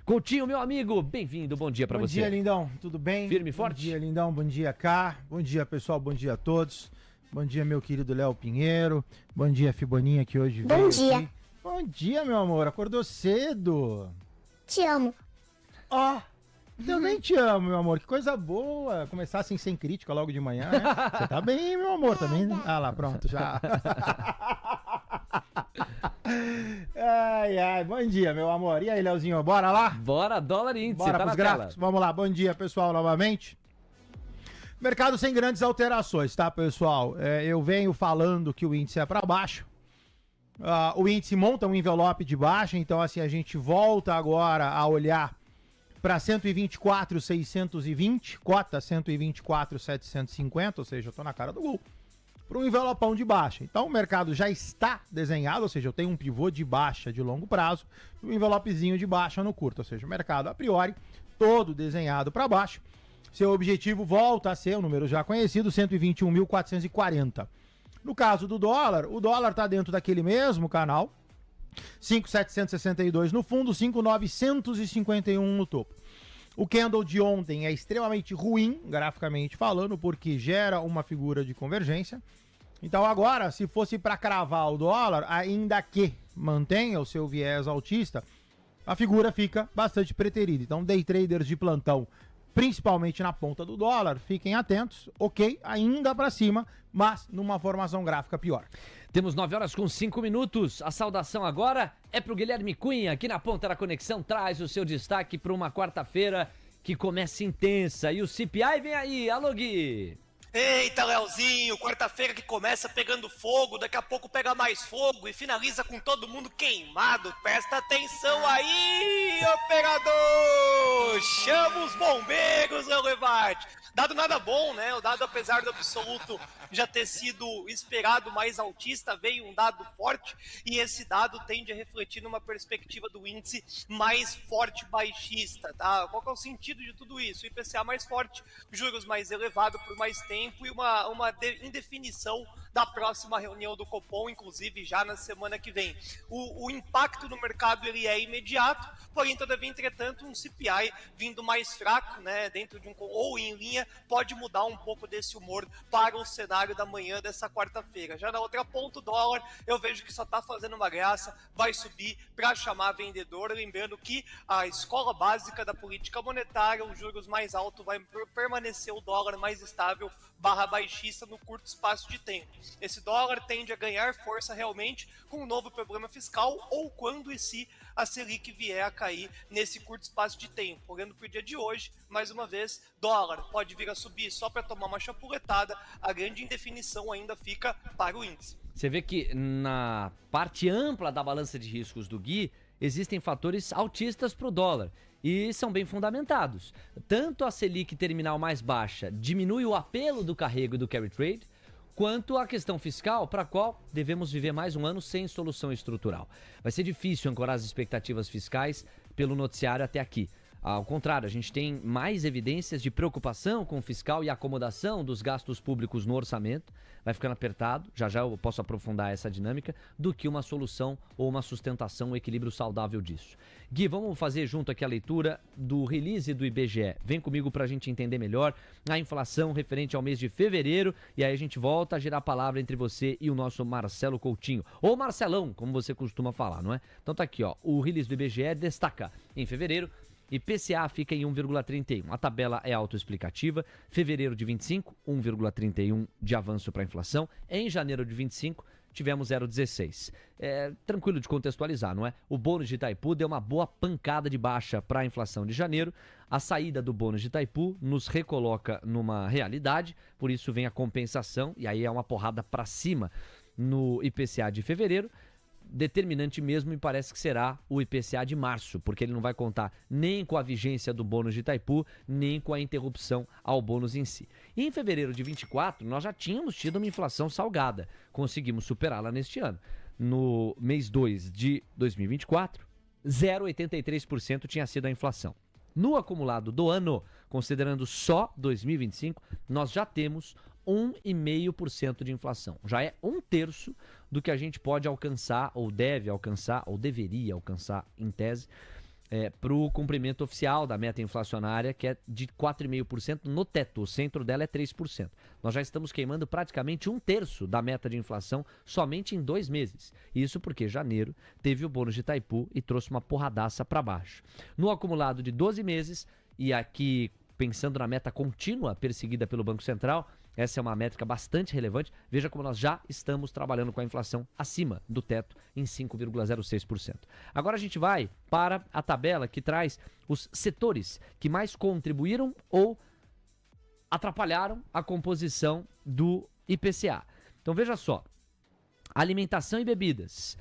Coutinho, meu amigo, bem-vindo, bom dia pra você. Bom dia, lindão, tudo bem? Firme e forte? Bom dia, lindão, bom dia, Cá. Bom dia, pessoal, bom dia a todos. Bom dia, meu querido Léo Pinheiro. Bom dia, Fiboninha, que hoje veio Bom dia. aqui. Bom dia, meu amor, acordou cedo. Te amo. Ó, também te amo, meu amor, que coisa boa. Começar assim, sem crítica logo de manhã, né? Você tá bem, meu amor, também? Ah lá, pronto, já. Ai, bom dia, meu amor. E aí, Leozinho, bora lá? Bora, dólar e índice, Bora tá pros na gráficos. tela. Vamos lá, bom dia, pessoal, novamente. Mercado sem grandes alterações, tá, pessoal? Eu venho falando que o índice é para baixo. O índice monta um envelope de baixa, então assim, a gente volta agora a olhar para 124,620, cota 124,750, ou seja, eu tô na cara do gol, para um envelopão de baixa. Então o mercado já está desenhado, ou seja, eu tenho um pivô de baixa de longo prazo e um envelopezinho de baixa no curto, ou seja, o mercado a priori todo desenhado para baixo. Seu objetivo volta a ser o número já conhecido, 121.440. No caso do dólar, o dólar está dentro daquele mesmo canal, 5.762 no fundo, 5.951 no topo. O candle de ontem é extremamente ruim, graficamente falando, porque gera uma figura de convergência. Então agora, se fosse para cravar o dólar, ainda que mantenha o seu viés altista, a figura fica bastante preterida. Então, day traders de plantão, principalmente na ponta do dólar, fiquem atentos, ok, ainda para cima, mas numa formação gráfica pior. Temos 9h05. A saudação agora é pro Guilherme Cunha, aqui na Ponta da Conexão, traz o seu destaque para uma quarta-feira que começa intensa. E o CPI vem aí, alô Gui! Eita, Leozinho, quarta-feira que começa pegando fogo, daqui a pouco pega mais fogo e finaliza com todo mundo queimado. Presta atenção aí, operador! Chama os bombeiros, Leonardo. Dado nada bom, né? O dado, apesar do absoluto já ter sido esperado mais altista, veio um dado forte e esse dado tende a refletir numa perspectiva do índice mais forte baixista, tá? Qual que é o sentido de tudo isso? O IPCA mais forte, juros mais elevados por mais tempo e uma indefinição da próxima reunião do Copom, inclusive já na semana que vem. O impacto no mercado ele é imediato, porém, todavia, entretanto, um CPI vindo mais fraco, né, dentro de ou em linha, pode mudar um pouco desse humor para o cenário da manhã dessa quarta-feira. Já na outra ponta, o dólar, eu vejo que só está fazendo uma graça, vai subir para chamar vendedor, lembrando que a escola básica da política monetária, os juros mais altos, vai permanecer o dólar mais estável / baixista no curto espaço de tempo. Esse dólar tende a ganhar força realmente com um novo problema fiscal ou quando e se a Selic vier a cair nesse curto espaço de tempo. Olhando para o dia de hoje, mais uma vez, dólar pode vir a subir só para tomar uma chapuletada, a grande indefinição ainda fica para o índice. Você vê que na parte ampla da balança de riscos do Gui, existem fatores altistas para o dólar e são bem fundamentados. Tanto a Selic terminal mais baixa diminui o apelo do carrego e do carry trade, quanto a questão fiscal, para a qual devemos viver mais um ano sem solução estrutural. Vai ser difícil ancorar as expectativas fiscais pelo noticiário até aqui. Ao contrário, a gente tem mais evidências de preocupação com o fiscal e acomodação dos gastos públicos no orçamento, vai ficando apertado, já eu posso aprofundar essa dinâmica, do que uma solução ou uma sustentação, um equilíbrio saudável disso. Gui, vamos fazer junto aqui a leitura do release do IBGE. Vem comigo para a gente entender melhor a inflação referente ao mês de fevereiro e aí a gente volta a girar a palavra entre você e o nosso Marcelo Coutinho, ou Marcelão, como você costuma falar, não é? Então tá aqui, ó, o release do IBGE destaca, em fevereiro, IPCA fica em 1,31. A tabela é autoexplicativa. Fevereiro de 25, 1,31 de avanço para a inflação. Em janeiro de 25, tivemos 0,16. É tranquilo de contextualizar, não é? O bônus de Itaipu deu uma boa pancada de baixa para a inflação de janeiro. A saída do bônus de Itaipu nos recoloca numa realidade, por isso vem a compensação, e aí é uma porrada para cima no IPCA de fevereiro. Determinante mesmo me parece que será o IPCA de março, porque ele não vai contar nem com a vigência do bônus de Itaipu, nem com a interrupção ao bônus em si. E em fevereiro de 24, nós já tínhamos tido uma inflação salgada, conseguimos superá-la neste ano. No mês 2 de 2024, 0,83% tinha sido a inflação. No acumulado do ano, considerando só 2025, nós já temos 1,5% de inflação. Já é 1/3 do que a gente pode alcançar, ou deve alcançar, ou deveria alcançar, em tese, para o cumprimento oficial da meta inflacionária, que é de 4,5% no teto. O centro dela é 3%. Nós já estamos queimando praticamente 1/3 da meta de inflação somente em 2 meses. Isso porque janeiro teve o bônus de Itaipu e trouxe uma porradaça para baixo. No acumulado de 12 meses, e aqui pensando na meta contínua perseguida pelo Banco Central, essa é uma métrica bastante relevante. Veja como nós já estamos trabalhando com a inflação acima do teto em 5,06%. Agora a gente vai para a tabela que traz os setores que mais contribuíram ou atrapalharam a composição do IPCA. Então veja só, alimentação e bebidas.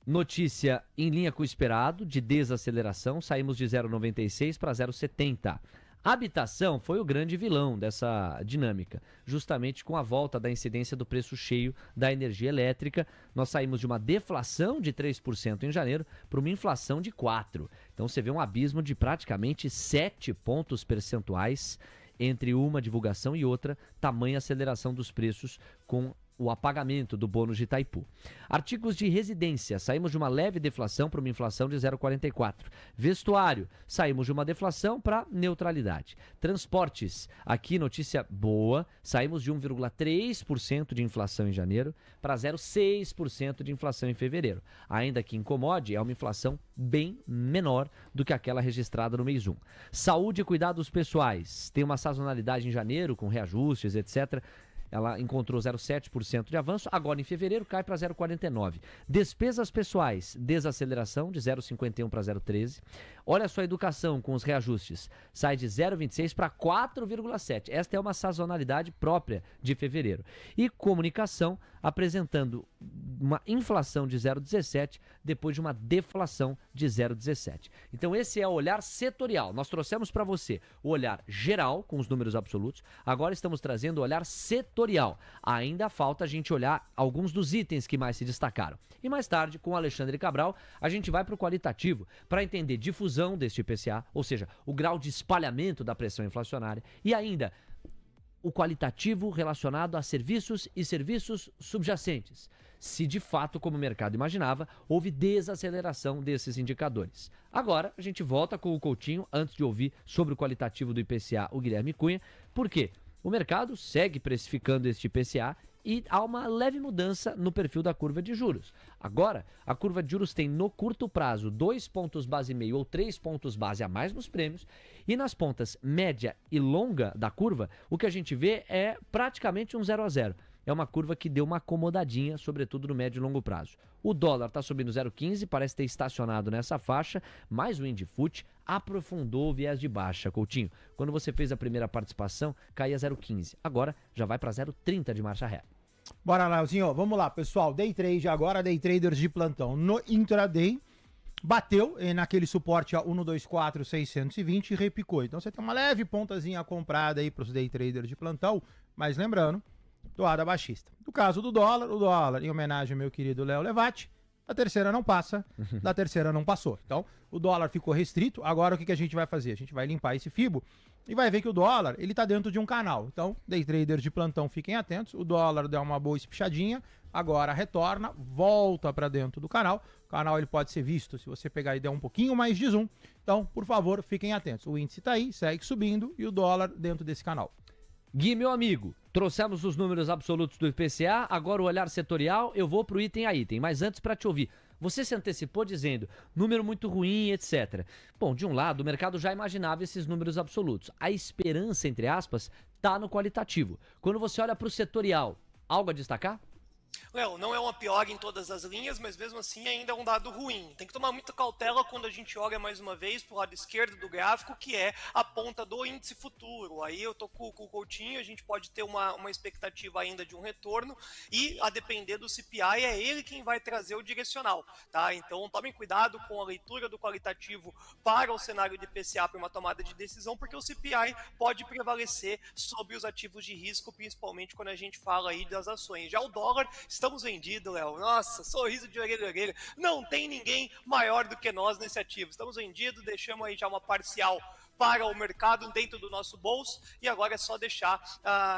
Notícia em linha com o esperado, de desaceleração, saímos de 0,96 para 0,70. Habitação foi o grande vilão dessa dinâmica, justamente com a volta da incidência do preço cheio da energia elétrica. Nós saímos de uma deflação de 3% em janeiro para uma inflação de 4%. Então você vê um abismo de praticamente 7 pontos percentuais entre uma divulgação e outra, tamanha aceleração dos preços com o apagamento do bônus de Itaipu. Artigos de residência, saímos de uma leve deflação para uma inflação de 0,44. Vestuário, saímos de uma deflação para neutralidade. Transportes, aqui notícia boa, saímos de 1,3% de inflação em janeiro para 0,6% de inflação em fevereiro. Ainda que incomode, é uma inflação bem menor do que aquela registrada no mês 1. Saúde e cuidados pessoais, tem uma sazonalidade em janeiro com reajustes, etc., ela encontrou 0,7% de avanço, agora em fevereiro cai para 0,49%. Despesas pessoais, desaceleração de 0,51 para 0,13%. Olha só a educação com os reajustes, sai de 0,26 para 4,7%. Esta é uma sazonalidade própria de fevereiro. E comunicação apresentando uma inflação de 0,17 depois de uma deflação de 0,17. Então esse é o olhar setorial. Nós trouxemos para você o olhar geral com os números absolutos, agora estamos trazendo o olhar setorial. Ainda falta a gente olhar alguns dos itens que mais se destacaram. E mais tarde, com o Alexandre Cabral, a gente vai para o qualitativo para entender difusão deste IPCA, ou seja, o grau de espalhamento da pressão inflacionária, e ainda o qualitativo relacionado a serviços e serviços subjacentes. Se de fato, como o mercado imaginava, houve desaceleração desses indicadores. Agora, a gente volta com o Coutinho, antes de ouvir sobre o qualitativo do IPCA, o Guilherme Cunha, porque o mercado segue precificando este IPCA e há uma leve mudança no perfil da curva de juros. Agora, a curva de juros tem no curto prazo 2 pontos base e meio ou 3 pontos base a mais nos prêmios, e nas pontas média e longa da curva, o que a gente vê é praticamente um 0 a 0. É uma curva que deu uma acomodadinha, sobretudo no médio e longo prazo. O dólar está subindo 0,15, parece ter estacionado nessa faixa, mas o Indifut aprofundou o viés de baixa, Coutinho. Quando você fez a primeira participação, caía 0,15. Agora já vai para 0,30 de marcha ré. Bora, Leozinho, vamos lá, pessoal. Day trade agora, day traders de plantão. No intraday, bateu naquele suporte a 124,620 e repicou. Então você tem uma leve pontazinha comprada aí para os day traders de plantão, mas lembrando, toada baixista. No caso do dólar, o dólar, em homenagem ao meu querido Léo Levati, da terceira não passa, da terceira não passou. Então, o dólar ficou restrito. Agora, o que a gente vai fazer? A gente vai limpar esse FIBO e vai ver que o dólar, ele tá dentro de um canal. Então, day traders de plantão, fiquem atentos. O dólar deu uma boa espichadinha, agora retorna, volta para dentro do canal. O canal, ele pode ser visto se você pegar e der um pouquinho mais de zoom. Então, por favor, fiquem atentos. O índice tá aí, segue subindo e o dólar dentro desse canal. Gui, meu amigo, trouxemos os números absolutos do IPCA, agora o olhar setorial, eu vou pro item a item, mas antes para te ouvir, você se antecipou dizendo número muito ruim, etc. Bom, de um lado, o mercado já imaginava esses números absolutos. A esperança, entre aspas, tá no qualitativo. Quando você olha pro setorial, algo a destacar? Léo, não é uma piora em todas as linhas, mas mesmo assim ainda é um dado ruim. Tem que tomar muita cautela quando a gente olha mais uma vez para o lado esquerdo do gráfico, que é a ponta do índice futuro. Aí eu tô com o Coutinho, a gente pode ter uma expectativa ainda de um retorno e, a depender do CPI, é ele quem vai trazer o direcional, tá? Então tomem cuidado com a leitura do qualitativo para o cenário de IPCA para uma tomada de decisão, porque o CPI pode prevalecer sobre os ativos de risco, principalmente quando a gente fala aí das ações. Já o dólar, estamos vendidos, Léo. Nossa, sorriso de orelha a orelha. Não tem ninguém maior do que nós nesse ativo. Estamos vendidos, deixamos aí já uma parcial para o mercado dentro do nosso bolso, e agora é só deixar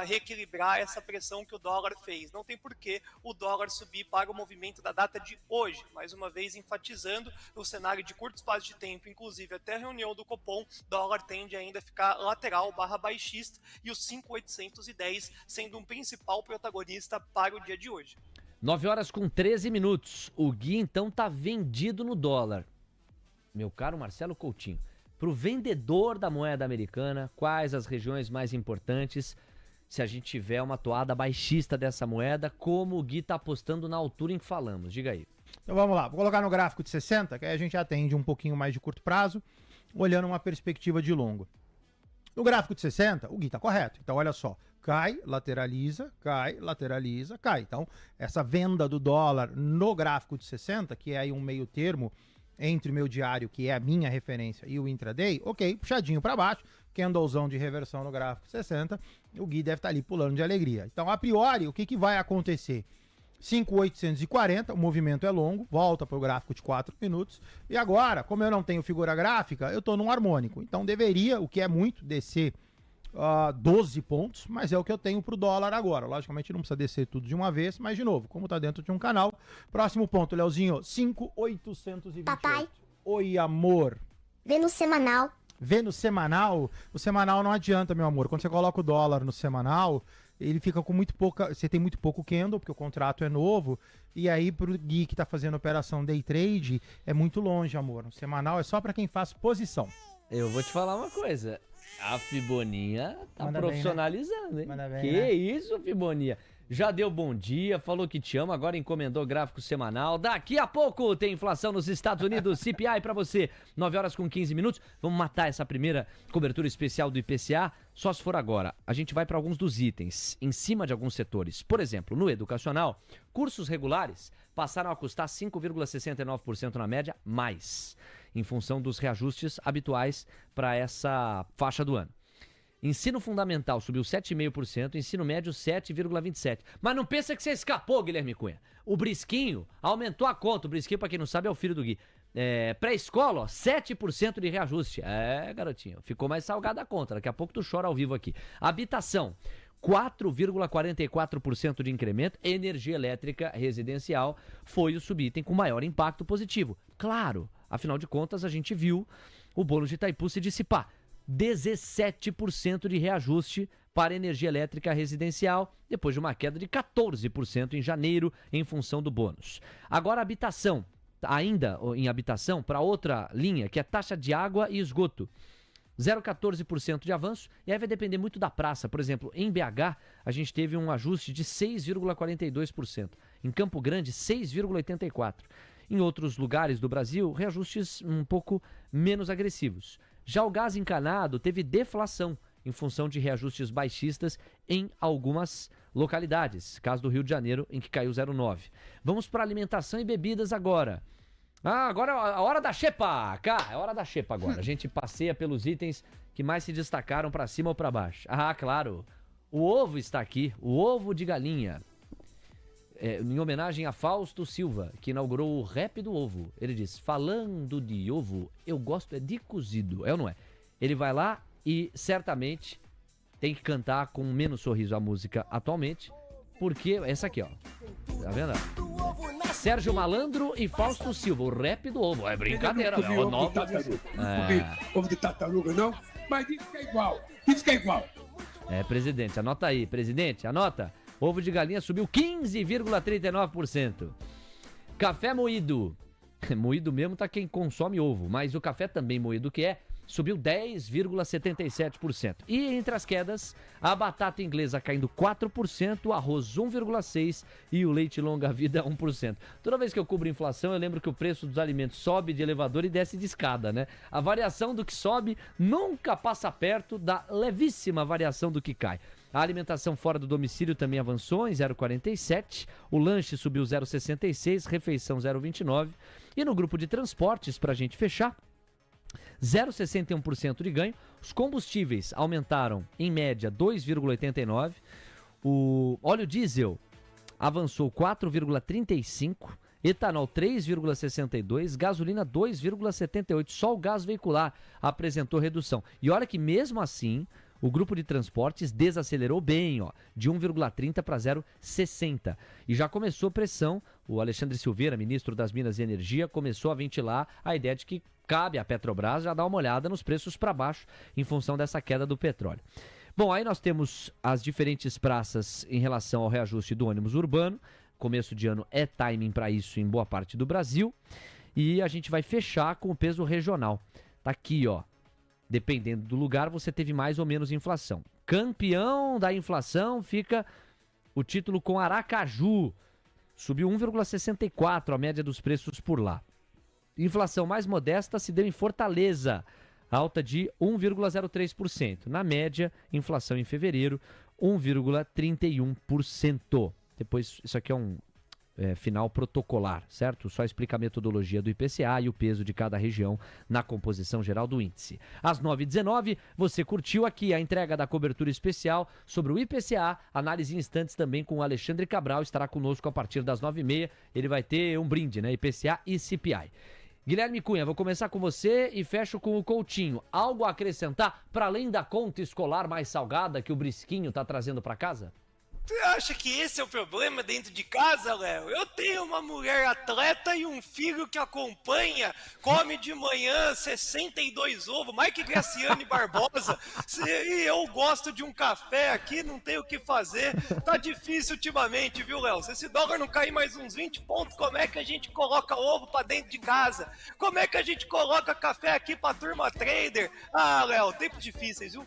reequilibrar essa pressão que o dólar fez. Não tem porquê o dólar subir para o movimento da data de hoje, mais uma vez enfatizando o cenário de curto espaço de tempo, inclusive até a reunião do Copom, dólar tende ainda a ficar lateral / baixista, e os 5.810 sendo um principal protagonista para o dia de hoje. 9 horas com 13 minutos. O Gui, então, tá vendido no dólar. Meu caro Marcelo Coutinho, para o vendedor da moeda americana, quais as regiões mais importantes se a gente tiver uma toada baixista dessa moeda, como o Gui tá apostando na altura em que falamos? Diga aí. Então vamos lá, vou colocar no gráfico de 60, que aí a gente atende um pouquinho mais de curto prazo, olhando uma perspectiva de longo. No gráfico de 60, o Gui tá correto. Então olha só, cai, lateraliza, cai. Então essa venda do dólar no gráfico de 60, que é aí um meio termo entre o meu diário, que é a minha referência, e o intraday, ok, puxadinho para baixo, candlezão de reversão no gráfico de 60, o Gui deve estar ali pulando de alegria. Então, a priori, o que vai acontecer? 5.840, o movimento é longo, volta para o gráfico de 4 minutos, e agora, como eu não tenho figura gráfica, eu estou num harmônico, então deveria, o que é muito, descer 12 pontos, mas é o que eu tenho para o dólar agora. Logicamente não precisa descer tudo de uma vez, mas de novo, como está dentro de um canal. Próximo ponto, Leozinho, 5.828. Papai. Oi, amor. Vê no semanal. Vê no semanal? O semanal não adianta, meu amor. Quando você coloca o dólar no semanal, ele fica com muito pouca... Você tem muito pouco candle, porque o contrato é novo, e aí pro Gui que tá fazendo operação day trade, é muito longe, amor. O semanal é só para quem faz posição. Eu vou te falar uma coisa. A Fiboninha tá Manda profissionalizando, bem, né? hein? Manda bem, Que né? isso, Fiboninha? Já deu bom dia, falou que te ama, agora encomendou gráfico semanal. Daqui a pouco tem inflação nos Estados Unidos, CPI pra você. 9 horas com 15 minutos. Vamos matar essa primeira cobertura especial do IPCA, só se for agora. A gente vai para alguns dos itens, em cima de alguns setores. Por exemplo, no educacional, cursos regulares passaram a custar 5,69% na média, mais, em função dos reajustes habituais para essa faixa do ano. Ensino fundamental subiu 7,5%, ensino médio 7,27%. Mas não pensa que você escapou, Guilherme Cunha. O Brisquinho aumentou a conta. O Brisquinho, pra quem não sabe, é o filho do Gui. Pré-escola, ó, 7% de reajuste. Garotinho, ficou mais salgada a conta. Daqui a pouco tu chora ao vivo aqui. Habitação, 4,44% de incremento. Energia elétrica residencial foi o subitem com maior impacto positivo. Claro, afinal de contas, a gente viu o bônus de Itaipu se dissipar. 17% de reajuste para energia elétrica residencial, depois de uma queda de 14% em janeiro, em função do bônus. Agora, habitação, ainda em habitação, para outra linha, que é taxa de água e esgoto. 0,14% de avanço, e aí vai depender muito da praça. Por exemplo, em BH, a gente teve um ajuste de 6,42%. Em Campo Grande, 6,84%. Em outros lugares do Brasil, reajustes um pouco menos agressivos. Já o gás encanado teve deflação em função de reajustes baixistas em algumas localidades. Caso do Rio de Janeiro, em que caiu 0,9%. Vamos para alimentação e bebidas agora. Agora é a hora da xepa. Cá, é hora da xepa agora. A gente passeia pelos itens que mais se destacaram para cima ou para baixo. Claro. O ovo está aqui. O ovo de galinha. Em homenagem a Fausto Silva, que inaugurou o rap do ovo. Ele diz, falando de ovo, eu gosto de cozido. É ou não é? Ele vai lá e certamente tem que cantar com menos sorriso a música atualmente, porque essa aqui, ó. Tá vendo? Sérgio Malandro e Fausto Silva, o rap do ovo. É brincadeira, é o novo. Ovo de tartaruga, não? Mas isso que é igual. Isso que é igual. Presidente, anota aí. Presidente, anota. Ovo de galinha subiu 15,39%. Café moído. Moído mesmo tá quem consome ovo, mas o café também moído que subiu 10,77%. E entre as quedas, a batata inglesa caindo 4%, o arroz 1,6% e o leite longa-vida 1%. Toda vez que eu cubro inflação, eu lembro que o preço dos alimentos sobe de elevador e desce de escada, né? A variação do que sobe nunca passa perto da levíssima variação do que cai. A alimentação fora do domicílio também avançou em 0,47%, o lanche subiu 0,66%, refeição 0,29%. E no grupo de transportes, para a gente fechar, 0,61% de ganho. Os combustíveis aumentaram em média 2,89%. O óleo diesel avançou 4,35%. etanol 3,62, gasolina 2,78. Só o gás veicular apresentou redução. E olha que mesmo assim, o grupo de transportes desacelerou bem, ó, de 1,30 para 0,60. E já começou pressão. O Alexandre Silveira, ministro das Minas e Energia, começou a ventilar a ideia de que cabe à Petrobras já dar uma olhada nos preços para baixo em função dessa queda do petróleo. Bom, aí nós temos as diferentes praças em relação ao reajuste do ônibus urbano. Começo de ano é timing para isso em boa parte do Brasil. E a gente vai fechar com o peso regional. Tá aqui, ó. Dependendo do lugar, você teve mais ou menos inflação. Campeão da inflação fica o título com Aracaju. Subiu 1,64 a média dos preços por lá. Inflação mais modesta se deu em Fortaleza, alta de 1,03%. Na média, inflação em fevereiro, 1,31%. Depois, isso aqui é um final protocolar, certo? Só explica a metodologia do IPCA e o peso de cada região na composição geral do índice. Às 9h19, você curtiu aqui a entrega da cobertura especial sobre o IPCA, análise em instantes também com o Alexandre Cabral, estará conosco a partir das 9h30, ele vai ter um brinde, né? IPCA e CPI. Guilherme Cunha, vou começar com você e fecho com o Coutinho. Algo a acrescentar para além da conta escolar mais salgada que o Brisquinho tá trazendo para casa? Você acha que esse é o problema dentro de casa, Léo? Eu tenho uma mulher atleta e um filho que acompanha, come de manhã 62 ovos, mais que Graciane Barbosa, e eu gosto de um café aqui, não tenho o que fazer. Tá difícil ultimamente, viu, Léo? Se esse dólar não cair mais uns 20 pontos, como é que a gente coloca ovo pra dentro de casa? Como é que a gente coloca café aqui pra turma trader? Ah, Léo, tempos difíceis, viu?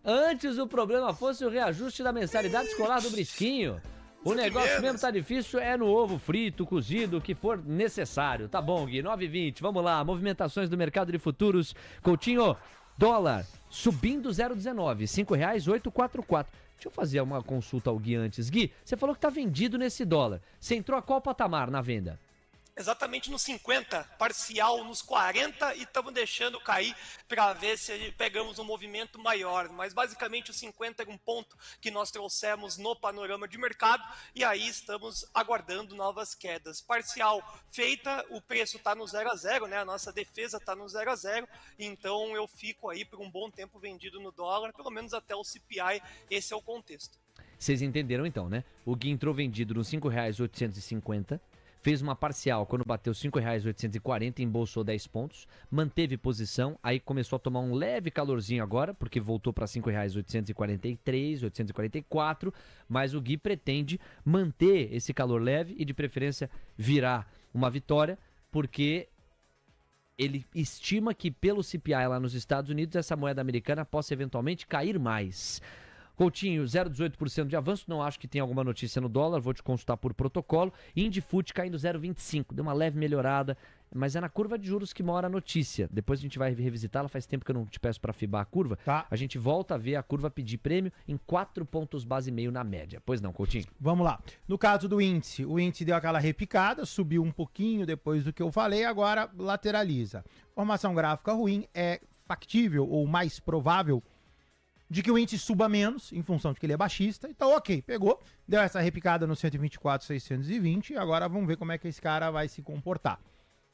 Antes o problema fosse o reajuste da mensalidade escolar do Brisquinho. O negócio mesmo tá difícil, é no ovo frito, cozido, o que for necessário. Tá bom, Gui, 9h20, vamos lá. Movimentações do mercado de futuros. Coutinho, dólar subindo 0,19, R$5,844. Deixa eu fazer uma consulta ao Gui antes. Gui, você falou que tá vendido nesse dólar. Você entrou a qual patamar na venda? Exatamente nos 50, parcial nos 40 e estamos deixando cair para ver se pegamos um movimento maior. Mas basicamente o 50 era um ponto que nós trouxemos no panorama de mercado e aí estamos aguardando novas quedas. Parcial feita, o preço está no 0 a 0, né? A nossa defesa está no 0 a 0, então eu fico aí por um bom tempo vendido no dólar, pelo menos até o CPI, esse é o contexto. Vocês entenderam então, né? O Gui entrou vendido nos R$5,850. Fez uma parcial quando bateu R$5,840, embolsou 10 pontos, manteve posição, aí começou a tomar um leve calorzinho agora, porque voltou para R$5,843, 844, mas o Gui pretende manter esse calor leve e de preferência virar uma vitória, porque ele estima que pelo CPI lá nos Estados Unidos essa moeda americana possa eventualmente cair mais. Coutinho, 0,18% de avanço, não acho que tem alguma notícia no dólar, vou te consultar por protocolo. Indifut caindo 0,25, deu uma leve melhorada, mas é na curva de juros que mora a notícia. Depois a gente vai revisitá-la, faz tempo que eu não te peço para afibar a curva. Tá. A gente volta a ver a curva pedir prêmio em 4,5 pontos base na média. Pois não, Coutinho? Vamos lá. No caso do índice, o índice deu aquela repicada, subiu um pouquinho depois do que eu falei, agora lateraliza. Formação gráfica ruim, é factível ou mais provável de que o índice suba menos, em função de que ele é baixista. Então, ok, pegou, deu essa repicada no 124,620 e agora vamos ver como é que esse cara vai se comportar.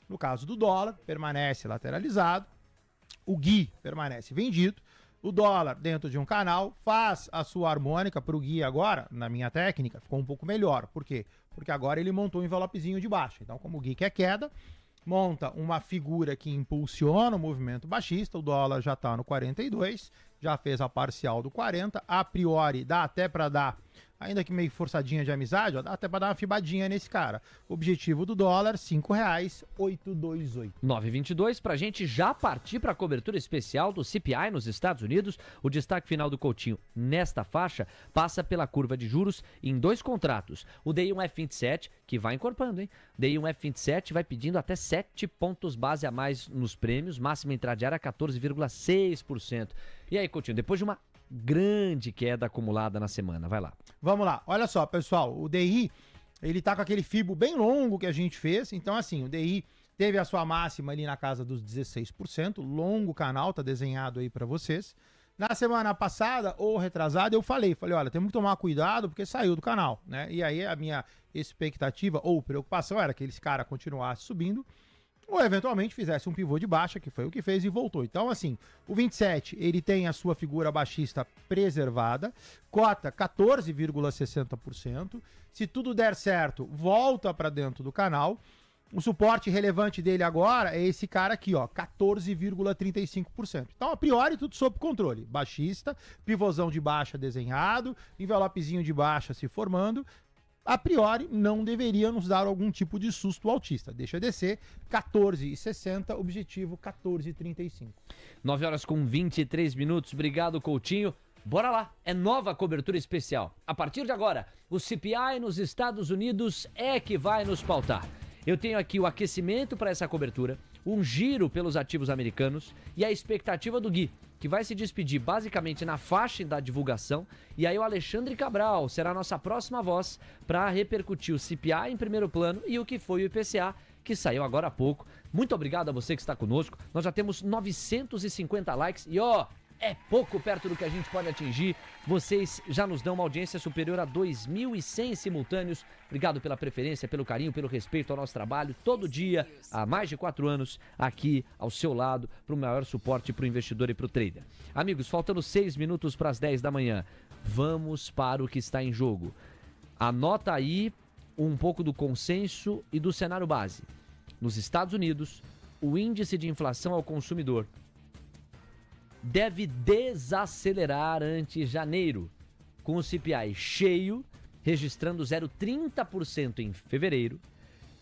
No caso do dólar, permanece lateralizado, o Gui permanece vendido, o dólar dentro de um canal faz a sua harmônica para o Gui agora, na minha técnica, ficou um pouco melhor. Por quê? Porque agora ele montou um envelopezinho de baixo. Então, como o Gui quer queda, monta uma figura que impulsiona o movimento baixista, o dólar já está no 42, já fez a parcial do 40, a priori dá até para dar, ainda que meio forçadinha de amizade, ó, dá até para dar uma fibadinha nesse cara. Objetivo do dólar, R$5,828. 9h22, pra gente já partir para a cobertura especial do CPI nos Estados Unidos. O destaque final do Coutinho nesta faixa passa pela curva de juros em 2 contratos. O DI1F27, que vai encorpando, hein? DI1F27 vai pedindo até 7 pontos base a mais nos prêmios, máxima intradiária 14,6%. E aí, Coutinho, depois de uma grande queda acumulada na semana, vai lá. Vamos lá, olha só, pessoal, o DI, ele tá com aquele fibo bem longo que a gente fez, então assim, o DI teve a sua máxima ali na casa dos 16%, longo canal, tá desenhado aí para vocês, Na semana passada, ou retrasada, eu falei, olha, temos que tomar cuidado porque saiu do canal, né? E aí a minha expectativa ou preocupação era que esse cara continuasse subindo ou eventualmente fizesse um pivô de baixa, que foi o que fez e voltou. Então, assim, o 27, ele tem a sua figura baixista preservada, cota 14,60%. Se tudo der certo, volta para dentro do canal. O suporte relevante dele agora é esse cara aqui, ó, 14,35%. Então, a priori, tudo sob controle. Baixista, pivôzão de baixa desenhado, envelopezinho de baixa se formando. A priori, não deveria nos dar algum tipo de susto altista. Deixa descer, 14,60, objetivo 14,35. 9h23. Obrigado, Coutinho. Bora lá, é nova cobertura especial. A partir de agora, o CPI nos Estados Unidos é que vai nos pautar. Eu tenho aqui o aquecimento para essa cobertura, um giro pelos ativos americanos e a expectativa do Gui, que vai se despedir basicamente na faixa da divulgação. E aí o Alexandre Cabral será a nossa próxima voz para repercutir o CPI em primeiro plano e o que foi o IPCA, que saiu agora há pouco. Muito obrigado a você que está conosco. Nós já temos 950 likes e é pouco perto do que a gente pode atingir. Vocês já nos dão uma audiência superior a 2.100 simultâneos. Obrigado pela preferência, pelo carinho, pelo respeito ao nosso trabalho. Todo dia, há mais de 4 anos, aqui ao seu lado, para o maior suporte para o investidor e para o trader. Amigos, faltando 6 minutos para as 10 da manhã. Vamos para o que está em jogo. Anota aí um pouco do consenso e do cenário base. Nos Estados Unidos, o índice de inflação ao consumidor deve desacelerar ante janeiro, com o CPI cheio, registrando 0,30% em fevereiro,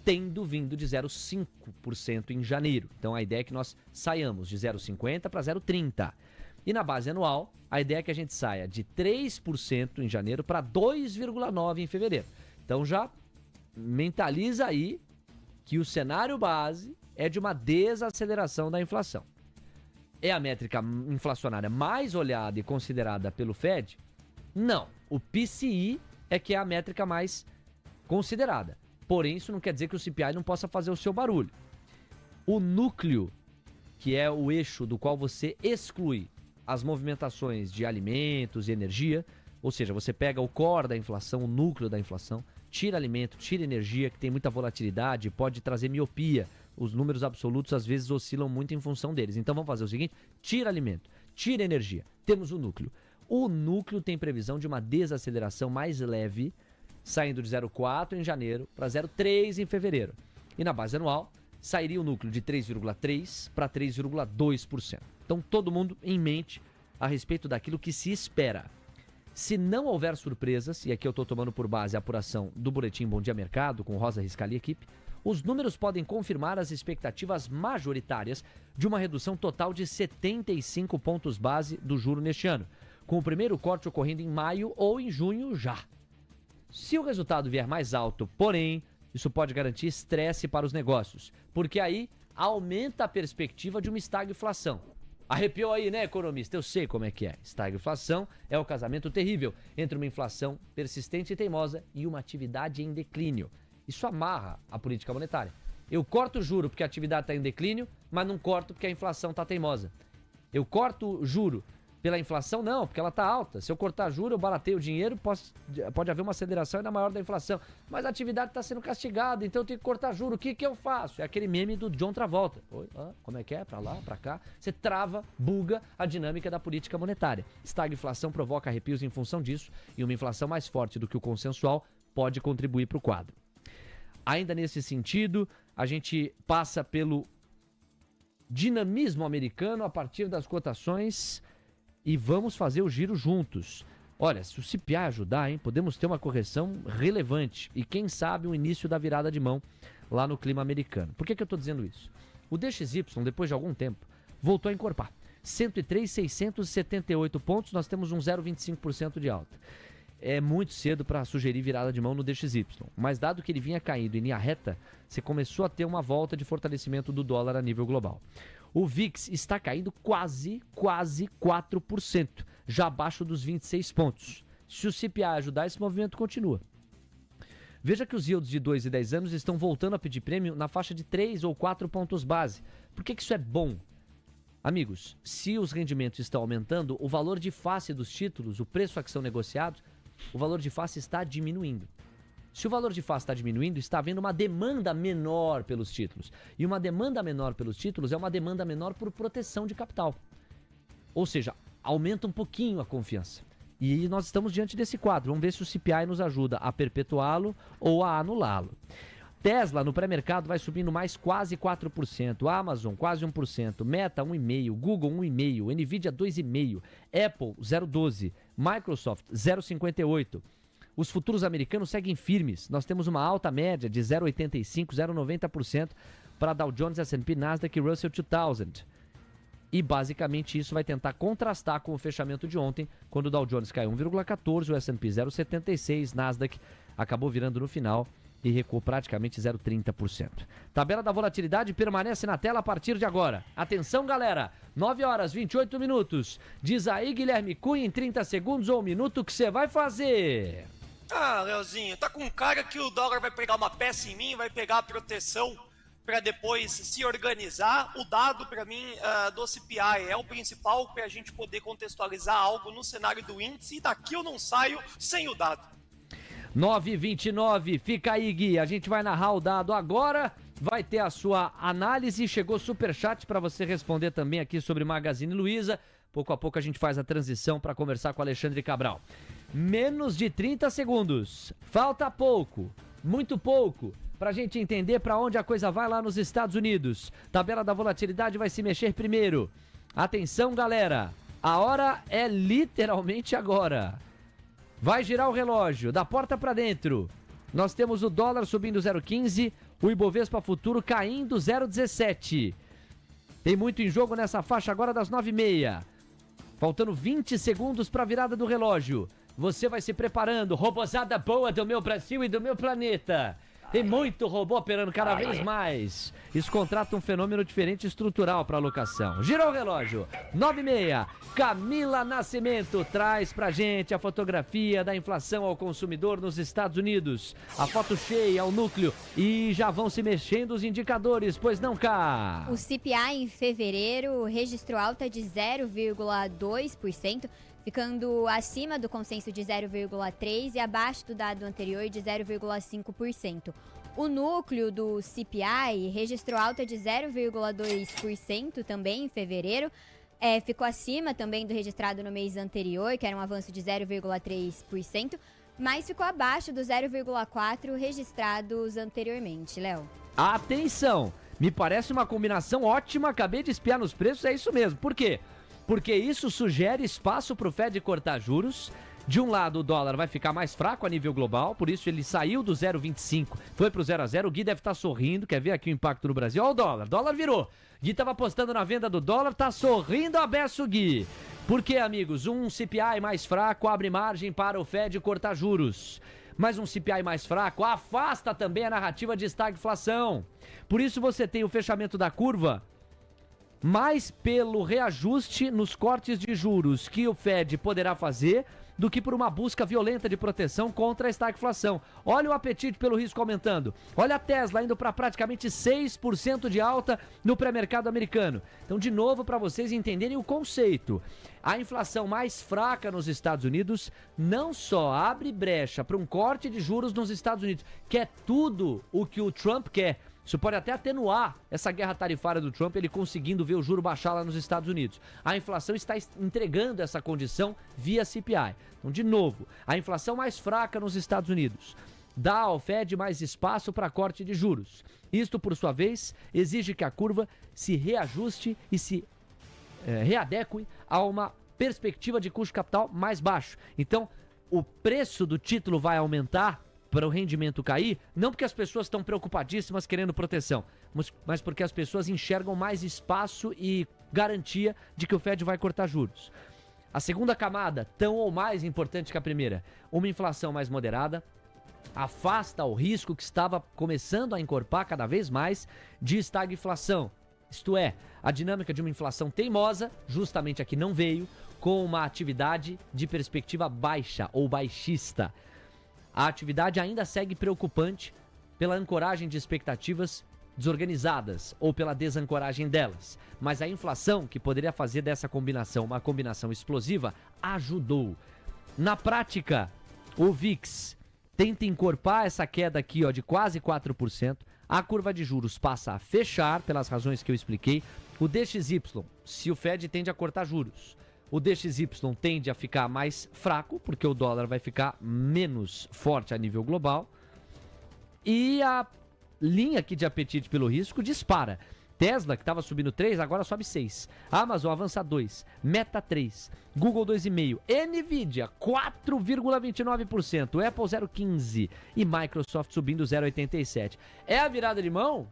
tendo vindo de 0,5% em janeiro. Então a ideia é que nós saiamos de 0,50 para 0,30. E na base anual, a ideia é que a gente saia de 3% em janeiro para 2,9% em fevereiro. Então já mentaliza aí que o cenário base é de uma desaceleração da inflação. É a métrica inflacionária mais olhada e considerada pelo Fed? Não. O PCI é que é a métrica mais considerada. Porém, isso não quer dizer que o CPI não possa fazer o seu barulho. O núcleo, que é o eixo do qual você exclui as movimentações de alimentos e energia, ou seja, você pega o core da inflação, o núcleo da inflação, tira alimento, tira energia, que tem muita volatilidade, pode trazer miopia. Os números absolutos às vezes oscilam muito em função deles. Então vamos fazer o seguinte, tira alimento, tira energia, temos o núcleo. O núcleo tem previsão de uma desaceleração mais leve, saindo de 0,4 em janeiro para 0,3 em fevereiro. E na base anual, sairia o núcleo de 3,3 para 3,2%. Então todo mundo em mente a respeito daquilo que se espera. Se não houver surpresas, e aqui eu estou tomando por base a apuração do Boletim Bom Dia Mercado, com Rosa Riscali e equipe, os números podem confirmar as expectativas majoritárias de uma redução total de 75 pontos base do juro neste ano, com o primeiro corte ocorrendo em maio ou em junho já. Se o resultado vier mais alto, porém, isso pode garantir estresse para os negócios, porque aí aumenta a perspectiva de uma estagflação. Arrepiou aí, né, economista? Eu sei como é que é. Estagflação é o casamento terrível entre uma inflação persistente e teimosa e uma atividade em declínio. Isso amarra a política monetária. Eu corto o juro porque a atividade está em declínio, mas não corto porque a inflação está teimosa. Eu corto o juro pela inflação, não, porque ela está alta. Se eu cortar juro, eu barateio o dinheiro, pode haver uma aceleração ainda maior da inflação. Mas a atividade está sendo castigada, então eu tenho que cortar juro. O que eu faço? É aquele meme do John Travolta. Como é que é? Para lá, para cá. Você trava, buga a dinâmica da política monetária. Estagflação provoca arrepios em função disso, e uma inflação mais forte do que o consensual pode contribuir para o quadro. Ainda nesse sentido, a gente passa pelo dinamismo americano a partir das cotações e vamos fazer o giro juntos. Olha, se o CPI ajudar, hein, podemos ter uma correção relevante e quem sabe o início da virada de mão lá no clima americano. Por que eu estou dizendo isso? O DXY, depois de algum tempo, voltou a encorpar. 103.678 pontos, nós temos um 0,25% de alta. É muito cedo para sugerir virada de mão no DXY, mas dado que ele vinha caindo em linha reta, você começou a ter uma volta de fortalecimento do dólar a nível global. O VIX está caindo quase 4%, já abaixo dos 26 pontos. Se o CPI ajudar, esse movimento continua. Veja que os yields de 2 e 10 anos estão voltando a pedir prêmio na faixa de 3 ou 4 pontos base. Por que isso é bom? Amigos, se os rendimentos estão aumentando, o valor de face dos títulos, o preço a que são negociados, o valor de face está diminuindo. Se o valor de face está diminuindo, está havendo uma demanda menor pelos títulos. E uma demanda menor pelos títulos é uma demanda menor por proteção de capital. Ou seja, aumenta um pouquinho a confiança. E nós estamos diante desse quadro. Vamos ver se o CPI nos ajuda a perpetuá-lo ou a anulá-lo. Tesla no pré-mercado vai subindo mais quase 4%, Amazon quase 1%, Meta 1,5%, Google 1,5%, Nvidia 2,5%, Apple 0,12%, Microsoft 0,58%. Os futuros americanos seguem firmes. Nós temos uma alta média de 0,85%, 0,90% para Dow Jones, S&P, Nasdaq e Russell 2000. E basicamente isso vai tentar contrastar com o fechamento de ontem, quando o Dow Jones caiu 1,14%, o S&P 0,76%, Nasdaq acabou virando no final e recuou praticamente 0,30%. Tabela da volatilidade permanece na tela a partir de agora. Atenção, galera! 9 horas 28 minutos. Diz aí, Guilherme Cunha, em 30 segundos ou 1 minuto, o que você vai fazer? Ah, Leozinho, tá com cara que o dólar vai pegar uma peça em mim, vai pegar a proteção para depois se organizar. O dado, para mim, do CPI é o principal para a gente poder contextualizar algo no cenário do índice, e daqui eu não saio sem o dado. 9h29, fica aí, Gui. A gente vai narrar o dado agora, vai ter a sua análise. Chegou superchat para você responder também aqui sobre Magazine Luiza. Pouco a pouco a gente faz a transição para conversar com o Alexandre Cabral. Menos de 30 segundos. Falta pouco, muito pouco, para a gente entender para onde a coisa vai lá nos Estados Unidos. Tabela da volatilidade vai se mexer primeiro. Atenção, galera. A hora é literalmente agora. Vai girar o relógio, da porta para dentro. Nós temos o dólar subindo 0,15, o Ibovespa Futuro caindo 0,17. Tem muito em jogo nessa faixa agora das 9h30. Faltando 20 segundos para a virada do relógio. Você vai se preparando, robozada boa do meu Brasil e do meu planeta. Tem muito robô operando cada vez mais. Isso contrata um fenômeno diferente estrutural para a alocação. Girou o relógio. 9h30. Camila Nascimento traz pra gente a fotografia da inflação ao consumidor nos Estados Unidos. A foto cheia, o núcleo. E já vão se mexendo os indicadores, pois não, cá. O CPI em fevereiro registrou alta de 0,2%. Ficando acima do consenso de 0,3% e abaixo do dado anterior de 0,5%. O núcleo do CPI registrou alta de 0,2% também em fevereiro. Ficou acima também do registrado no mês anterior, que era um avanço de 0,3%, mas ficou abaixo dos 0,4% registrados anteriormente, Léo. Atenção! Me parece uma combinação ótima, acabei de espiar nos preços, é isso mesmo. Por quê? Porque isso sugere espaço para o Fed cortar juros. De um lado, o dólar vai ficar mais fraco a nível global, por isso ele saiu do 0,25, foi para o 0,0. O Gui deve estar sorrindo, quer ver aqui o impacto no Brasil? Olha o dólar virou. Gui estava apostando na venda do dólar, tá sorrindo a beça o Gui. Por quê, amigos? Um CPI mais fraco abre margem para o Fed cortar juros. Mas um CPI mais fraco afasta também a narrativa de estagflação. Por isso você tem o fechamento da curva mais pelo reajuste nos cortes de juros que o Fed poderá fazer do que por uma busca violenta de proteção contra a estagflação. Olha o apetite pelo risco aumentando. Olha a Tesla indo para praticamente 6% de alta no pré-mercado americano. Então, de novo, para vocês entenderem o conceito. A inflação mais fraca nos Estados Unidos não só abre brecha para um corte de juros nos Estados Unidos, que é tudo o que o Trump quer. Isso pode até atenuar essa guerra tarifária do Trump, ele conseguindo ver o juro baixar lá nos Estados Unidos. A inflação está entregando essa condição via CPI. Então, de novo, a inflação mais fraca nos Estados Unidos dá ao Fed mais espaço para corte de juros. Isto, por sua vez, exige que a curva se reajuste e se readeque a uma perspectiva de custo de capital mais baixo. Então, o preço do título vai aumentar para o rendimento cair, não porque as pessoas estão preocupadíssimas querendo proteção, mas porque as pessoas enxergam mais espaço e garantia de que o Fed vai cortar juros. A segunda camada, tão ou mais importante que a primeira, uma inflação mais moderada, afasta o risco que estava começando a encorpar cada vez mais de estagflação. Isto é, a dinâmica de uma inflação teimosa, justamente aqui não veio, com uma atividade de perspectiva baixa ou baixista. A atividade ainda segue preocupante pela ancoragem de expectativas desorganizadas ou pela desancoragem delas. Mas a inflação, que poderia fazer dessa combinação uma combinação explosiva, ajudou. Na prática, o VIX tenta encorpar essa queda aqui, ó, de quase 4%. A curva de juros passa a fechar, pelas razões que eu expliquei. O DXY, se o Fed tende a cortar juros, o DXY tende a ficar mais fraco, porque o dólar vai ficar menos forte a nível global. E a linha aqui de apetite pelo risco dispara. Tesla, que estava subindo 3, agora sobe 6. Amazon avança 2. Meta 3. Google 2,5. Nvidia 4,29%. Apple 0,15%. E Microsoft subindo 0,87%. É a virada de mão?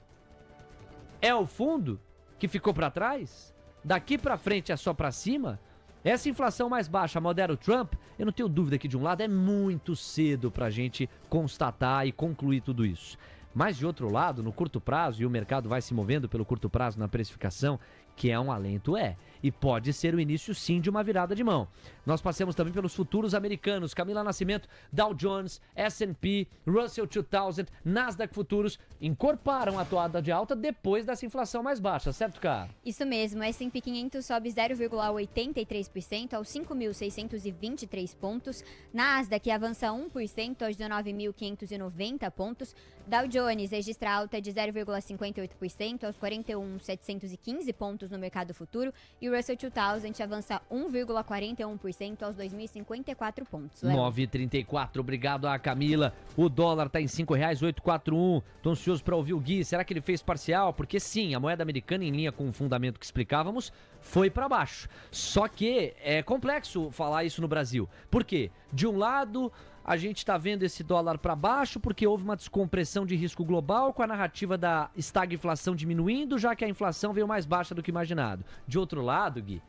É o fundo que ficou para trás? Daqui para frente é só para cima? Essa inflação mais baixa modera o Trump? Eu não tenho dúvida que de um lado é muito cedo para a gente constatar e concluir tudo isso. Mas de outro lado, no curto prazo, e o mercado vai se movendo pelo curto prazo na precificação, que é um alento, e pode ser o início sim de uma virada de mão. Nós passamos também pelos futuros americanos, Camila Nascimento, Dow Jones, S&P, Russell 2000, Nasdaq Futuros, encorparam a toada de alta depois dessa inflação mais baixa, certo, cara? Isso mesmo, S&P 500 sobe 0,83% aos 5.623 pontos, Nasdaq avança 1% aos 19.590 pontos, Dow Jones registra alta de 0,58% aos 41.715 pontos no mercado futuro e o Russell 2000 avança 1,41% aos 2.054 pontos. 9,34, obrigado a Camila. O dólar tá em R$ 5,841. Tô ansioso para ouvir o Gui. Será que ele fez parcial? Porque sim, a moeda americana, em linha com o fundamento que explicávamos, foi para baixo. Só que é complexo falar isso no Brasil. Por quê? De um lado, a gente está vendo esse dólar para baixo porque houve uma descompressão de risco global com a narrativa da estagflação diminuindo, já que a inflação veio mais baixa do que imaginado. De outro lado, Gui,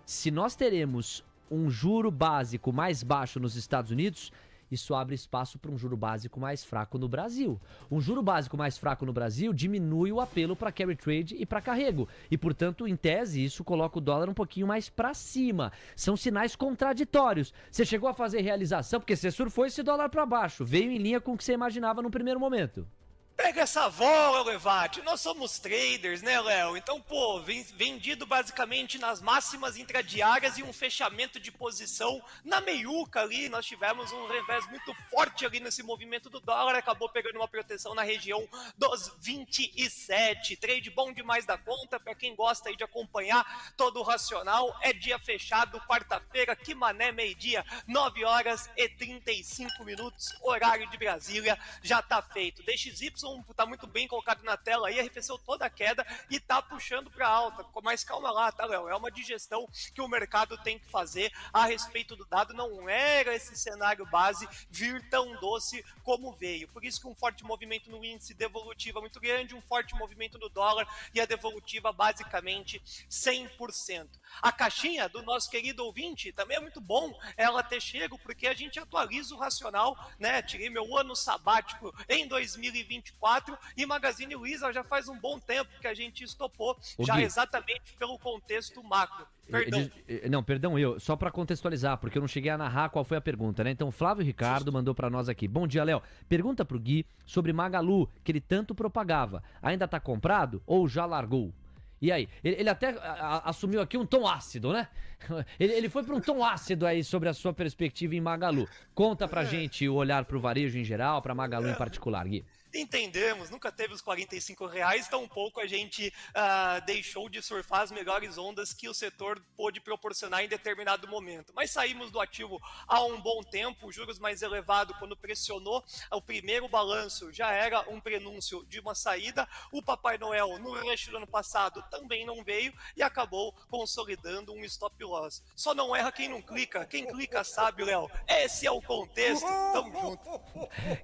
se nós teremos um juro básico mais baixo nos Estados Unidos, isso abre espaço para um juro básico mais fraco no Brasil. Um juro básico mais fraco no Brasil diminui o apelo para carry trade e para carrego. E, portanto, em tese, isso coloca o dólar um pouquinho mais para cima. São sinais contraditórios. Você chegou a fazer realização porque você surfou esse dólar para baixo. Veio em linha com o que você imaginava no primeiro momento. Pega essa bola, Levati. Nós somos traders, né, Léo? Então, pô, vendido basicamente nas máximas intradiárias e um fechamento de posição na meiuca ali. Nós tivemos um revés muito forte ali nesse movimento do dólar. Acabou pegando uma proteção na região dos 27. Trade bom demais da conta. Pra quem gosta aí de acompanhar todo o racional, é dia fechado, quarta-feira, que mané, meio-dia, 9h35, horário de Brasília, já tá feito. DXY tá muito bem colocado na tela aí, arrefeceu toda a queda e tá puxando para alta. Mas calma lá, tá, Léo? É uma digestão que o mercado tem que fazer a respeito do dado. Não era esse cenário base vir tão doce como veio. Por isso que um forte movimento no índice, devolutiva muito grande, um forte movimento no dólar e a devolutiva basicamente 100%. A caixinha do nosso querido ouvinte também é muito bom ela ter chego, porque a gente atualiza o racional, né? Tirei meu ano sabático em 2024 e Magazine Luiza já faz um bom tempo que a gente estopou, já Gui, exatamente pelo contexto macro. Perdão. Não, perdão, só para contextualizar, porque eu não cheguei a narrar qual foi a pergunta, né? Então, Flávio Ricardo mandou para nós aqui. Bom dia, Léo. Pergunta pro Gui sobre Magalu, que ele tanto propagava. Ainda tá comprado ou já largou? E aí, ele até assumiu aqui um tom ácido, né? Ele foi para um tom ácido aí sobre a sua perspectiva em Magalu. Conta pra gente o olhar pro varejo em geral, pra Magalu em particular, Gui. Entendemos, nunca teve os R$45, tampouco a gente deixou de surfar as melhores ondas que o setor pôde proporcionar em determinado momento. Mas saímos do ativo há um bom tempo, juros mais elevado quando pressionou o primeiro balanço, já era um prenúncio de uma saída. O Papai Noel no rush do ano passado também não veio e acabou consolidando um stop loss. Só não erra quem não clica, quem clica sabe, Léo. Esse é o contexto, tamo junto.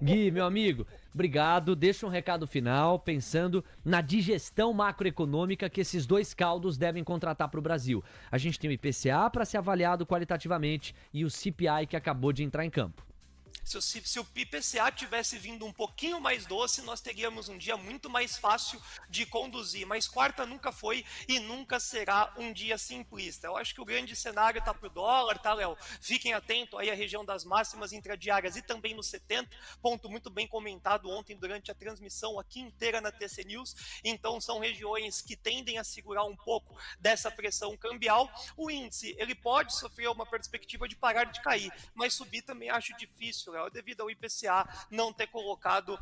Gui, meu amigo, obrigado. Deixa um recado final pensando na digestão macroeconômica que esses dois caldos devem contratar para o Brasil. A gente tem o IPCA para ser avaliado qualitativamente e o CPI que acabou de entrar em campo. Se o IPCA tivesse vindo um pouquinho mais doce, nós teríamos um dia muito mais fácil de conduzir. Mas quarta nunca foi e nunca será um dia simplista. Eu acho que o grande cenário está para o dólar, tá, Léo? Fiquem atentos aí à região das máximas intradiárias e também no 70, ponto muito bem comentado ontem durante a transmissão aqui inteira na TC News. Então são regiões que tendem a segurar um pouco dessa pressão cambial. O índice, ele pode sofrer uma perspectiva de parar de cair, mas subir também acho difícil, Léo, devido ao IPCA não ter colocado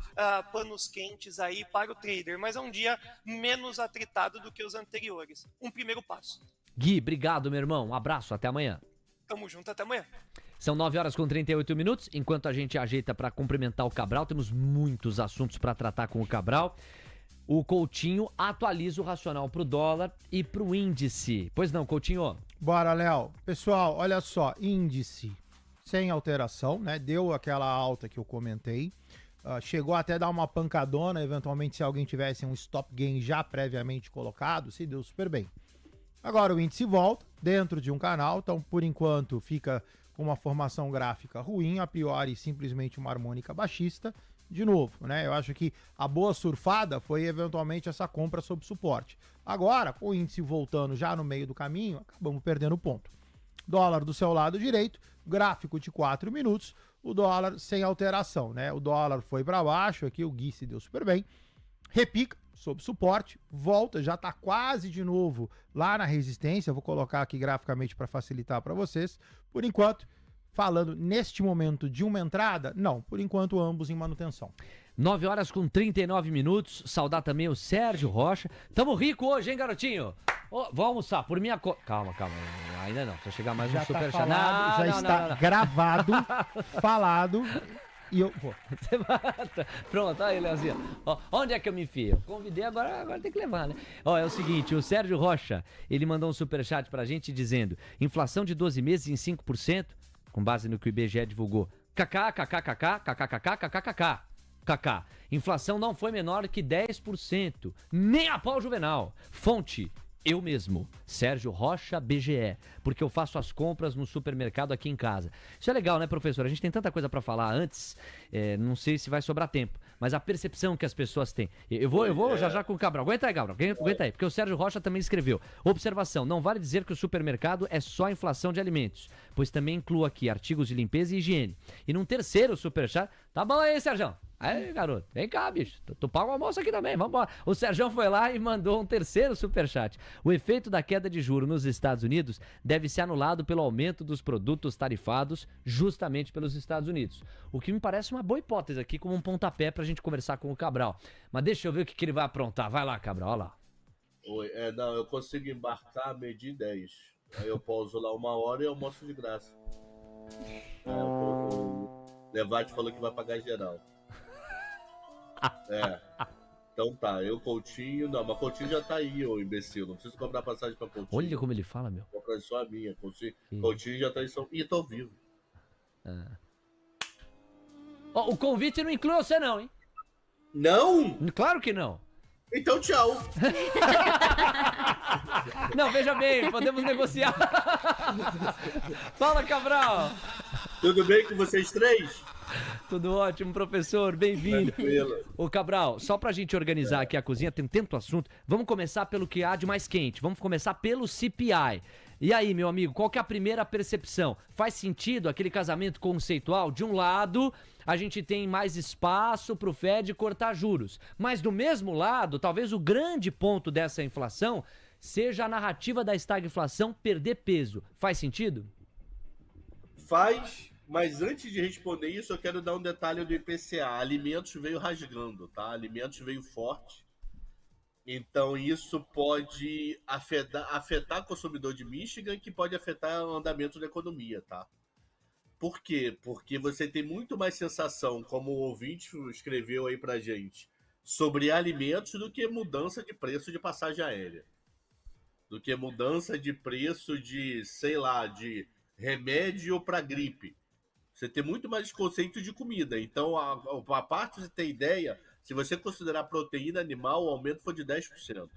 panos quentes aí para o trader, mas é um dia menos atritado do que os anteriores. Um primeiro passo. Gui, obrigado, meu irmão. Um abraço, até amanhã. Tamo junto, até amanhã. São 9h38. Enquanto a gente ajeita para cumprimentar o Cabral, temos muitos assuntos para tratar com o Cabral. O Coutinho atualiza o racional pro dólar e pro índice. Pois não, Coutinho? Bora, Léo. Pessoal, olha só, índice sem alteração, né? Deu aquela alta que eu comentei. Chegou até a dar uma pancadona, eventualmente, se alguém tivesse um stop gain já previamente colocado, se deu super bem. Agora o índice volta dentro de um canal, então por enquanto fica com uma formação gráfica ruim, a priori simplesmente uma harmônica baixista. De novo, né? Eu acho que a boa surfada foi eventualmente essa compra sob suporte. Agora, com o índice voltando já no meio do caminho, acabamos perdendo ponto. Dólar do seu lado direito, gráfico de 4 minutos, o dólar sem alteração, né? O dólar foi para baixo, aqui o Gui se deu super bem, repica sob suporte, volta, já está quase de novo lá na resistência, vou colocar aqui graficamente para facilitar para vocês. Por enquanto, falando neste momento de uma entrada, não, por enquanto ambos em manutenção. 9h39, saudar também o Sérgio Rocha. Tamo rico hoje, hein, garotinho? Vou almoçar, por minha conta. Calma, ainda não, precisa chegar mais um superchat. Já está gravado, falado. E eu vou. Pronto, aí, Leozinho. Ó, onde é que eu me enfio? Convidei, agora tem que levar, né? Ó, é o seguinte, o Sérgio Rocha, ele mandou um superchat pra gente dizendo: inflação de 12 meses em 5%, com base no que o IBGE divulgou. KK. Inflação não foi menor que 10%, nem a pau Juvenal. Fonte: eu mesmo, Sérgio Rocha, BGE, porque eu faço as compras no supermercado aqui em casa. Isso é legal, né, professor? A gente tem tanta coisa para falar antes, não sei se vai sobrar tempo, mas a percepção que as pessoas têm. Eu vou já com o Cabral. Aguenta aí, Cabral, aguenta aí, porque o Sérgio Rocha também escreveu. Observação: não vale dizer que o supermercado é só inflação de alimentos, pois também inclui aqui artigos de limpeza e higiene. E num terceiro superchat, tá bom aí, Sérgio? Aí, garoto, vem cá, bicho. Tu paga o almoço aqui também, vambora. O Sérgio foi lá e mandou um terceiro superchat. O efeito da queda de juros nos Estados Unidos deve ser anulado pelo aumento dos produtos tarifados justamente pelos Estados Unidos. O que me parece uma boa hipótese aqui, como um pontapé pra gente conversar com o Cabral. Mas deixa eu ver o que ele vai aprontar. Vai lá, Cabral, olha lá. Oi, não, eu consigo embarcar meio-dia 10. Aí eu pauso lá 1 hora e almoço de graça. O Levate falou que vai pagar geral. Então tá, eu Coutinho, não, mas Coutinho já tá aí, ô imbecil, não preciso comprar passagem pra Coutinho. Olha como ele fala, meu. Comprar só a minha, Coutinho já tá em São... Ih, tô ao vivo. O convite não inclui você não, hein? Não? Claro que não. Então tchau. Não, veja bem, podemos negociar. Fala, Cabral. Tudo bem com vocês três? Tudo ótimo, professor, bem-vindo. Ô, Cabral, só pra gente organizar aqui a cozinha, tem tanto assunto, vamos começar pelo que há de mais quente, vamos começar pelo CPI. E aí, meu amigo, qual que é a primeira percepção? Faz sentido aquele casamento conceitual? De um lado, a gente tem mais espaço pro Fed cortar juros, mas do mesmo lado, talvez o grande ponto dessa inflação seja a narrativa da estagflação perder peso. Faz sentido? Faz. Mas antes de responder isso, eu quero dar um detalhe do IPCA. Alimentos veio rasgando, tá? Alimentos veio forte. Então isso pode afetar o consumidor de Michigan, que pode afetar o andamento da economia, tá? Por quê? Porque você tem muito mais sensação, como o ouvinte escreveu aí pra gente, sobre alimentos do que mudança de preço de passagem aérea. Do que mudança de preço de, sei lá, de remédio para gripe. Você tem muito mais conceito de comida. Então, a parte, você tem ideia, se você considerar proteína animal, o aumento foi de 10%.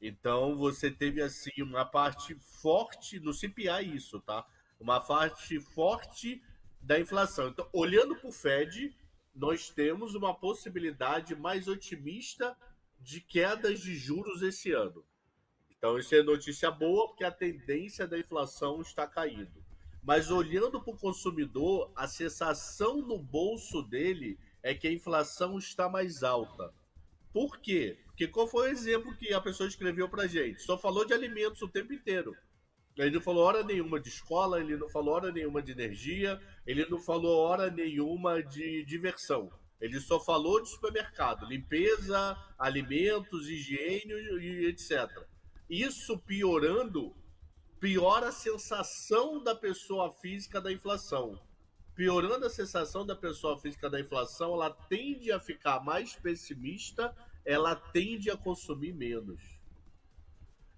Então, você teve, assim, uma parte forte no CPI isso, tá? Uma parte forte da inflação. Então, olhando para o Fed, nós temos uma possibilidade mais otimista de quedas de juros esse ano. Então, isso é notícia boa, porque a tendência da inflação está caindo. Mas olhando para o consumidor, a sensação no bolso dele é que a inflação está mais alta. Por quê? Porque qual foi o exemplo que a pessoa escreveu para a gente? Só falou de alimentos o tempo inteiro. Ele não falou hora nenhuma de escola, ele não falou hora nenhuma de energia, ele não falou hora nenhuma de diversão. Ele só falou de supermercado, limpeza, alimentos, higiene e etc. Isso piorando, piora a sensação da pessoa física da inflação. Piorando a sensação da pessoa física da inflação, ela tende a ficar mais pessimista, ela tende a consumir menos.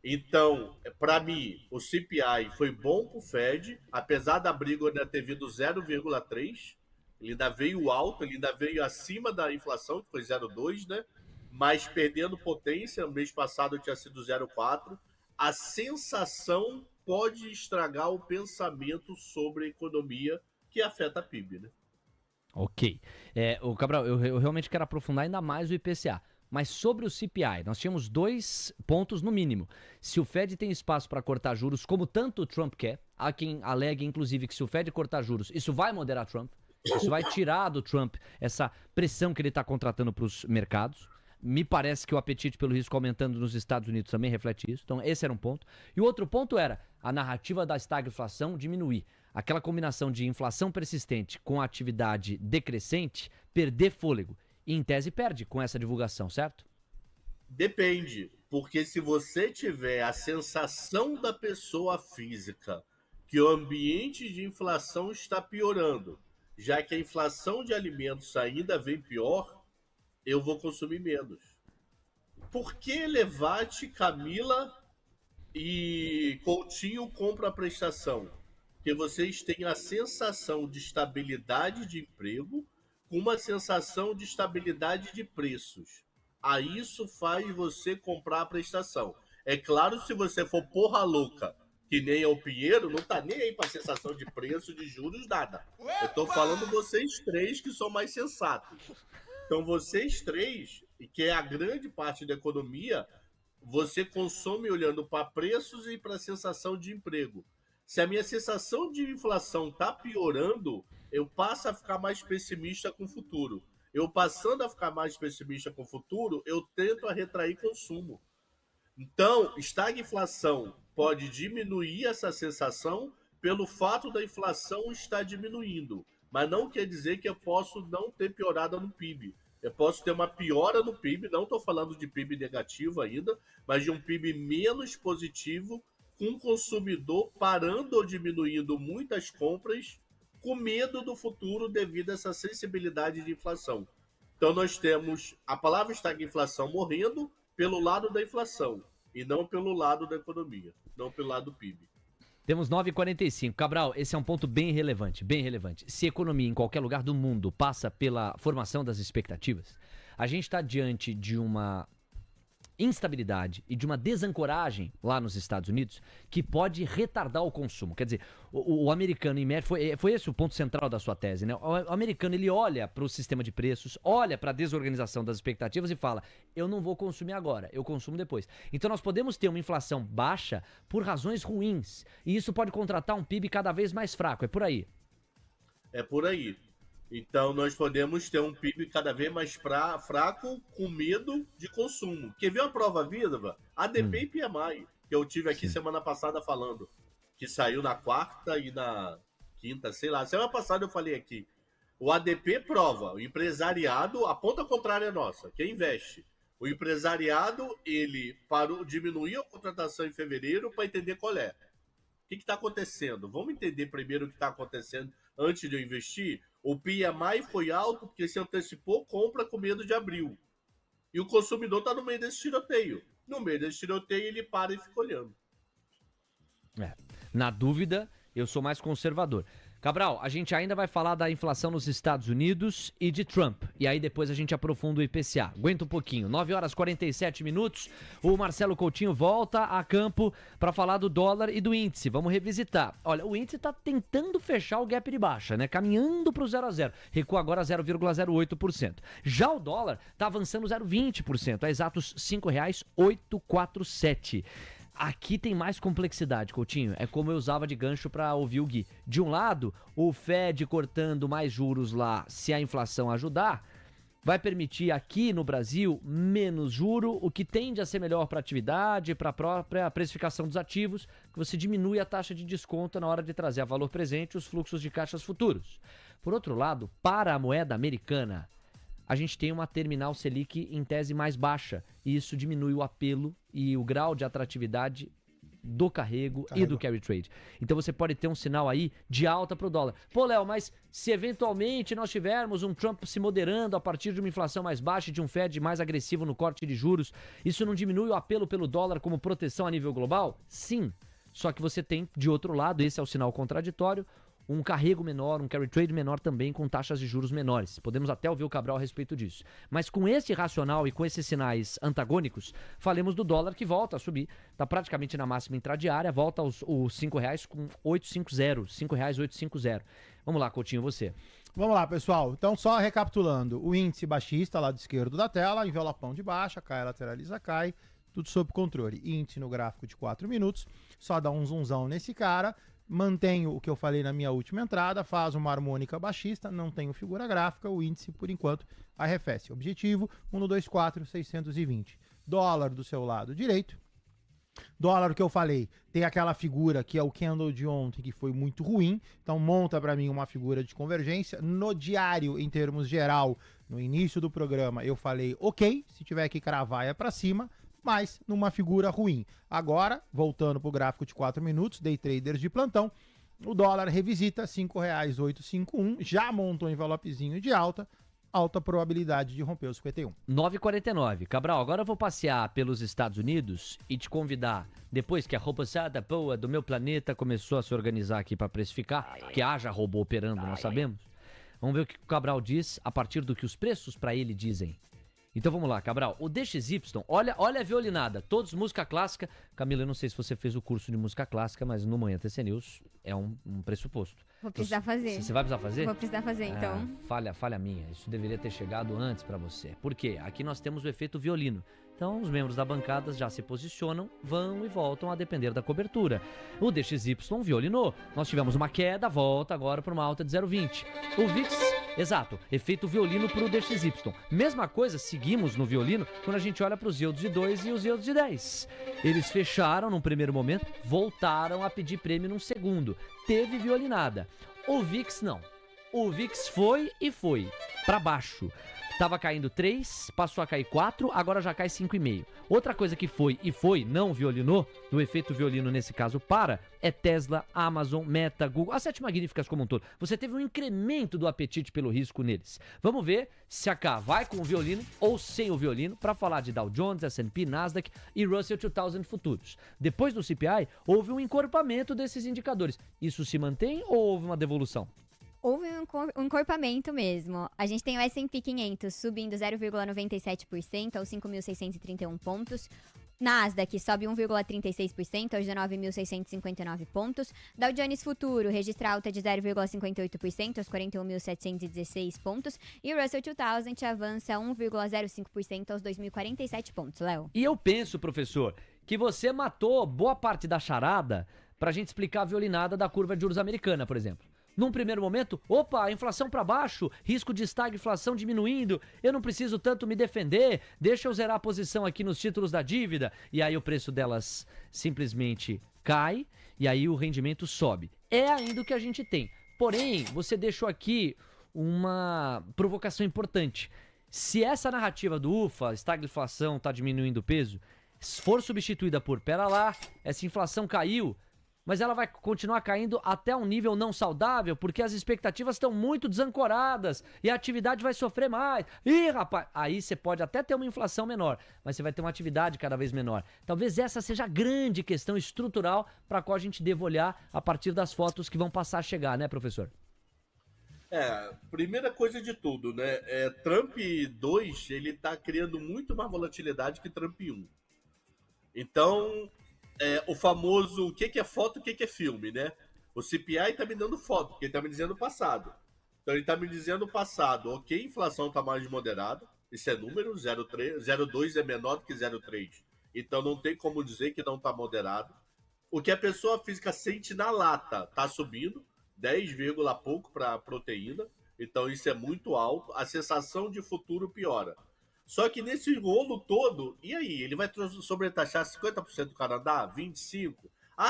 Então, para mim, o CPI foi bom para o Fed, apesar da briga ainda ter vindo 0,3, ele ainda veio alto, ele ainda veio acima da inflação, que foi 0,2, né? Mas perdendo potência, no mês passado tinha sido 0,4. A sensação pode estragar o pensamento sobre a economia que afeta a PIB, né? Ok. O Cabral, eu realmente quero aprofundar ainda mais o IPCA. Mas sobre o CPI, nós tínhamos 2 pontos no mínimo. Se o Fed tem espaço para cortar juros, como tanto o Trump quer, há quem alegue, inclusive, que se o Fed cortar juros, isso vai moderar Trump, isso vai tirar do Trump essa pressão que ele está contratando para os mercados. Me parece que o apetite pelo risco aumentando nos Estados Unidos também reflete isso. Então, esse era um ponto. E o outro ponto era a narrativa da estagflação diminuir. Aquela combinação de inflação persistente com atividade decrescente, perder fôlego. E, em tese, perde com essa divulgação, certo? Depende, porque se você tiver a sensação da pessoa física que o ambiente de inflação está piorando, já que a inflação de alimentos ainda vem pior, eu vou consumir menos. Por que Levate, Camila e Coutinho compram a prestação? Porque vocês têm a sensação de estabilidade de emprego com uma sensação de estabilidade de preços. Aí isso faz você comprar a prestação. É claro, se você for porra louca, que nem é o Pinheiro, não tá nem aí pra sensação de preço, de juros, nada. Eu tô falando vocês três que são mais sensatos. Então vocês três, que é a grande parte da economia, você consome olhando para preços e para sensação de emprego. Se a minha sensação de inflação está piorando, eu passo a ficar mais pessimista com o futuro. Eu passando a ficar mais pessimista com o futuro, eu tento a retrair consumo. Então, estagflação pode diminuir essa sensação pelo fato da inflação estar diminuindo. Mas não quer dizer que eu posso não ter piorada no PIB. Eu posso ter uma piora no PIB, não estou falando de PIB negativo ainda, mas de um PIB menos positivo, com o consumidor parando ou diminuindo muitas compras, com medo do futuro devido a essa sensibilidade de inflação. Então nós temos a palavra estagflação morrendo pelo lado da inflação e não pelo lado da economia, não pelo lado do PIB. Temos 9h45. Cabral, esse é um ponto bem relevante, bem relevante. Se a economia em qualquer lugar do mundo passa pela formação das expectativas, a gente está diante de uma instabilidade e de uma desancoragem lá nos Estados Unidos que pode retardar o consumo. Quer dizer, o americano, foi esse o ponto central da sua tese, né? O americano, ele olha para o sistema de preços, olha para a desorganização das expectativas e fala, eu não vou consumir agora, eu consumo depois. Então nós podemos ter uma inflação baixa por razões ruins e isso pode contratar um PIB cada vez mais fraco, é por aí. É por aí. Então, nós podemos ter um PIB cada vez mais fraco, com medo de consumo. Quer ver uma prova viva? ADP e PMI, que eu tive aqui semana passada falando, que saiu na quarta e na quinta, sei lá. Semana passada eu falei aqui. O ADP prova, o empresariado, a ponta contrária é nossa, quem investe. O empresariado, ele diminuiu a contratação em fevereiro para entender qual é. O que está acontecendo? Vamos entender primeiro o que está acontecendo antes de eu investir? O PMI foi alto porque se antecipou compra com medo de abril. E o consumidor está no meio desse tiroteio. No meio desse tiroteio, ele para e fica olhando. Na dúvida, eu sou mais conservador. Cabral, a gente ainda vai falar da inflação nos Estados Unidos e de Trump. E aí depois a gente aprofunda o IPCA. Aguenta um pouquinho. 9h47. O Marcelo Coutinho volta a campo para falar do dólar e do índice. Vamos revisitar. Olha, o índice tá tentando fechar o gap de baixa, né? Caminhando pro 0 a 0. Recua agora 0,08%. Já o dólar tá avançando 0,20%. A exatos R$ 5,847. Aqui tem mais complexidade, Coutinho. É como eu usava de gancho para ouvir o Gui. De um lado, o Fed cortando mais juros lá, se a inflação ajudar, vai permitir aqui no Brasil menos juro, o que tende a ser melhor para a atividade, para a própria precificação dos ativos, que você diminui a taxa de desconto na hora de trazer a valor presente os fluxos de caixas futuros. Por outro lado, para a moeda americana, a gente tem uma terminal Selic em tese mais baixa, e isso diminui o apelo e o grau de atratividade do carrego e do carry trade. Então você pode ter um sinal aí de alta para o dólar. Pô, Léo, mas se eventualmente nós tivermos um Trump se moderando a partir de uma inflação mais baixa e de um Fed mais agressivo no corte de juros, isso não diminui o apelo pelo dólar como proteção a nível global? Sim. Só que você tem, de outro lado, esse é o sinal contraditório, um carrego menor, um carry trade menor também com taxas de juros menores. Podemos até ouvir o Cabral a respeito disso. Mas com esse racional e com esses sinais antagônicos, falemos do dólar que volta a subir. Está praticamente na máxima intradiária, volta aos R$ 5,850, R$ 5,850. Vamos lá, Coutinho, você. Vamos lá, pessoal. Então, só recapitulando. O índice baixista, lado esquerdo da tela, envelopão de baixa, cai, lateraliza, cai. Tudo sob controle. Índice no gráfico de 4 minutos. Só dá um zoomzão nesse cara. Mantenho o que eu falei na minha última entrada, faz uma harmônica baixista, não tenho figura gráfica, o índice, por enquanto, arrefece. Objetivo, 1,24,620. Dólar do seu lado direito. Dólar, o que eu falei, tem aquela figura que é o candle de ontem, que foi muito ruim, então monta para mim uma figura de convergência. No diário, em termos geral, no início do programa, eu falei, ok, se tiver que cravar é para cima, mas numa figura ruim. Agora, voltando para o gráfico de 4 minutos, day traders de plantão, o dólar revisita R$ 5,851, já montou um envelopezinho de alta probabilidade de romper os 51. 9h49. Cabral, agora eu vou passear pelos Estados Unidos e te convidar, depois que a roubosada boa do meu planeta começou a se organizar aqui para precificar, que haja robô operando, nós sabemos. Vamos ver o que o Cabral diz a partir do que os preços para ele dizem. Então vamos lá, Cabral. O DXY, olha a violinada, todos música clássica. Camila, eu não sei se você fez o curso de música clássica, mas no Manhã TC News é um pressuposto. Vou precisar fazer. Você vai precisar fazer? Vou precisar fazer, então. Falha minha. Isso deveria ter chegado antes pra você. Por quê? Aqui nós temos o efeito violino. Então, os membros da bancada já se posicionam, vão e voltam a depender da cobertura. O DXY violinou. Nós tivemos uma queda, volta agora para uma alta de 0,20. O VIX, exato, efeito violino para o DXY. Mesma coisa, seguimos no violino quando a gente olha para os yields de 2 e os yields de 10. Eles fecharam num primeiro momento, voltaram a pedir prêmio num segundo. Teve violinada. O VIX não. O VIX foi para baixo. Tava caindo 3, passou a cair 4, agora já cai 5,5. Outra coisa que foi, não violinou, no efeito violino nesse caso é Tesla, Amazon, Meta, Google, as 7 magníficas como um todo. Você teve um incremento do apetite pelo risco neles. Vamos ver se a K vai com o violino ou sem o violino para falar de Dow Jones, S&P, Nasdaq e Russell 2000 futuros. Depois do CPI, houve um encorpamento desses indicadores. Isso se mantém ou houve uma devolução? Houve um encorpamento mesmo. A gente tem o S&P 500 subindo 0,97% aos 5.631 pontos. Nasdaq sobe 1,36% aos 19.659 pontos. Dow Jones Futuro registra alta de 0,58% aos 41.716 pontos. E o Russell 2000 avança 1,05% aos 2.047 pontos, Léo. E eu penso, professor, que você matou boa parte da charada pra gente explicar a violinada da curva de juros americana, por exemplo. Num primeiro momento, a inflação para baixo, risco de estagflação diminuindo, eu não preciso tanto me defender, deixa eu zerar a posição aqui nos títulos da dívida, e aí o preço delas simplesmente cai, e aí o rendimento sobe. É ainda o que a gente tem. Porém, você deixou aqui uma provocação importante. Se essa narrativa do estagflação está diminuindo o peso, for substituída por, pera lá, essa inflação caiu, mas ela vai continuar caindo até um nível não saudável, porque as expectativas estão muito desancoradas e a atividade vai sofrer mais. Ih, rapaz, aí você pode até ter uma inflação menor, mas você vai ter uma atividade cada vez menor. Talvez essa seja a grande questão estrutural para a qual a gente deva olhar a partir das fotos que vão passar a chegar, né, professor? Primeira coisa de tudo, né? Trump 2, ele tá criando muito mais volatilidade que Trump 1. Então, o famoso o que é foto, o que é filme, né? O CPI tá me dando foto, porque ele tá me dizendo o passado. Então ele tá me dizendo o passado, ok, a inflação tá mais moderada, isso é número, 0,2 é menor do que 0,3. Então não tem como dizer que não tá moderado. O que a pessoa física sente na lata tá subindo, 10, pouco para proteína, então isso é muito alto. A sensação de futuro piora. Só que nesse rolo todo, e aí? Ele vai sobretaxar 50% do Canadá? 25%?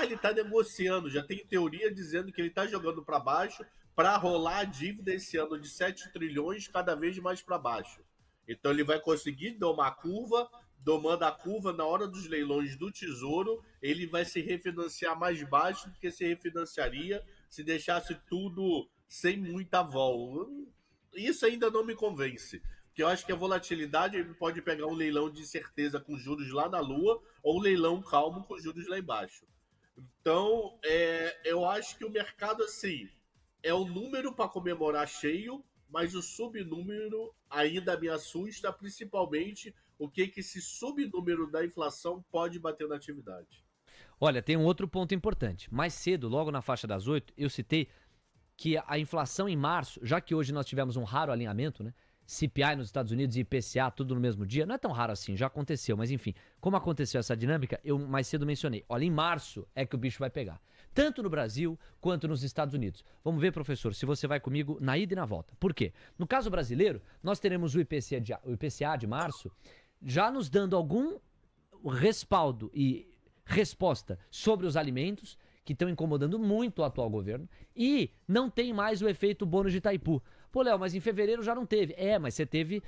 Ele está negociando, já tem teoria dizendo que ele está jogando para baixo para rolar a dívida esse ano de 7 trilhões cada vez mais para baixo. Então ele vai conseguir domar a curva, domando a curva na hora dos leilões do Tesouro, ele vai se refinanciar mais baixo do que se refinanciaria se deixasse tudo sem muita vol. Isso ainda não me convence. Porque eu acho que a volatilidade pode pegar um leilão de certeza com juros lá na lua ou um leilão calmo com juros lá embaixo. Então, eu acho que o mercado, assim, é um número para comemorar cheio, mas o subnúmero ainda me assusta, principalmente o que esse subnúmero da inflação pode bater na atividade. Olha, tem um outro ponto importante. Mais cedo, logo na faixa das 8, eu citei que a inflação em março, já que hoje nós tivemos um raro alinhamento, né? CPI nos Estados Unidos e IPCA tudo no mesmo dia, não é tão raro assim, já aconteceu, mas enfim, como aconteceu essa dinâmica, eu mais cedo mencionei. Olha, em março é que o bicho vai pegar, tanto no Brasil quanto nos Estados Unidos. Vamos ver, professor, se você vai comigo na ida e na volta. Por quê? No caso brasileiro, nós teremos o IPCA de março já nos dando algum respaldo e resposta sobre os alimentos, que estão incomodando muito o atual governo, e não tem mais o efeito bônus de Itaipu. Pô, Léo, mas em fevereiro já não teve. Mas você teve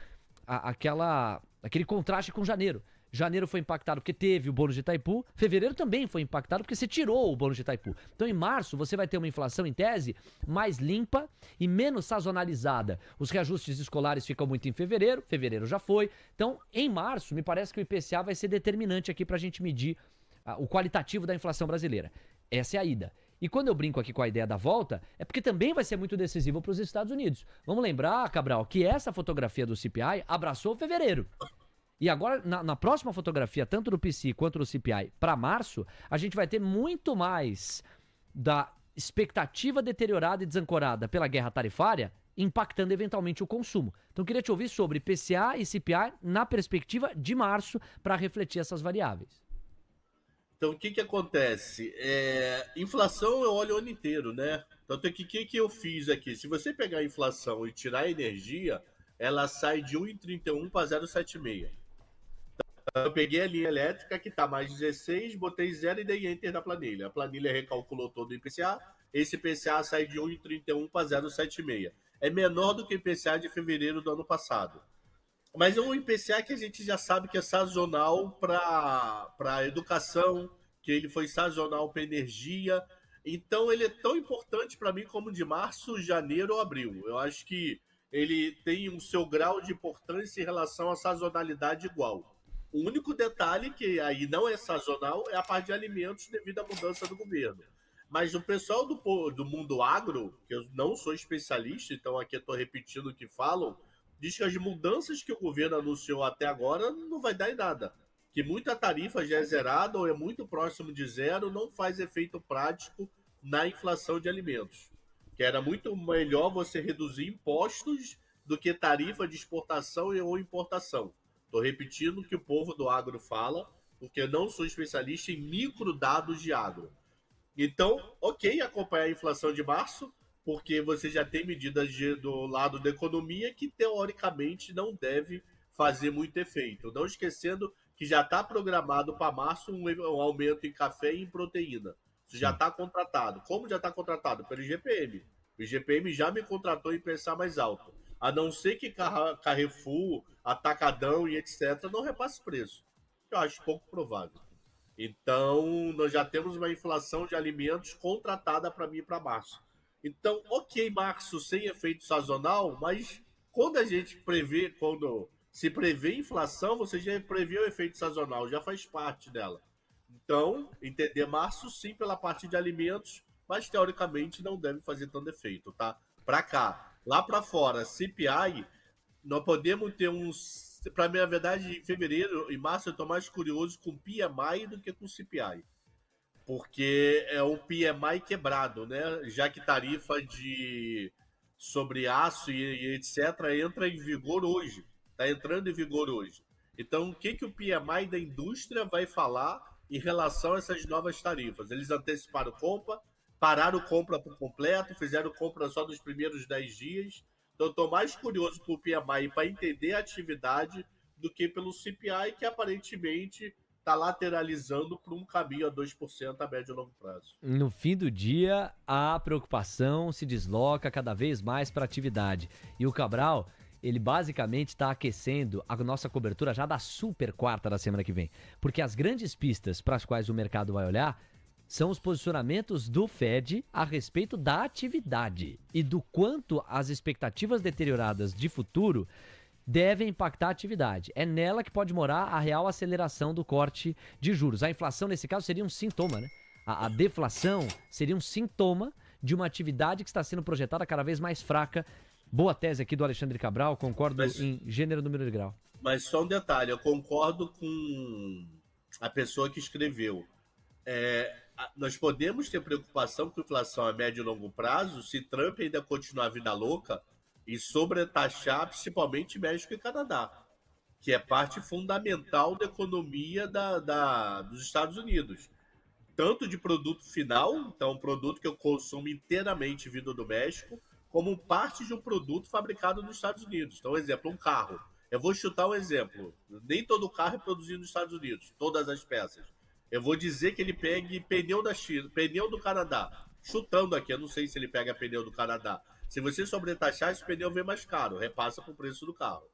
aquele contraste com janeiro. Janeiro foi impactado porque teve o bônus de Itaipu, fevereiro também foi impactado porque você tirou o bônus de Itaipu. Então em março você vai ter uma inflação em tese mais limpa e menos sazonalizada. Os reajustes escolares ficam muito em fevereiro já foi. Então em março me parece que o IPCA vai ser determinante aqui pra gente medir o qualitativo da inflação brasileira. Essa é a ida. E quando eu brinco aqui com a ideia da volta, é porque também vai ser muito decisivo para os Estados Unidos. Vamos lembrar, Cabral, que essa fotografia do CPI abraçou fevereiro. E agora, na próxima fotografia, tanto do PCI quanto do CPI, para março, a gente vai ter muito mais da expectativa deteriorada e desancorada pela guerra tarifária, impactando eventualmente o consumo. Então, eu queria te ouvir sobre IPCA e CPI na perspectiva de março para refletir essas variáveis. Então, o que acontece? Inflação eu olho o ano inteiro, né? Então, o que eu fiz aqui? Se você pegar a inflação e tirar a energia, ela sai de 1,31 para 0,76. Então, eu peguei a linha elétrica, que está mais 16, botei 0 e dei Enter na planilha. A planilha recalculou todo o IPCA. Esse IPCA sai de 1,31 para 0,76. É menor do que o IPCA de fevereiro do ano passado. Mas é um IPCA que a gente já sabe que é sazonal para a educação, que ele foi sazonal para energia. Então, ele é tão importante para mim como de março, janeiro ou abril. Eu acho que ele tem o seu grau de importância em relação à sazonalidade igual. O único detalhe que aí não é sazonal é a parte de alimentos devido à mudança do governo. Mas o pessoal do mundo agro, que eu não sou especialista, então aqui eu estou repetindo o que falam, diz que as mudanças que o governo anunciou até agora não vai dar em nada. Que muita tarifa já é zerada ou é muito próximo de zero, não faz efeito prático na inflação de alimentos. Que era muito melhor você reduzir impostos do que tarifa de exportação ou importação. Estou repetindo o que o povo do agro fala, porque eu não sou especialista em microdados de agro. Então, ok, acompanhar a inflação de março, porque você já tem medidas do lado da economia que, teoricamente, não deve fazer muito efeito. Não esquecendo que já está programado para março um aumento em café e em proteína. Isso já está contratado. Como já está contratado? Pelo IGPM. O IGPM já me contratou em pensar mais alto. A não ser que Carrefour, Atacadão e etc. não repasse preço. Eu acho pouco provável. Então, nós já temos uma inflação de alimentos contratada para mim para março. Então, ok, março sem efeito sazonal, mas quando se prevê inflação, você já prevê o efeito sazonal, já faz parte dela. Então, entender março sim pela parte de alimentos, mas teoricamente não deve fazer tanto efeito, tá? Para cá, lá para fora, CPI, nós podemos ter uns. Para mim, na verdade, em fevereiro e março eu estou mais curioso com PMI do que com CPI. Porque é um PMI quebrado, né? Já que tarifa sobre aço e etc. entra em vigor hoje. Está entrando em vigor hoje. Então, o que o PMI da indústria vai falar em relação a essas novas tarifas? Eles anteciparam compra, pararam compra por completo, fizeram compra só nos primeiros 10 dias. Então, estou mais curioso por PMI para entender a atividade do que pelo CPI, que aparentemente está lateralizando para um caminho a 2% a médio e longo prazo. No fim do dia, a preocupação se desloca cada vez mais para a atividade. E o Cabral, ele basicamente está aquecendo a nossa cobertura já da super quarta da semana que vem. Porque as grandes pistas para as quais o mercado vai olhar são os posicionamentos do Fed a respeito da atividade e do quanto as expectativas deterioradas de futuro devem impactar a atividade. É nela que pode morar a real aceleração do corte de juros. A inflação, nesse caso, seria um sintoma, né? A deflação seria um sintoma de uma atividade que está sendo projetada cada vez mais fraca. Boa tese aqui do Alexandre Cabral, concordo em gênero, número e grau. Mas só um detalhe, eu concordo com a pessoa que escreveu. Nós podemos ter preocupação com inflação a médio e longo prazo se Trump ainda continuar a vida louca e sobretaxar principalmente México e Canadá, que é parte fundamental da economia dos Estados Unidos. Tanto de produto final, então um produto que eu consumo inteiramente vindo do México, como parte de um produto fabricado nos Estados Unidos. Então, exemplo, um carro. Eu vou chutar um exemplo. Nem todo carro é produzido nos Estados Unidos, todas as peças. Eu vou dizer que ele pegue pneu da China, pneu do Canadá. Chutando aqui, eu não sei se ele pega pneu do Canadá. Se você sobretaxar, esse pneu vem mais caro, repassa para o preço do carro.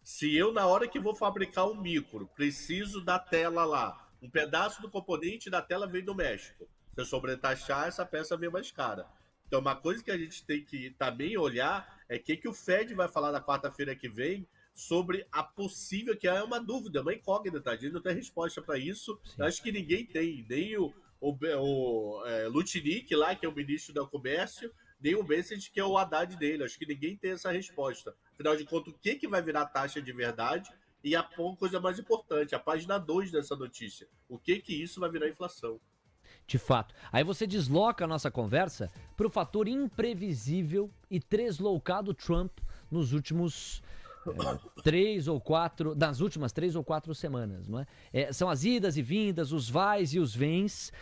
Se eu, na hora que vou fabricar um micro, preciso da tela lá, um pedaço do componente da tela vem do México. Se eu sobretaxar, essa peça vem mais cara. Então, uma coisa que a gente tem que também olhar é o que o Fed vai falar na quarta-feira que vem sobre a possível, que é uma dúvida, uma incógnita, a gente não tem resposta para isso. Acho que ninguém tem, nem o Lutnick lá, que é o ministro do Comércio, nem o Bessent, que é o Haddad dele. Acho que ninguém tem essa resposta. Afinal de contas, o que vai virar taxa de verdade? E a coisa mais importante, a página 2 dessa notícia. O que isso vai virar inflação? De fato. Aí você desloca a nossa conversa para o fator imprevisível e tresloucado Trump nos últimos... nas últimas 3 ou 4 semanas, não é? São as idas e vindas, os vais e os vens.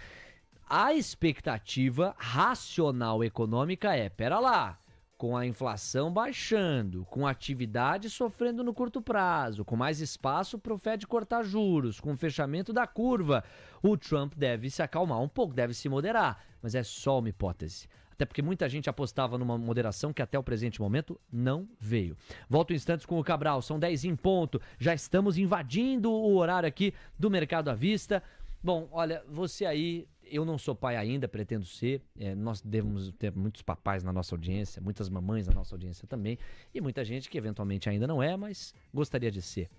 A expectativa racional econômica pera lá, com a inflação baixando, com a atividade sofrendo no curto prazo, com mais espaço para o Fed cortar juros, com o fechamento da curva, o Trump deve se acalmar um pouco, deve se moderar, mas é só uma hipótese. Até porque muita gente apostava numa moderação que até o presente momento não veio. Volto em instantes com o Cabral, são 10 em ponto, já estamos invadindo o horário aqui do Mercado à Vista. Bom, olha, você aí, eu não sou pai ainda, pretendo ser, nós devemos ter muitos papais na nossa audiência, muitas mamães na nossa audiência também, e muita gente que eventualmente ainda não é, mas gostaria de ser.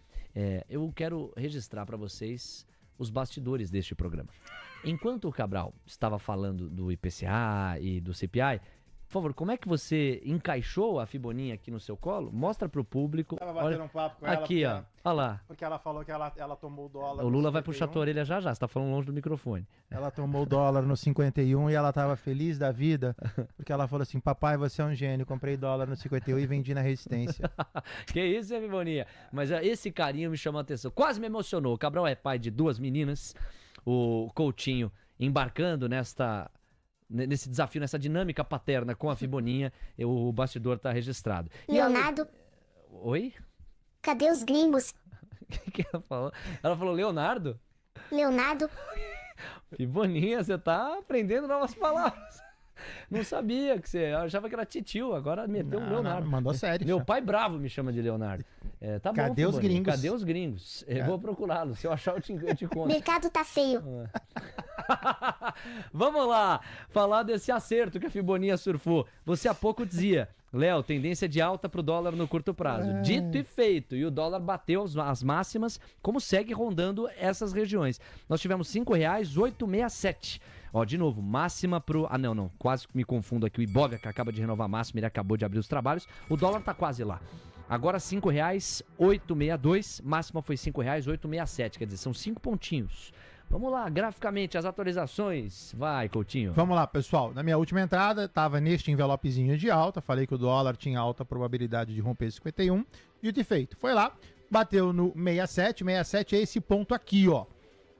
Eu quero registrar para vocês os bastidores deste programa. Enquanto o Cabral estava falando do IPCA e do CPI, por favor, como é que você encaixou a Fiboninha aqui no seu colo? Mostra pro público. Tava batendo um papo com ela. Aqui, ó. Olha lá. Porque ela falou que ela tomou o dólar. O Lula vai puxar tua orelha já. Você tá falando longe do microfone. Ela tomou o dólar no 51 e ela tava feliz da vida. Porque ela falou assim: papai, você é um gênio. Comprei dólar no 51 e vendi na Resistência. Que isso, Fiboninha? Mas esse carinho me chamou a atenção. Quase me emocionou. O Cabral é pai de 2 meninas. O Coutinho embarcando nesse desafio, nessa dinâmica paterna com a Fiboninha, o bastidor tá registrado. Leonardo. Oi? Cadê os gringos? O que ela falou? Ela falou Leonardo? Leonardo. Fiboninha, você tá aprendendo novas palavras. Não sabia que você... Eu achava que era titio, agora meteu o Leonardo. Mandou sério. Meu pai bravo me chama de Leonardo. Tá bom, Cadê os Fiboni, gringos? Cadê os gringos? Eu vou procurá-los. Se eu achar, eu te conto. Mercado tá feio. Vamos lá, falar desse acerto que a Fiboninha surfou. Você há pouco dizia, Léo, tendência de alta pro dólar no curto prazo. Dito e feito, e o dólar bateu as máximas, como segue rondando essas regiões. Nós tivemos R$ 5,867. Ó, de novo, máxima pro... Ah, não, quase me confundo aqui. O Ibovia, que acaba de renovar a máxima, ele acabou de abrir os trabalhos. O dólar tá quase lá. Agora R$ 5,862, máxima foi R$ 5,867, quer dizer, são 5 pontinhos. Vamos lá, graficamente, as atualizações. Vai, Coutinho. Vamos lá, pessoal. Na minha última entrada, estava neste envelopezinho de alta. Falei que o dólar tinha alta probabilidade de romper 51. Dito e feito. Foi lá, bateu no 67. 67 é esse ponto aqui, ó.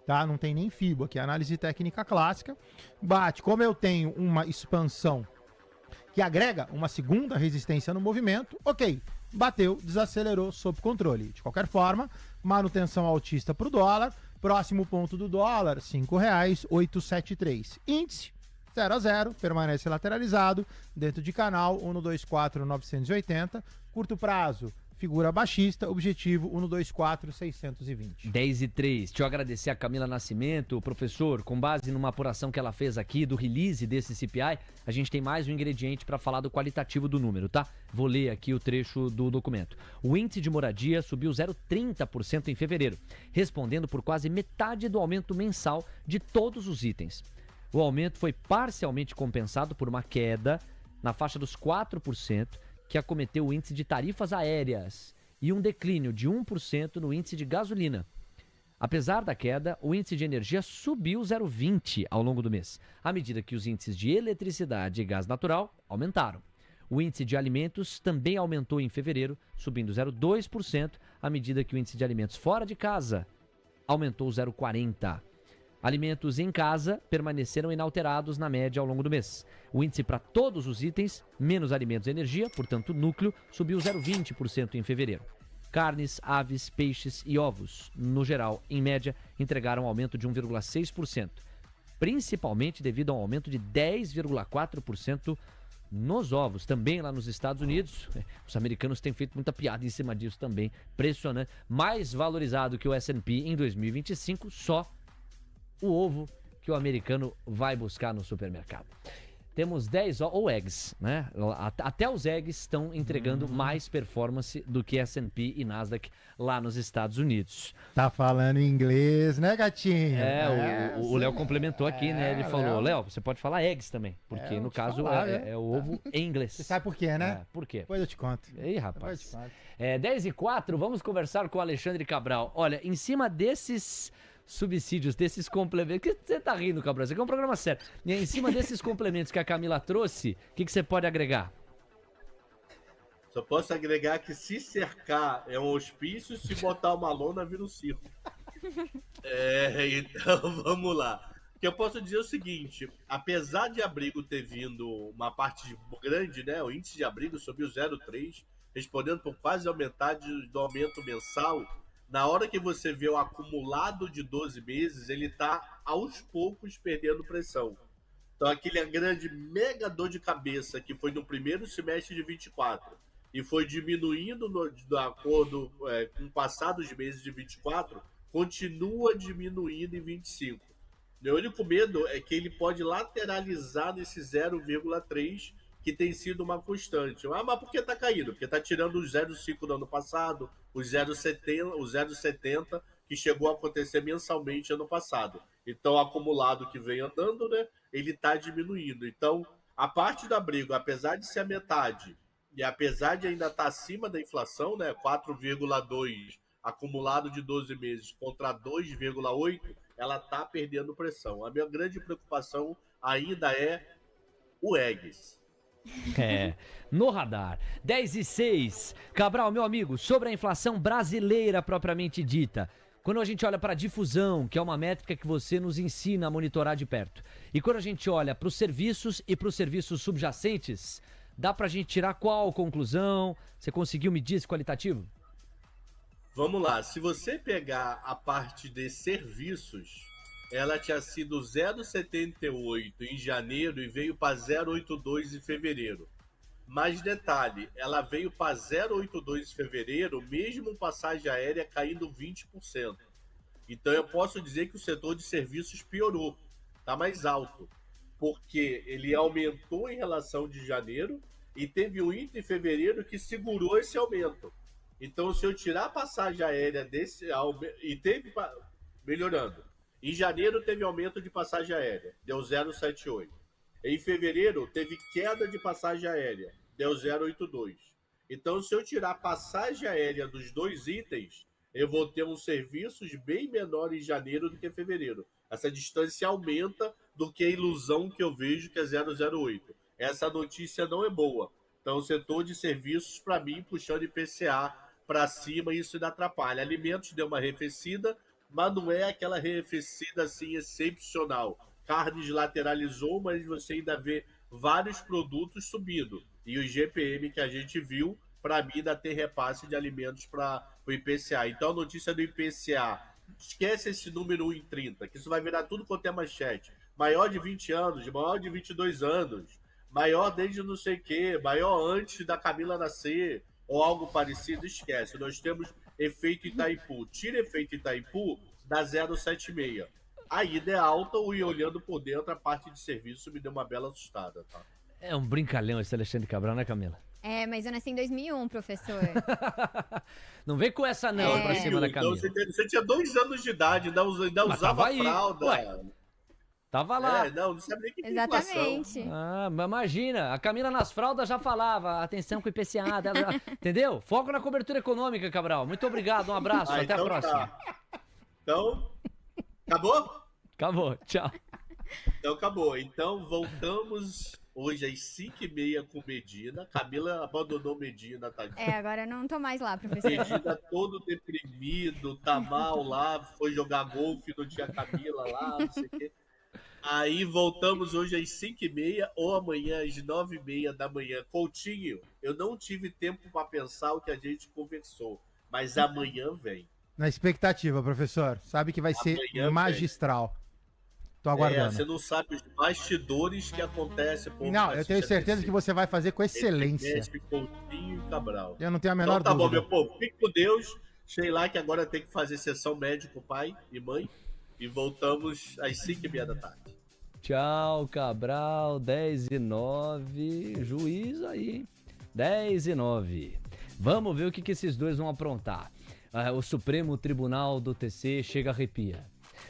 Tá? Não tem nem FIBO aqui, análise técnica clássica. Bate, como eu tenho uma expansão que agrega uma segunda resistência no movimento, ok. Bateu, desacelerou, sob controle. De qualquer forma, manutenção altista para o dólar. Próximo ponto do dólar, R$ 5,873. Índice 0 a 0, permanece lateralizado, dentro de canal 1,24980. Curto prazo, figura baixista, objetivo 1,24620. 10:03. Deixa eu agradecer a Camila Nascimento, professor, com base numa apuração que ela fez aqui do release desse CPI, a gente tem mais um ingrediente para falar do qualitativo do número, tá? Vou ler aqui o trecho do documento. O índice de moradia subiu 0,30% em fevereiro, respondendo por quase metade do aumento mensal de todos os itens. O aumento foi parcialmente compensado por uma queda na faixa dos 4%, que acometeu o índice de tarifas aéreas e um declínio de 1% no índice de gasolina. Apesar da queda, o índice de energia subiu 0,20% ao longo do mês, à medida que os índices de eletricidade e gás natural aumentaram. O índice de alimentos também aumentou em fevereiro, subindo 0,2%, à medida que o índice de alimentos fora de casa aumentou 0,40%. Alimentos em casa permaneceram inalterados na média ao longo do mês. O índice para todos os itens, menos alimentos e energia, portanto núcleo, subiu 0,20% em fevereiro. Carnes, aves, peixes e ovos, no geral, em média, entregaram um aumento de 1,6%, principalmente devido a um aumento de 10,4% nos ovos. Também lá nos Estados Unidos, os americanos têm feito muita piada em cima disso também, impressionante. Mais valorizado que o S&P em 2025, só o ovo que o americano vai buscar no supermercado. Temos 10 ou eggs, né? Até os eggs estão entregando mais performance do que S&P e Nasdaq lá nos Estados Unidos. Tá falando inglês, né, gatinho? O Léo complementou aqui, né? Ele falou, Léo, você pode falar eggs também, porque no caso é o ovo em inglês. Você sabe por quê, né? Por quê? Depois eu te conto. Ei, rapaz. 10:04, vamos conversar com o Alexandre Cabral. Olha, em cima desses subsídios, desses complementos... que você tá rindo, Cabral? Isso aqui é um programa sério. E em cima desses complementos que a Camila trouxe, o que você pode agregar? Só posso agregar que se cercar é um hospício, se botar uma lona vira um circo. Então vamos lá. O que eu posso dizer é o seguinte, apesar de abrigo ter vindo uma parte grande, né? O índice de abrigo subiu 0,3, respondendo por quase a metade do aumento mensal. Na hora que você vê o acumulado de 12 meses, ele está aos poucos perdendo pressão. Então aquele grande mega dor de cabeça que foi no primeiro semestre de 24 e foi diminuindo de acordo com o passar dos meses de 24, continua diminuindo em 25. Meu único medo é que ele pode lateralizar nesse 0,3, que tem sido uma constante. Mas por que está caindo? Porque está tirando os 0,5 do ano passado, os 0,70, que chegou a acontecer mensalmente ano passado. Então, o acumulado que vem andando, né, ele está diminuindo. Então, a parte do abrigo, apesar de ser a metade, e apesar de ainda estar acima da inflação, né, 4,2 acumulado de 12 meses contra 2,8, ela está perdendo pressão. A minha grande preocupação ainda é o Eggs. No radar. 10:06. Cabral, meu amigo, sobre a inflação brasileira propriamente dita. Quando a gente olha para a difusão, que é uma métrica que você nos ensina a monitorar de perto, e quando a gente olha para os serviços e para os serviços subjacentes, dá para a gente tirar qual conclusão? Você conseguiu medir esse qualitativo? Vamos lá. Se você pegar a parte de serviços, ela tinha sido 0,78 em janeiro e veio para 0,82 em fevereiro. Mais detalhe, ela veio para 0,82 em fevereiro, mesmo passagem aérea caindo 20%. Então eu posso dizer que o setor de serviços piorou, está mais alto, porque ele aumentou em relação de janeiro e teve um índice em fevereiro que segurou esse aumento. Então, se eu tirar a passagem aérea desse e teve melhorando. Em janeiro teve aumento de passagem aérea, deu 0,78. Em fevereiro teve queda de passagem aérea, deu 0,82. Então, se eu tirar a passagem aérea dos dois itens, eu vou ter uns serviços bem menores em janeiro do que em fevereiro. Essa distância aumenta do que a ilusão que eu vejo que é 0,08. Essa notícia não é boa. Então, o setor de serviços, para mim, puxando IPCA para cima, isso ainda atrapalha. Alimentos deu uma arrefecida, mas não é aquela arrefecida assim excepcional. Carnes lateralizou, mas você ainda vê vários produtos subindo. E o IGPM que a gente viu, para mim, ainda tem repasse de alimentos para o IPCA. Então, a notícia do IPCA, esquece esse número 1 em 30, que isso vai virar tudo quanto é manchete. Maior de 20 anos, maior de 22 anos, maior desde não sei o quê, maior antes da Camila nascer, ou algo parecido, esquece. Nós temos efeito Itaipu. Tira efeito Itaipu, dá 0,76. A ida é alta, e olhando por dentro, a parte de serviço me deu uma bela assustada, tá? É um brincalhão esse Alexandre Cabral, né, Camila? É, mas eu nasci em 2001, professor. Não vem com essa não pra cima da Camila. Então, você tinha 2 anos de idade, ainda usava fralda. Ué, tava lá. Não sabe nem o que é Exatamente. Ah, mas imagina, a Camila nas fraldas já falava, atenção com o IPCA, entendeu? Foco na cobertura econômica, Cabral. Muito obrigado, um abraço, até então a próxima. Tá. Então, acabou? Acabou, tchau. Então acabou. Então voltamos hoje às 5h30 com Medina. Camila abandonou Medina, tá? É, agora eu não tô mais lá, professor. Medina todo deprimido, tá mal lá, foi jogar golfe no dia Camila lá, não sei o quê. Aí voltamos hoje às 5h30 ou amanhã às 9h30 da manhã. Coutinho, eu não tive tempo para pensar o que a gente conversou, mas amanhã vem. Na expectativa, professor. Sabe que vai ser magistral. Tô aguardando. Você não sabe os bastidores que acontecem. Não, eu tenho certeza que você vai fazer com excelência. Coutinho e Cabral. Eu não tenho a menor então, tá dúvida. bom, meu povo. Fique com Deus. Sei lá que agora tem que fazer sessão médico, pai e mãe. E voltamos às 5h30 da tarde. Tchau, Cabral. 10h09. Juiz aí, hein? 10h09. Vamos ver o que esses dois vão aprontar. O Supremo Tribunal do TC chega a arrepia.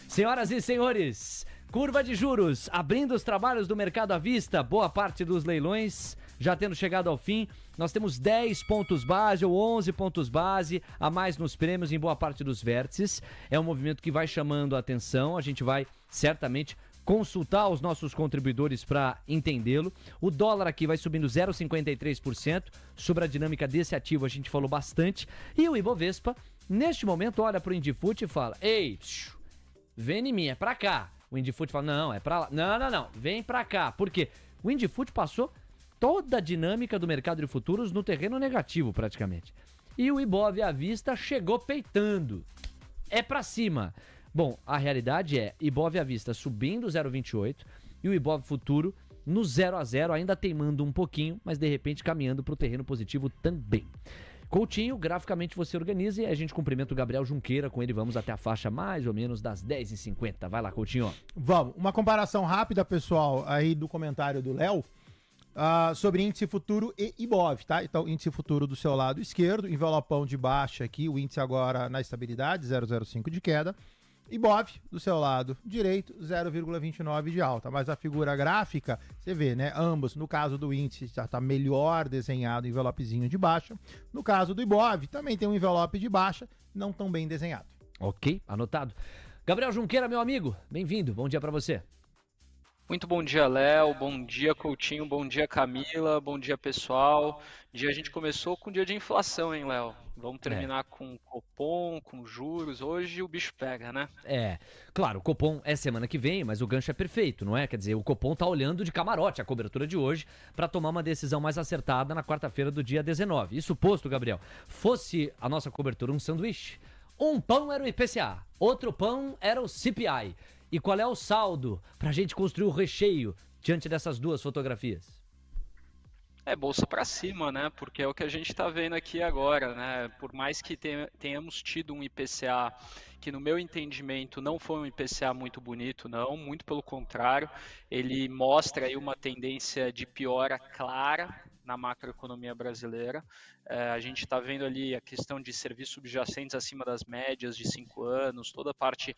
Senhoras e senhores, curva de juros, abrindo os trabalhos do mercado à vista, boa parte dos leilões já tendo chegado ao fim. Nós temos 10 pontos base ou 11 pontos base a mais nos prêmios em boa parte dos vértices. É um movimento que vai chamando a atenção, a gente vai certamente consultar os nossos contribuidores para entendê-lo. O dólar aqui vai subindo 0,53%. Sobre a dinâmica desse ativo a gente falou bastante. E o Ibovespa, neste momento, olha para o Indifut e fala: ei, vem em mim, é para cá. O Indifut fala: não, é para lá. Não, vem para cá. Por quê? O Indifut passou toda a dinâmica do mercado de futuros no terreno negativo, praticamente. E o Ibov à vista chegou peitando. É para cima. Bom, a realidade é Ibov à vista subindo 0,28 e o Ibov futuro no 0 a 0, ainda teimando um pouquinho, mas de repente caminhando para o terreno positivo também. Coutinho, graficamente você organiza e a gente cumprimenta o Gabriel Junqueira, com ele vamos até a faixa mais ou menos das 10h50. Vai lá, Coutinho. Vamos, uma comparação rápida, pessoal, aí do comentário do Léo, sobre índice futuro e Ibov, tá? Então, índice futuro do seu lado esquerdo, envelopão de baixa aqui, o índice agora na estabilidade, 0,05 de queda. Ibov, do seu lado direito, 0,29 de alta. Mas a figura gráfica, você vê, né? Ambos, no caso do índice, já está melhor desenhado, envelopezinho de baixa. No caso do Ibov, também tem um envelope de baixa, não tão bem desenhado. Ok, anotado. Gabriel Junqueira, meu amigo, bem-vindo. Bom dia para você. Muito bom dia, Léo. Bom dia, Coutinho. Bom dia, Camila. Bom dia, pessoal. A gente começou com dia de inflação, hein, Léo? Vamos terminar com Copom, com juros. Hoje o bicho pega, né? Claro, o Copom é semana que vem, mas o gancho é perfeito, não é? Quer dizer, o Copom tá olhando de camarote a cobertura de hoje para tomar uma decisão mais acertada na quarta-feira do dia 19. Isso posto, Gabriel, fosse a nossa cobertura um sanduíche, um pão era o IPCA, outro pão era o CPI. E qual é o saldo pra gente construir o recheio diante dessas duas fotografias? É bolsa para cima, né? Porque é o que a gente está vendo aqui agora, né? Por mais que tenhamos tido um IPCA que, no meu entendimento, não foi um IPCA muito bonito, não, muito pelo contrário, ele mostra aí uma tendência de piora clara na macroeconomia brasileira. A gente está vendo ali a questão de serviços subjacentes acima das médias de 5 anos, toda a parte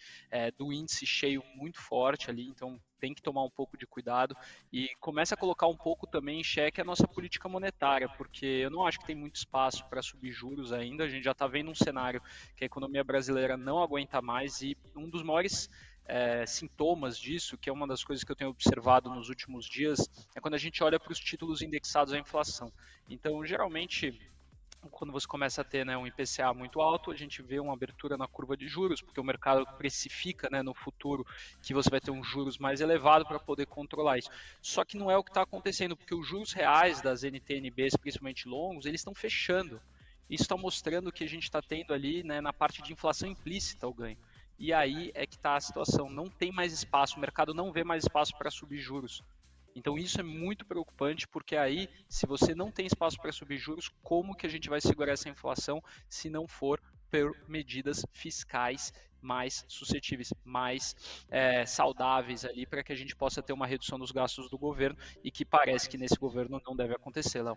do índice cheio muito forte ali, então tem que tomar um pouco de cuidado e começa a colocar um pouco também em xeque a nossa política monetária, porque eu não acho que tem muito espaço para subir juros ainda, a gente já está vendo um cenário que a economia brasileira não aguenta mais e um dos maiores sintomas disso, que é uma das coisas que eu tenho observado nos últimos dias, é quando a gente olha para os títulos indexados à inflação. Então, geralmente, quando você começa a ter, né, um IPCA muito alto, a gente vê uma abertura na curva de juros, porque o mercado precifica, né, no futuro que você vai ter um juros mais elevado para poder controlar isso. Só que não é o que está acontecendo, porque os juros reais das NTN-Bs, principalmente longos, eles estão fechando. Isso está mostrando que a gente está tendo ali, né, na parte de inflação implícita o ganho. E aí é que está a situação, não tem mais espaço, o mercado não vê mais espaço para subir juros. Então isso é muito preocupante, porque aí, se você não tem espaço para subir juros, como que a gente vai segurar essa inflação se não for por medidas fiscais mais suscetíveis, mais saudáveis ali, para que a gente possa ter uma redução dos gastos do governo, e que parece que nesse governo não deve acontecer, Léo.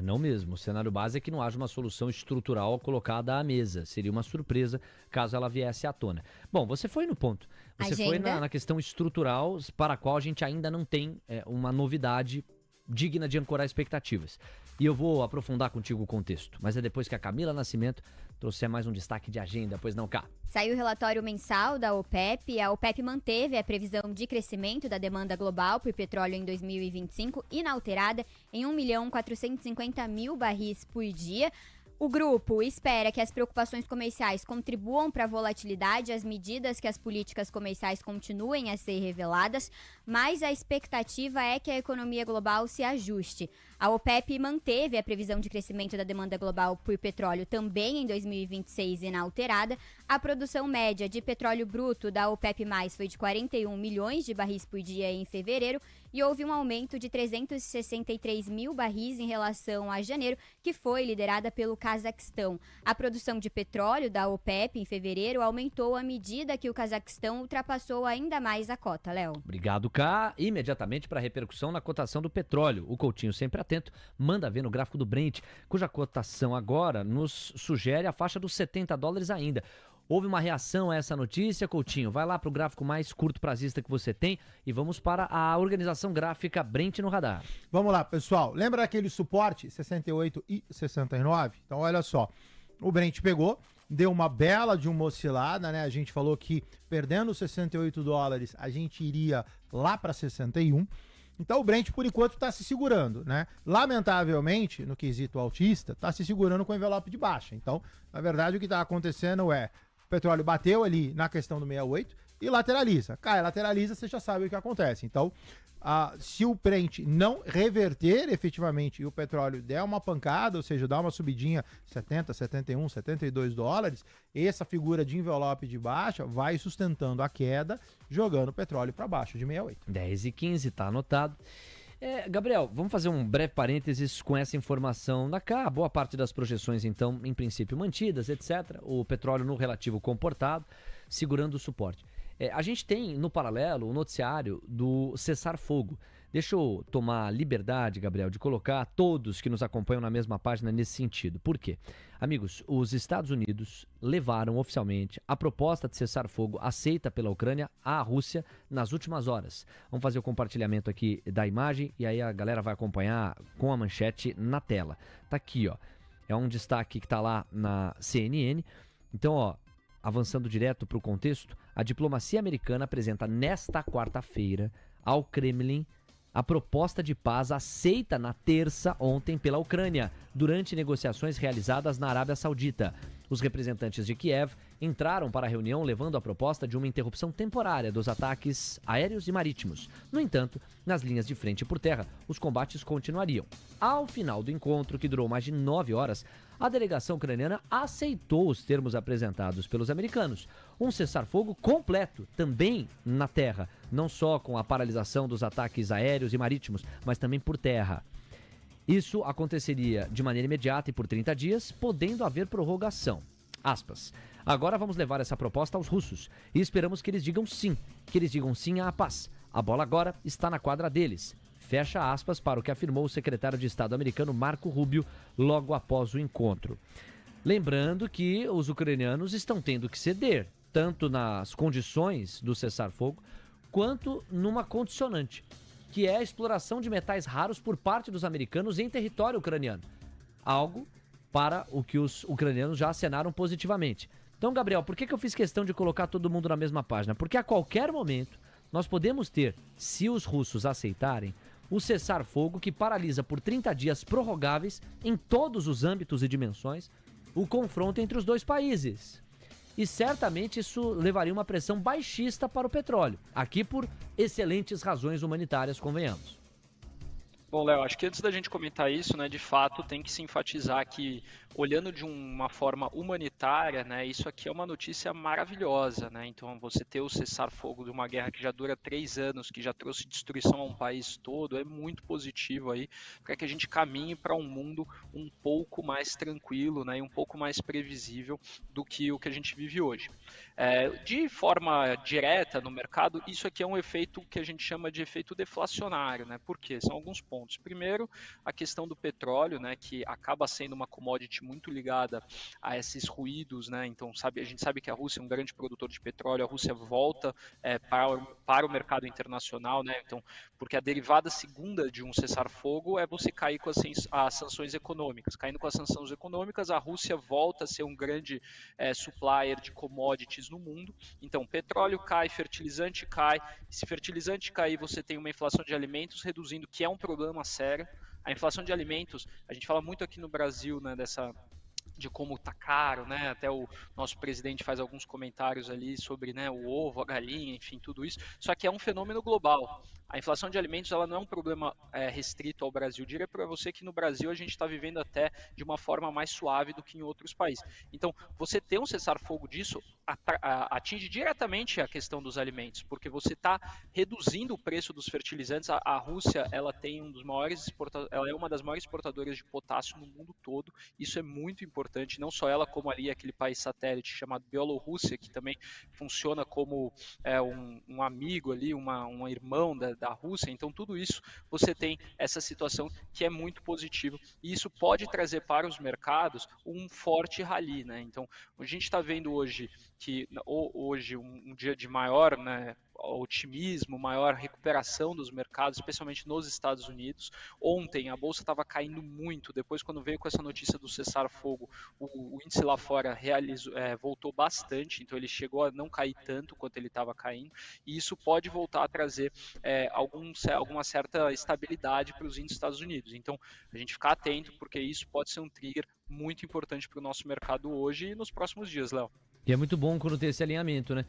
Não mesmo. O cenário base é que não haja uma solução estrutural colocada à mesa. Seria uma surpresa caso ela viesse à tona. Bom, você foi no ponto. Você foi na questão estrutural, para a qual a gente ainda não tem uma novidade digna de ancorar expectativas. E eu vou aprofundar contigo o contexto, mas é depois que a Camila Nascimento trouxer mais um destaque de agenda, pois não, cá. Saiu o relatório mensal da OPEP. A OPEP manteve a previsão de crescimento da demanda global por petróleo em 2025 inalterada em 1.450.000 barris por dia. O grupo espera que as preocupações comerciais contribuam para a volatilidade às medidas que as políticas comerciais continuem a ser reveladas, mas a expectativa é que a economia global se ajuste. A OPEP manteve a previsão de crescimento da demanda global por petróleo também em 2026 inalterada. A produção média de petróleo bruto da OPEP+, foi de 41 milhões de barris por dia em fevereiro e houve um aumento de 363 mil barris em relação a janeiro, que foi liderada pelo Cazaquistão. A produção de petróleo da OPEP em fevereiro aumentou à medida que o Cazaquistão ultrapassou ainda mais a cota, Léo. Obrigado, Cá. Imediatamente para a repercussão na cotação do petróleo. O Coutinho, sempre atento, manda ver no gráfico do Brent, cuja cotação agora nos sugere a faixa dos $70 ainda. Houve uma reação a essa notícia, Coutinho? Vai lá para o gráfico mais curto prazista que você tem e vamos para a organização gráfica Brent no radar. Vamos lá, pessoal. Lembra daquele suporte 68 e 69? Então, olha só. O Brent pegou, deu uma bela de uma oscilada, né? A gente falou que perdendo $68, a gente iria lá para 61. Então o Brent, por enquanto, está se segurando, né? Lamentavelmente, no quesito altista, está se segurando com envelope de baixa. Então, na verdade, o que está acontecendo é o petróleo bateu ali na questão do 68 e lateraliza. Cai, lateraliza, você já sabe o que acontece. Então, se o Brent não reverter efetivamente e o petróleo der uma pancada, ou seja, dar uma subidinha 70, 71, $72, essa figura de envelope de baixa vai sustentando a queda, jogando o petróleo para baixo de 68. 10h15, tá anotado. Gabriel, vamos fazer um breve parênteses com essa informação da cá. Boa parte das projeções, então, em princípio mantidas, etc. O petróleo no relativo comportado, segurando o suporte. A gente tem, no paralelo, o noticiário do cessar-fogo. Deixa eu tomar a liberdade, Gabriel, de colocar todos que nos acompanham na mesma página nesse sentido. Por quê? Amigos, os Estados Unidos levaram oficialmente a proposta de cessar-fogo aceita pela Ucrânia à Rússia nas últimas horas. Vamos fazer o compartilhamento aqui da imagem e aí a galera vai acompanhar com a manchete na tela. Tá aqui, ó. É um destaque que tá lá na CNN. Então, ó, avançando direto para o contexto, a diplomacia americana apresenta nesta quarta-feira ao Kremlin a proposta de paz aceita na terça ontem pela Ucrânia, durante negociações realizadas na Arábia Saudita. Os representantes de Kiev entraram para a reunião levando a proposta de uma interrupção temporária dos ataques aéreos e marítimos. No entanto, nas linhas de frente e por terra, os combates continuariam. Ao final do encontro, que durou mais de 9 horas, a delegação ucraniana aceitou os termos apresentados pelos americanos. Um cessar-fogo completo, também na terra, não só com a paralisação dos ataques aéreos e marítimos, mas também por terra. Isso aconteceria de maneira imediata e por 30 dias, podendo haver prorrogação. Aspas. Agora vamos levar essa proposta aos russos e esperamos que eles digam sim à paz. A bola agora está na quadra deles. Fecha aspas para o que afirmou o secretário de Estado americano Marco Rubio logo após o encontro. Lembrando que os ucranianos estão tendo que ceder, tanto nas condições do cessar-fogo, quanto numa condicionante, que é a exploração de metais raros por parte dos americanos em território ucraniano. Algo para o que os ucranianos já acenaram positivamente. Então, Gabriel, por que eu fiz questão de colocar todo mundo na mesma página? Porque a qualquer momento nós podemos ter, se os russos aceitarem, o cessar-fogo que paralisa por 30 dias prorrogáveis em todos os âmbitos e dimensões o confronto entre os dois países. E certamente isso levaria uma pressão baixista para o petróleo, aqui por excelentes razões humanitárias, convenhamos. Bom, Léo, acho que antes da gente comentar isso, né, de fato tem que se enfatizar que, olhando de uma forma humanitária, né, isso aqui é uma notícia maravilhosa, né? Então, você ter o cessar-fogo de uma guerra que já dura 3 anos, que já trouxe destruição a um país todo, é muito positivo aí, para que a gente caminhe para um mundo um pouco mais tranquilo, né, e um pouco mais previsível do que o que a gente vive hoje. De forma direta no mercado, isso aqui é um efeito que a gente chama de efeito deflacionário, né? Por quê? São alguns pontos. Primeiro, a questão do petróleo, né, que acaba sendo uma commodity muito ligada a esses ruídos, né? Então, a gente sabe que a Rússia é um grande produtor de petróleo, a Rússia volta para o mercado internacional, né? Então, porque a derivada segunda de um cessar-fogo é você cair com as sanções econômicas. Caindo com as sanções econômicas, a Rússia volta a ser um grande supplier de commodities no mundo. Então, petróleo cai, fertilizante cai. Se fertilizante cair, você tem uma inflação de alimentos reduzindo, que é um problema sério. A inflação de alimentos, a gente fala muito aqui no Brasil, né, de como tá caro, né? Até o nosso presidente faz alguns comentários ali sobre, né, o ovo, a galinha, enfim, tudo isso. Só que é um fenômeno global. A inflação de alimentos, ela não é um problema restrito ao Brasil. Eu diria para você que no Brasil a gente está vivendo até de uma forma mais suave do que em outros países. Então, você ter um cessar-fogo disso atinge diretamente a questão dos alimentos, porque você está reduzindo o preço dos fertilizantes. A Rússia, ela tem ela é uma das maiores exportadoras de potássio no mundo todo. Isso é muito importante, não só ela, como ali aquele país satélite chamado Bielorrússia, que também funciona como um amigo ali, um irmão da Rússia. Então, tudo isso, você tem essa situação que é muito positiva, e isso pode trazer para os mercados um forte rally, né? Então, a gente está vendo hoje um dia de maior, né, otimismo, maior recuperação dos mercados, especialmente nos Estados Unidos. Ontem a bolsa estava caindo muito, depois quando veio com essa notícia do cessar-fogo, o índice lá fora voltou bastante, então ele chegou a não cair tanto quanto ele estava caindo, e isso pode voltar a trazer alguma certa estabilidade para os índices dos Estados Unidos. Então, a gente ficar atento, porque isso pode ser um trigger muito importante para o nosso mercado hoje e nos próximos dias, Léo. E é muito bom quando tem esse alinhamento, né?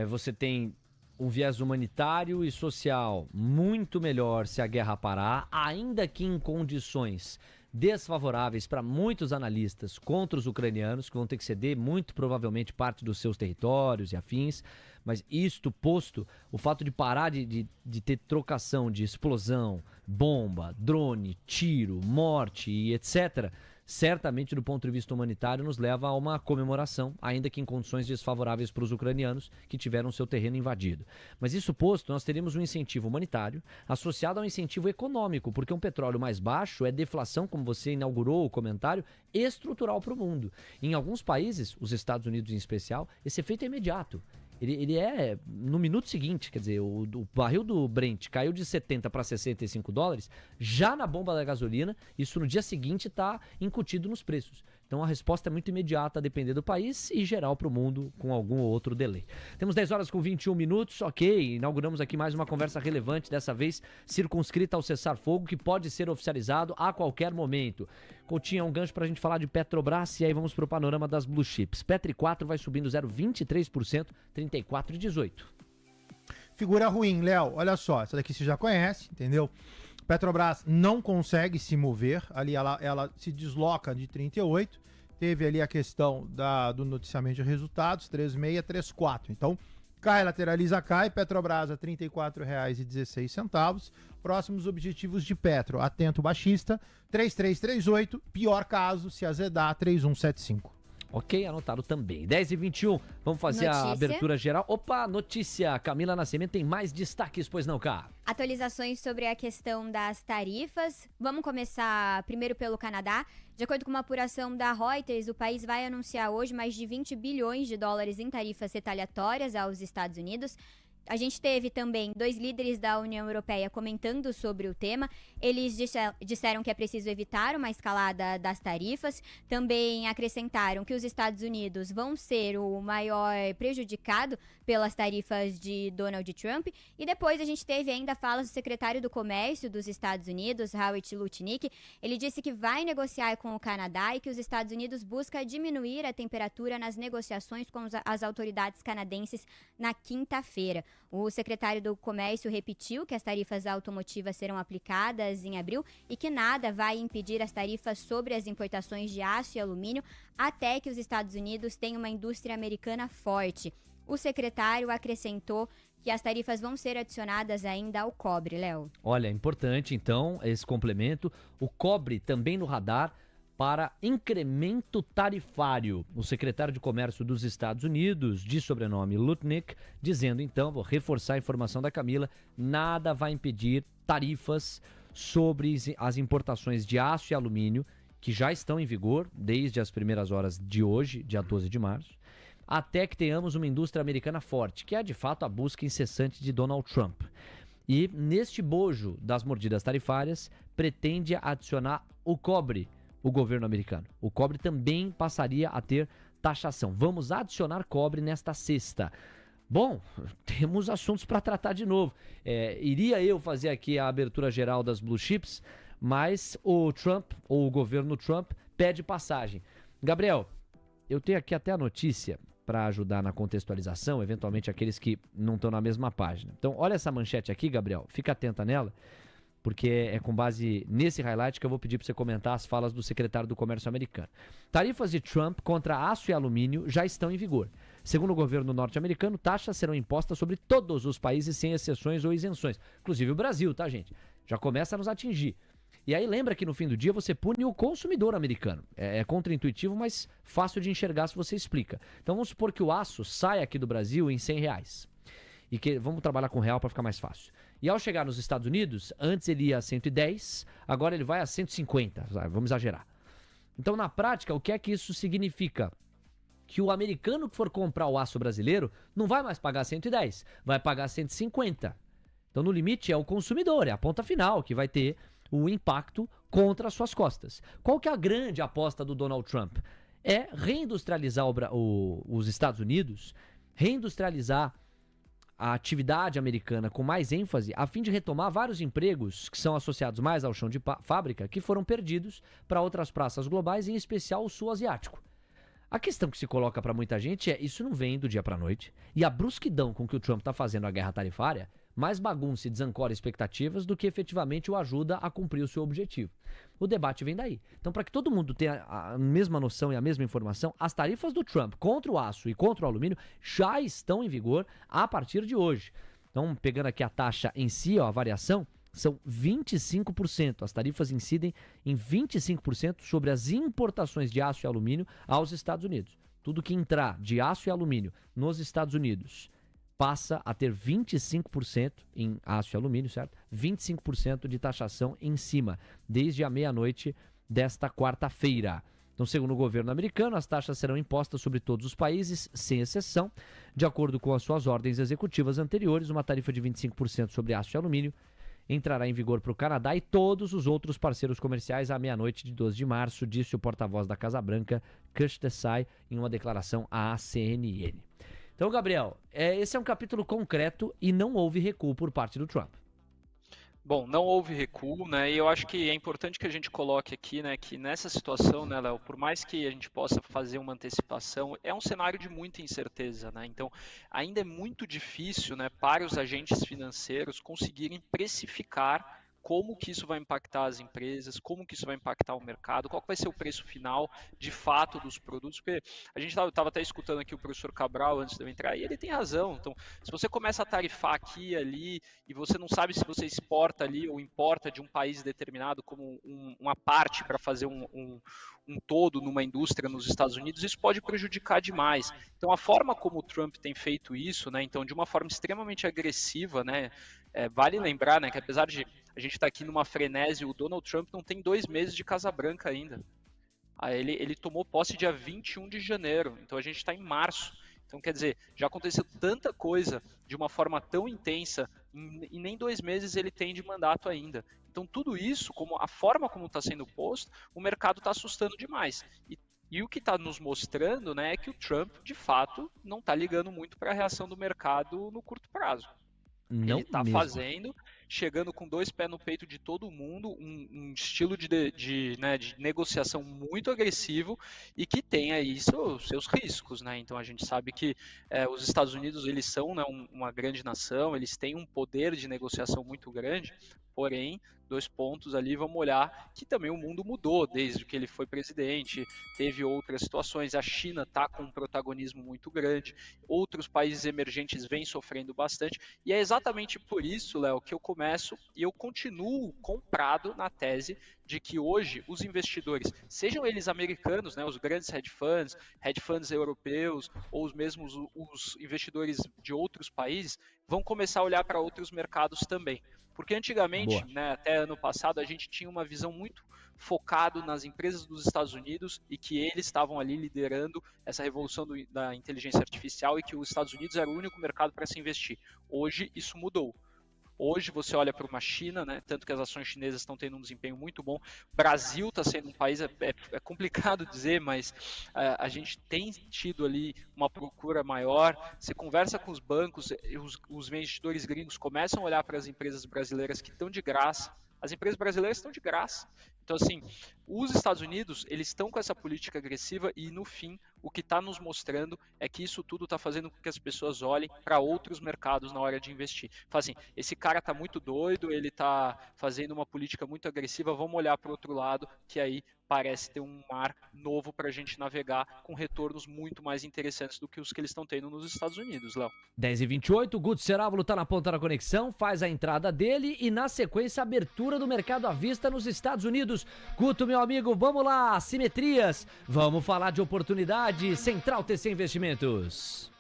Você tem um viés humanitário e social muito melhor se a guerra parar, ainda que em condições desfavoráveis para muitos analistas contra os ucranianos, que vão ter que ceder muito provavelmente parte dos seus territórios e afins. Mas isto posto, o fato de parar de ter trocação de explosão, bomba, drone, tiro, morte e etc., certamente do ponto de vista humanitário nos leva a uma comemoração, ainda que em condições desfavoráveis para os ucranianos que tiveram seu terreno invadido. Mas isso posto, nós teríamos um incentivo humanitário associado a um incentivo econômico, porque um petróleo mais baixo é deflação, como você inaugurou o comentário, estrutural para o mundo. Em alguns países, os Estados Unidos em especial, esse efeito é imediato. Ele é no minuto seguinte, quer dizer, o barril do Brent caiu de 70 para 65 dólares, já na bomba da gasolina, isso no dia seguinte está incutido nos preços. Então a resposta é muito imediata, a depender do país e geral para o mundo, com algum ou outro delay. Temos 10 horas com 21 minutos, ok, inauguramos aqui mais uma conversa relevante, dessa vez circunscrita ao cessar-fogo, que pode ser oficializado a qualquer momento. Coutinho, é um gancho para a gente falar de Petrobras, e aí vamos para o panorama das Blue Chips. Petri 4 vai subindo 0,23%, 34,18. Figura ruim, Léo, olha só, essa daqui você já conhece, entendeu? Petrobras não consegue se mover, ali ela se desloca de 38, teve ali a questão do noticiamento de resultados, 3,6, 3,4. Então, cai, lateraliza, cai, Petrobras a R$ 34,16. Próximos objetivos de Petro, atento baixista, 3,338, pior caso, se azedar, 3,175. Ok, anotado também. 10h21, vamos fazer Notícia. A abertura geral. Opa, notícia. Camila Nascimento tem mais destaques, pois não, Cá? Atualizações sobre a questão das tarifas. Vamos começar primeiro pelo Canadá. De acordo com uma apuração da Reuters, o país vai anunciar hoje mais de 20 bilhões de dólares em tarifas retaliatórias aos Estados Unidos. A gente teve também 2 líderes da União Europeia comentando sobre o tema. Eles disseram que é preciso evitar uma escalada das tarifas. Também acrescentaram que os Estados Unidos vão ser o maior prejudicado pelas tarifas de Donald Trump. E depois a gente teve ainda falas do secretário do Comércio dos Estados Unidos, Howard Lutnick. Ele disse que vai negociar com o Canadá e que os Estados Unidos buscam diminuir a temperatura nas negociações com as autoridades canadenses na quinta-feira. O secretário do Comércio repetiu que as tarifas automotivas serão aplicadas em abril e que nada vai impedir as tarifas sobre as importações de aço e alumínio até que os Estados Unidos tenham uma indústria americana forte. O secretário acrescentou que as tarifas vão ser adicionadas ainda ao cobre, Léo. Olha, importante então esse complemento. O cobre também no radar para incremento tarifário. O secretário de Comércio dos Estados Unidos, de sobrenome Lutnick, dizendo então, vou reforçar a informação da Camila, nada vai impedir tarifas sobre as importações de aço e alumínio, que já estão em vigor desde as primeiras horas de hoje, dia 12 de março, até que tenhamos uma indústria americana forte, que é de fato a busca incessante de Donald Trump. E neste bojo das mordidas tarifárias, pretende adicionar o cobre, o governo americano. O cobre também passaria a ter taxação. Vamos adicionar cobre nesta sexta. Bom, temos assuntos para tratar de novo. Iria eu fazer aqui a abertura geral das Blue Chips, mas o Trump, ou o governo Trump, pede passagem. Gabriel, eu tenho aqui até a notícia para ajudar na contextualização, eventualmente aqueles que não estão na mesma página. Então, olha essa manchete aqui, Gabriel, fica atenta nela, porque é com base nesse highlight que eu vou pedir para você comentar as falas do secretário do Comércio americano. Tarifas de Trump contra aço e alumínio já estão em vigor. Segundo o governo norte-americano, taxas serão impostas sobre todos os países sem exceções ou isenções. Inclusive o Brasil, tá, gente? Já começa a nos atingir. E aí lembra que no fim do dia você pune o consumidor americano. É contraintuitivo, mas fácil de enxergar se você explica. Então vamos supor que o aço sai aqui do Brasil em R$100. E que vamos trabalhar com real para ficar mais fácil. E ao chegar nos Estados Unidos, antes ele ia a 110, agora ele vai a 150, vamos exagerar. Então, na prática, o que é que isso significa? Que o americano que for comprar o aço brasileiro não vai mais pagar 110, vai pagar 150. Então, no limite, é o consumidor, é a ponta final que vai ter o impacto contra as suas costas. Qual que é a grande aposta do Donald Trump? É reindustrializar os Estados Unidos, reindustrializar a atividade americana com mais ênfase, a fim de retomar vários empregos que são associados mais ao chão de fábrica, que foram perdidos para outras praças globais, em especial o sul asiático. A questão que se coloca para muita gente é, isso não vem do dia para a noite, e a brusquidão com que o Trump está fazendo a guerra tarifária mais bagunça e desancora expectativas do que efetivamente o ajuda a cumprir o seu objetivo. O debate vem daí. Então, para que todo mundo tenha a mesma noção e a mesma informação, as tarifas do Trump contra o aço e contra o alumínio já estão em vigor a partir de hoje. Então, pegando aqui a taxa em si, ó, a variação, são 25%. As tarifas incidem em 25% sobre as importações de aço e alumínio aos Estados Unidos. Tudo que entrar de aço e alumínio nos Estados Unidos passa a ter 25% em aço e alumínio, certo? 25% de taxação em cima, desde a meia-noite desta quarta-feira. Então, segundo o governo americano, as taxas serão impostas sobre todos os países, sem exceção, de acordo com as suas ordens executivas anteriores, uma tarifa de 25% sobre aço e alumínio entrará em vigor para o Canadá e todos os outros parceiros comerciais à meia-noite de 12 de março, disse o porta-voz da Casa Branca, Kush Desai, em uma declaração à CNN. Então, Gabriel, esse é um capítulo concreto e não houve recuo por parte do Trump. Bom, não houve recuo, né? E eu acho que é importante que a gente coloque aqui, né, que nessa situação, né, Léo, por mais que a gente possa fazer uma antecipação, é um cenário de muita incerteza, né? Então, ainda é muito difícil, né, para os agentes financeiros conseguirem precificar como que isso vai impactar as empresas, como que isso vai impactar o mercado, qual que vai ser o preço final, de fato, dos produtos, porque a gente estava até escutando aqui o professor Cabral antes de eu entrar, e ele tem razão. Então, se você começa a tarifar aqui e ali, e você não sabe se você exporta ali ou importa de um país determinado como uma parte para fazer um todo numa indústria nos Estados Unidos, isso pode prejudicar demais. Então, a forma como o Trump tem feito isso, né, então, de uma forma extremamente agressiva, né, vale lembrar, né, que apesar de a gente estar aqui numa frenese, o Donald Trump não tem 2 meses de Casa Branca ainda. Ele tomou posse dia 21 de janeiro, então a gente está em março. Então, quer dizer, já aconteceu tanta coisa de uma forma tão intensa e nem 2 meses ele tem de mandato ainda. Então, tudo isso, como a forma como está sendo posto, o mercado está assustando demais. E o que está nos mostrando, né, é que o Trump, de fato, não está ligando muito para a reação do mercado no curto prazo. Não ele está fazendo, chegando com 2 pés no peito de todo mundo, um estilo de negociação muito agressivo e que tem aí seus riscos, né? Então a gente sabe que os Estados Unidos, eles são, né, uma grande nação, eles têm um poder de negociação muito grande, porém, 2 pontos ali, vamos olhar que também o mundo mudou desde que ele foi presidente, teve outras situações, a China está com um protagonismo muito grande, outros países emergentes vêm sofrendo bastante, e é exatamente por isso, Léo, que eu começo e eu continuo comprado na tese de que hoje os investidores, sejam eles americanos, né, os grandes hedge funds europeus, ou os mesmos os investidores de outros países, vão começar a olhar para outros mercados também. Porque antigamente, né, até ano passado, a gente tinha uma visão muito focada nas empresas dos Estados Unidos e que eles estavam ali liderando essa revolução da inteligência artificial e que os Estados Unidos era o único mercado para se investir. Hoje isso mudou. Hoje você olha para uma China, né, tanto que as ações chinesas estão tendo um desempenho muito bom. Brasil está sendo um país, é complicado dizer, mas a gente tem tido ali uma procura maior. Você conversa com os bancos, os investidores gringos começam a olhar para as empresas brasileiras que estão de graça. As empresas brasileiras estão de graça. Então, assim, os Estados Unidos, eles estão com essa política agressiva e, no fim, o que está nos mostrando é que isso tudo está fazendo com que as pessoas olhem para outros mercados na hora de investir. Fala assim, esse cara está muito doido, ele está fazendo uma política muito agressiva, vamos olhar para o outro lado, que aí parece ter um mar novo para a gente navegar com retornos muito mais interessantes do que os que eles estão tendo nos Estados Unidos, Léo. 10h28, o Guto Cerávulo está na ponta da conexão, faz a entrada dele e, na sequência, a abertura do mercado à vista nos Estados Unidos. Guto, meu amigo, vamos lá, simetrias, vamos falar de oportunidade. Central TC Investimentos.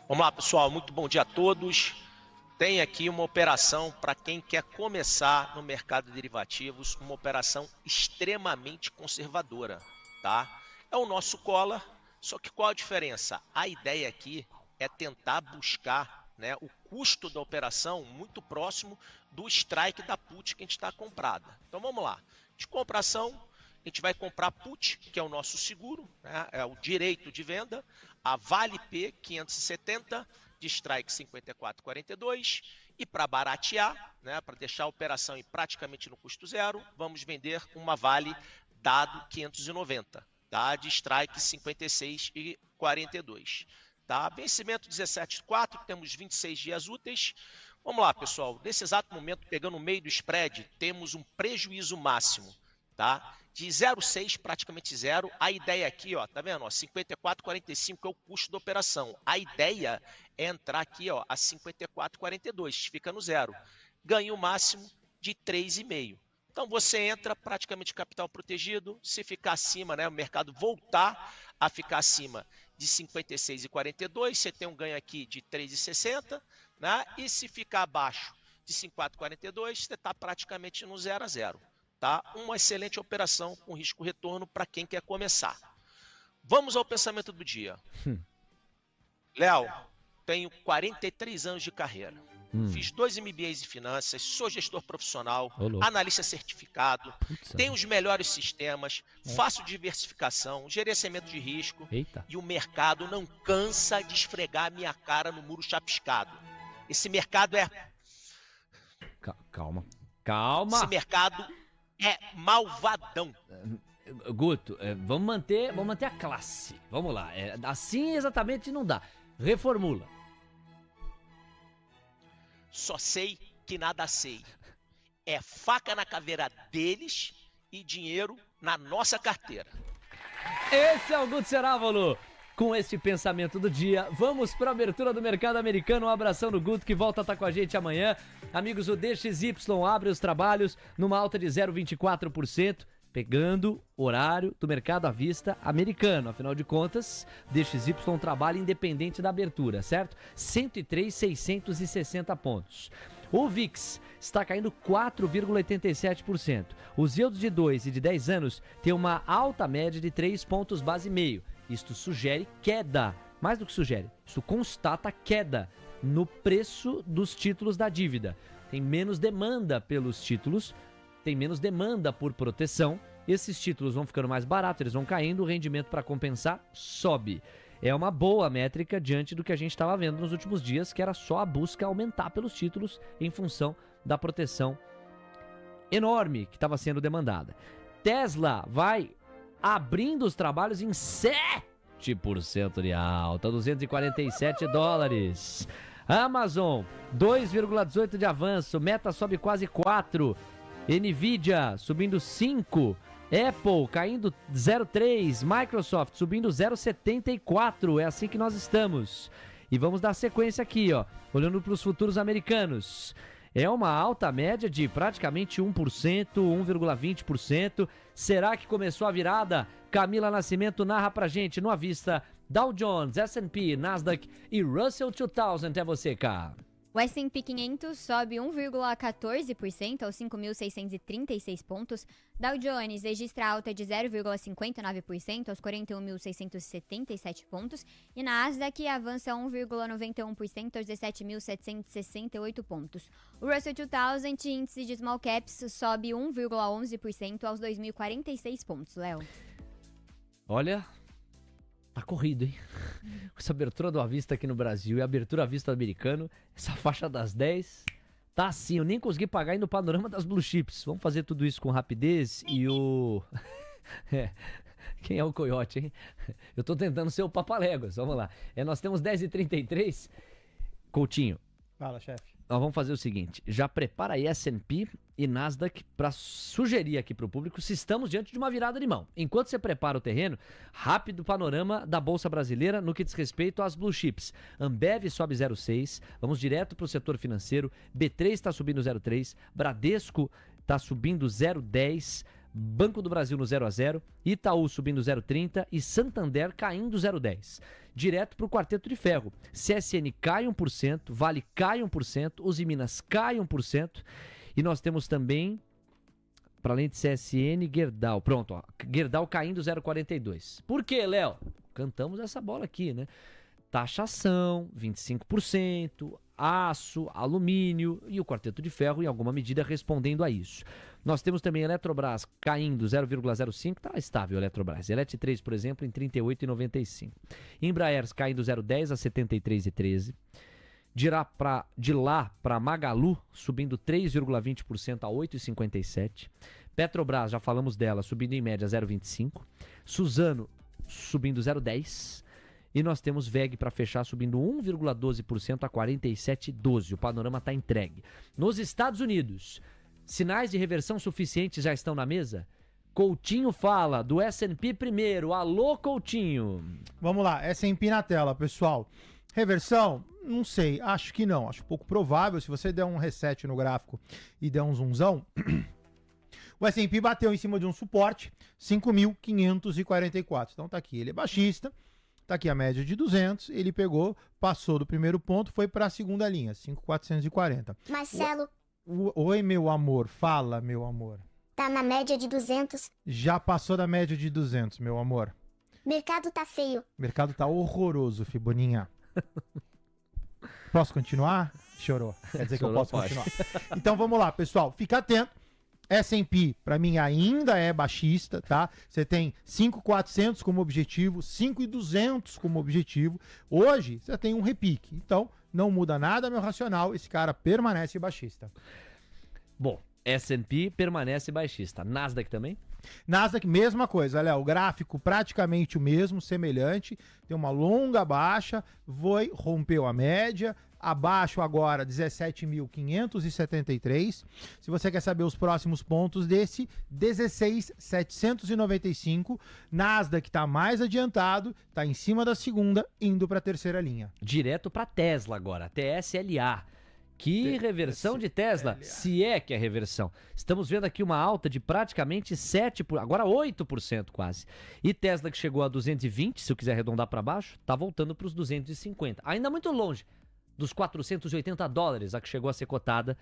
Vamos lá, pessoal, muito bom dia a todos. Tem aqui uma operação para quem quer começar no mercado de derivativos, uma operação extremamente conservadora, tá? É o nosso collar, só que qual a diferença? A ideia aqui é tentar buscar, né, o custo da operação muito próximo do strike da put que a gente está comprada. Então vamos lá, de compração, a gente vai comprar put, que é o nosso seguro, né, é o direito de venda, a Vale P 570, de strike 54,42, e para baratear, né, para deixar a operação em praticamente no custo zero, vamos vender uma Vale dado 590, tá, de strike 56,42. Tá? Vencimento 17,4, temos 26 dias úteis. Vamos lá, pessoal, nesse exato momento, pegando o meio do spread, temos um prejuízo máximo, tá? De 0,6, praticamente zero. A ideia aqui, ó, tá vendo? 54,45 é o custo da operação. A ideia é entrar aqui, ó, a 54,42, fica no zero. Ganho máximo de 3,5. Então você entra praticamente capital protegido. Se ficar acima, né, o mercado voltar a ficar acima de 56,42, você tem um ganho aqui de 3,60, né? E se ficar abaixo de 54,42, você está praticamente no 0 a 0. Tá? Uma excelente operação com risco-retorno para quem quer começar. Vamos ao pensamento do dia. Léo, tenho 43 anos de carreira. Fiz 2 MBAs em finanças, sou gestor profissional, Ô, louco. analista certificado, Putz, tenho os melhores sistemas, faço diversificação, gerenciamento de risco Eita. e o mercado não cansa de esfregar a minha cara no muro chapiscado. Esse mercado é Calma. Esse mercado é malvadão. Guto, vamos manter a classe. Vamos lá. Assim exatamente não dá. Reformula. Só sei que nada sei. É faca na caveira deles e dinheiro na nossa carteira. Esse é o Guto Cerávulo. Com esse pensamento do dia, vamos para a abertura do mercado americano. Um abração do Guto, que volta a estar com a gente amanhã. Amigos, o DXY abre os trabalhos numa alta de 0,24%, pegando horário do mercado à vista americano. Afinal de contas, DXY trabalha independente da abertura, certo? 103,660 pontos. O VIX está caindo 4,87%. Os yields de 2 e de 10 anos têm uma alta média de 3 pontos base e meio. Isto sugere queda. Mais do que sugere, isso constata queda no preço dos títulos da dívida. Tem menos demanda pelos títulos, tem menos demanda por proteção. Esses títulos vão ficando mais baratos, eles vão caindo, o rendimento para compensar sobe. É uma boa métrica diante do que a gente estava vendo nos últimos dias, que era só a busca aumentar pelos títulos em função da proteção enorme que estava sendo demandada. Tesla vai abrindo os trabalhos em 7% de alta, 247 dólares. Amazon, 2,18 de avanço, Meta sobe quase 4, Nvidia subindo 5, Apple caindo 0,3, Microsoft subindo 0,74, é assim que nós estamos. E vamos dar sequência aqui, ó, olhando para os futuros americanos. É uma alta média de praticamente 1%, 1,20%. Será que começou a virada? Camila Nascimento narra pra gente no À Vista. Dow Jones, S&P, Nasdaq e Russell 2000. É você, cá. O S&P 500 sobe 1,14% aos 5.636 pontos. Dow Jones registra alta de 0,59% aos 41.677 pontos. E Nasdaq avança 1,91% aos 17.768 pontos. O Russell 2000, índice de small caps, sobe 1,11% aos 2.046 pontos, Léo. Olha, tá corrido, hein? Essa abertura do À Vista aqui no Brasil e a abertura à vista americano, essa faixa das 10, tá assim, eu nem consegui pagar ainda o panorama das blue chips. Vamos fazer tudo isso com rapidez e o... Quem é o coiote, hein? Eu tô tentando ser o Papaléguas, vamos lá. Nós temos 10h33. Coutinho. Fala, chefe. Nós vamos fazer o seguinte, já prepara aí S&P e Nasdaq para sugerir aqui para o público se estamos diante de uma virada de mão. Enquanto você prepara o terreno, rápido panorama da Bolsa Brasileira no que diz respeito às blue chips. Ambev sobe 0,6, vamos direto para o setor financeiro, B3 está subindo 0,3, Bradesco está subindo 0,10, Banco do Brasil no 0 a 0, Itaú subindo 0,30 e Santander caindo 0,10. Direto para o quarteto de ferro. CSN cai 1%, Vale cai 1%, Uzi Minas cai 1%. E nós temos também, para além de CSN, Gerdau. Pronto, ó, Gerdau caindo 0,42. Por quê, Léo? Cantamos essa bola aqui, né? Taxação, 25%, aço, alumínio e o quarteto de ferro, em alguma medida, respondendo a isso. Nós temos também Eletrobras caindo 0,05, tá estável a Eletrobras. Elet 3, por exemplo, em 38,95. Embraers caindo 0,10 a 73,13. De lá para Magalu, subindo 3,20% a 8,57. Petrobras, já falamos dela, subindo em média 0,25. Suzano, subindo 0,10. E nós temos VEG para fechar, subindo 1,12% a 47,12. O panorama está entregue. Nos Estados Unidos, sinais de reversão suficientes já estão na mesa? Coutinho fala do S&P primeiro. Alô, Coutinho. Vamos lá, S&P na tela, pessoal. Reversão? Não sei, acho que não. Acho pouco provável. Se você der um reset no gráfico e der um zoomzão, o S&P bateu em cima de um suporte, 5.544. Então tá aqui, ele é baixista. Tá aqui a média de 200, ele pegou, passou do primeiro ponto, foi para a segunda linha, 5.440. Marcelo. Oi, meu amor, fala, meu amor. Tá na média de 200. Já passou da média de 200, meu amor. Mercado tá feio. Mercado tá horroroso, Fiboninha. Posso continuar? Chorou. Quer dizer que eu Chorou, posso pode. continuar. Então vamos lá, pessoal. Fica atento. S&P, para mim, ainda é baixista, tá? Você tem 5.400 como objetivo, 5.200 como objetivo. Hoje, você tem um repique. Então, não muda nada meu racional. Esse cara permanece baixista. Bom, S&P permanece baixista. Nasdaq também? Nasdaq, mesma coisa, Léo. O gráfico praticamente o mesmo, semelhante. Tem uma longa baixa, rompeu a média. Abaixo agora, 17.573. Se você quer saber os próximos pontos desse, 16.795. Nasdaq está mais adiantado, está em cima da segunda, indo para a terceira linha. Direto para Tesla agora, TSLA. Que reversão de Tesla, se é que é reversão. Estamos vendo aqui uma alta de praticamente 7%, agora 8% quase. E Tesla que chegou a 220, se eu quiser arredondar para baixo, está voltando para os 250. Ainda muito longe dos $480, a que chegou a ser cotada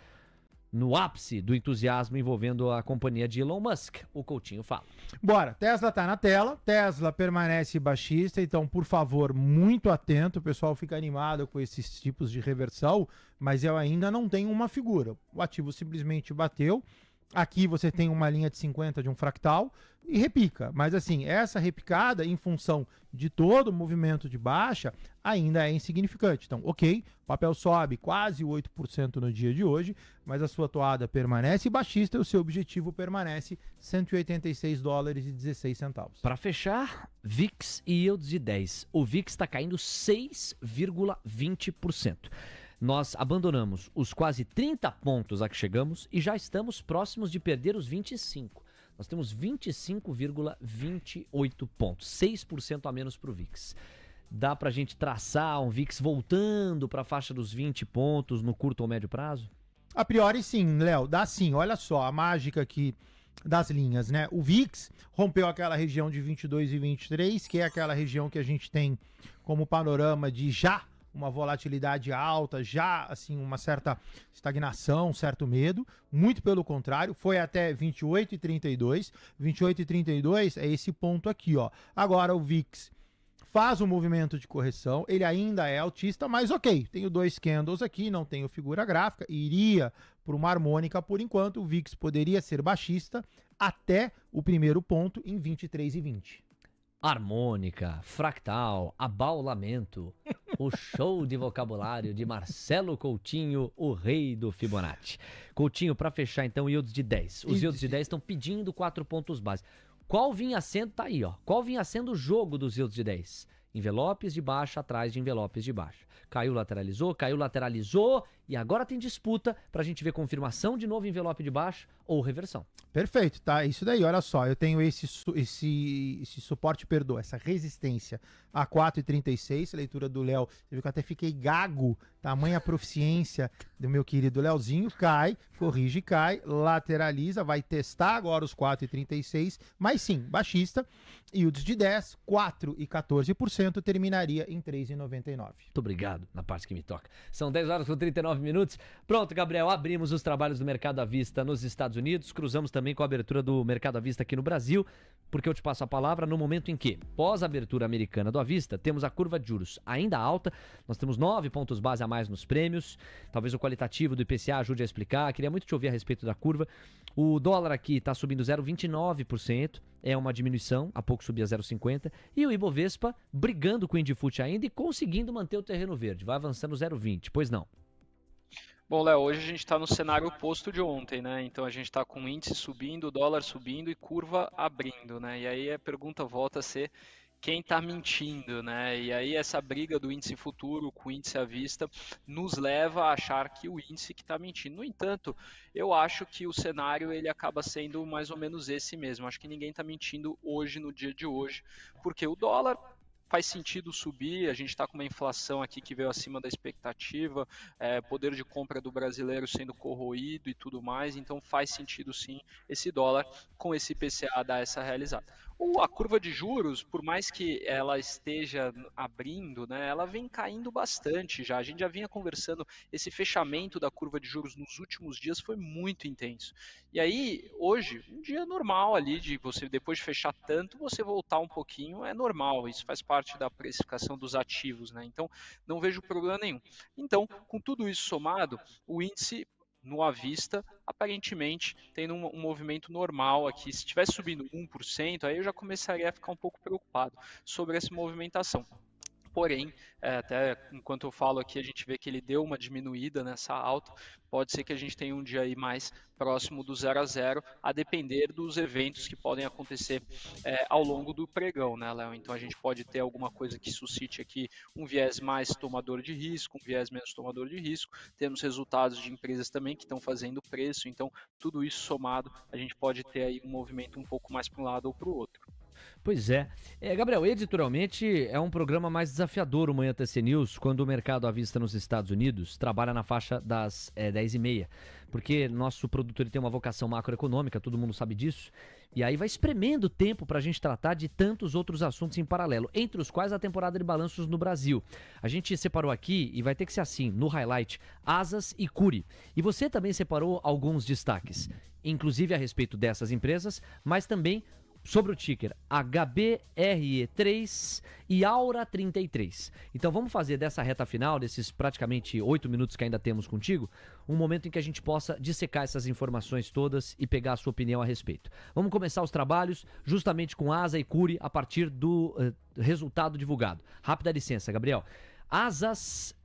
no ápice do entusiasmo envolvendo a companhia de Elon Musk. O Coutinho fala. Bora, Tesla tá na tela, Tesla permanece baixista, então, por favor, muito atento, o pessoal fica animado com esses tipos de reversão, mas eu ainda não tenho uma figura. O ativo simplesmente bateu. Aqui você tem uma linha de 50 de um fractal e repica. Mas assim, essa repicada, em função de todo o movimento de baixa, ainda é insignificante. Então, ok, o papel sobe quase 8% no dia de hoje, mas a sua toada permanece baixista e o seu objetivo permanece $186,16. Para fechar, VIX e yields de 10. O VIX está caindo 6,20%. Nós abandonamos os quase 30 pontos a que chegamos e já estamos próximos de perder os 25. Nós temos 25,28 pontos, 6% a menos para o VIX. Dá para a gente traçar um VIX voltando para a faixa dos 20 pontos no curto ou médio prazo? A priori sim, Léo, dá sim. Olha só, a mágica aqui das linhas, né? O VIX rompeu aquela região de 22 e 23, que é aquela região que a gente tem como panorama de já uma volatilidade alta, já assim uma certa estagnação, um certo medo. Muito pelo contrário, foi até 28,32. 28,32 é esse ponto aqui, ó. Agora o VIX faz um movimento de correção, ele ainda é altista, mas ok, tenho dois candles aqui, não tenho figura gráfica, iria para uma harmônica por enquanto. O VIX poderia ser baixista até o primeiro ponto em 23,20. Harmônica, fractal, abaulamento, o show de vocabulário de Marcelo Coutinho, o rei do Fibonacci. Coutinho, para fechar então, yields de 10. Os yields de 10 estão pedindo 4 pontos base. Qual vinha sendo, tá aí, ó. Qual vinha sendo o jogo dos yields de 10? Envelopes de baixa atrás de envelopes de baixa. Caiu, lateralizou e agora tem disputa pra gente ver confirmação de novo envelope de baixa ou reversão. Perfeito, tá? Isso daí, olha só, eu tenho esse suporte, essa resistência a 4,36, leitura do Léo, você viu que eu até fiquei gago, tamanha proficiência do meu querido Léozinho, cai, corrige, cai, lateraliza, vai testar agora os 4,36, mas sim, baixista, yields de 10, 4,14%, terminaria em 3,99. Muito obrigado na parte que me toca. São 10 horas com 39 minutos. Pronto, Gabriel, abrimos os trabalhos do mercado à vista nos Estados Unidos, cruzamos também com a abertura do mercado à vista aqui no Brasil, porque eu te passo a palavra no momento em que, pós a abertura americana do à vista, temos a curva de juros ainda alta, nós temos 9 pontos base a mais nos prêmios, talvez o qualitativo do IPCA ajude a explicar, queria muito te ouvir a respeito da curva. O dólar aqui está subindo 0,29%, é uma diminuição, há pouco subia 0,50%, e o Ibovespa brigando com o Indifut ainda e conseguindo manter o terreno verde, vai avançando 0,20%, pois não? Bom, Léo, hoje a gente está no cenário oposto de ontem, né? Então a gente está com o índice subindo, o dólar subindo e curva abrindo, né? E aí a pergunta volta a ser quem está mentindo, né? E aí essa briga do índice futuro com o índice à vista nos leva a achar que o índice que está mentindo. No entanto, eu acho que o cenário ele acaba sendo mais ou menos esse mesmo. Acho que ninguém está mentindo hoje, no dia de hoje, porque o dólar faz sentido subir, a gente está com uma inflação aqui que veio acima da expectativa, poder de compra do brasileiro sendo corroído e tudo mais, então faz sentido sim esse dólar com esse IPCA dar essa realizada. A curva de juros, por mais que ela esteja abrindo, né, ela vem caindo bastante já. A gente já vinha conversando, esse fechamento da curva de juros nos últimos dias foi muito intenso. E aí, hoje, um dia normal ali, de você depois de fechar tanto, você voltar um pouquinho, é normal, isso faz parte parte da precificação dos ativos, né? Então, não vejo problema nenhum. Então, com tudo isso somado, o índice no à vista, aparentemente tendo um movimento normal aqui. Se estivesse subindo 1%, aí eu já começaria a ficar um pouco preocupado sobre essa movimentação. Porém, até enquanto eu falo aqui, a gente vê que ele deu uma diminuída nessa alta. Pode ser que a gente tenha um dia aí mais próximo do 0 a 0, a depender dos eventos que podem acontecer ao longo do pregão, né, Léo? Então a gente pode ter alguma coisa que suscite aqui um viés mais tomador de risco, um viés menos tomador de risco. Temos resultados de empresas também que estão fazendo preço. Então, tudo isso somado, a gente pode ter aí um movimento um pouco mais para um lado ou para o outro. Pois é. Gabriel, editorialmente é um programa mais desafiador o Manhã TC News, quando o mercado à vista nos Estados Unidos trabalha na faixa das 10h30, porque nosso produto ele tem uma vocação macroeconômica, todo mundo sabe disso, e aí vai espremendo tempo para a gente tratar de tantos outros assuntos em paralelo, entre os quais a temporada de balanços no Brasil. A gente separou aqui, e vai ter que ser assim, no highlight, Asas e Cury. E você também separou alguns destaques, inclusive a respeito dessas empresas, mas também sobre o ticker HBRE3 e Aura33. Então vamos fazer dessa reta final, desses praticamente 8 minutos que ainda temos contigo, um momento em que a gente possa dissecar essas informações todas e pegar a sua opinião a respeito. Vamos começar os trabalhos justamente com Asa e Cury a partir do resultado divulgado. Rápida licença, Gabriel. Asas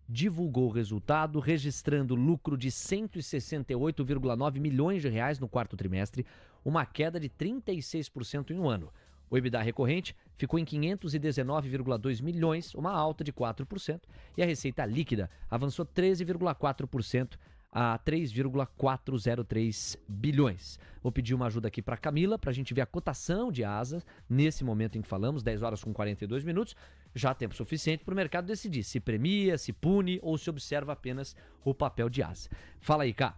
divulgou o resultado, registrando lucro de 168,9 milhões de reais no quarto trimestre, uma queda de 36% em um ano. O EBITDA recorrente ficou em 519,2 milhões, uma alta de 4%, e a receita líquida avançou 13,4% a 3,403 bilhões. Vou pedir uma ajuda aqui para Camila, para a gente ver a cotação de Asa nesse momento em que falamos, 10 horas com 42 minutos, já tempo suficiente para o mercado decidir se premia, se pune ou se observa apenas o papel de Asa. Fala aí, Cá.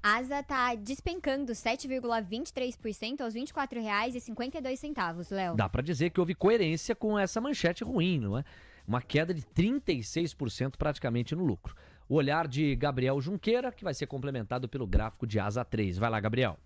Asa está despencando 7,23% aos R$ 24,52, Léo. Dá para dizer que houve coerência com essa manchete ruim, não é? Uma queda de 36% praticamente no lucro. O olhar de Gabriel Junqueira, que vai ser complementado pelo gráfico de Asa 3. Vai lá, Gabriel.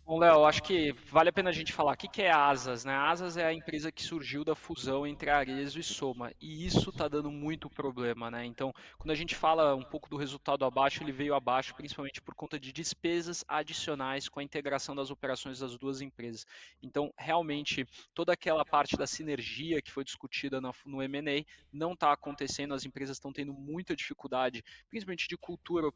Bom, Léo, acho que vale a pena a gente falar. O que é a Asas, né? A Asas é a empresa que surgiu da fusão entre Arezzo e Soma. E isso está dando muito problema, né? Então, quando a gente fala um pouco do resultado abaixo, ele veio abaixo principalmente por conta de despesas adicionais com a integração das operações das duas empresas. Então, realmente, toda aquela parte da sinergia que foi discutida no M&A não está acontecendo. As empresas estão tendo muita dificuldade, principalmente de cultura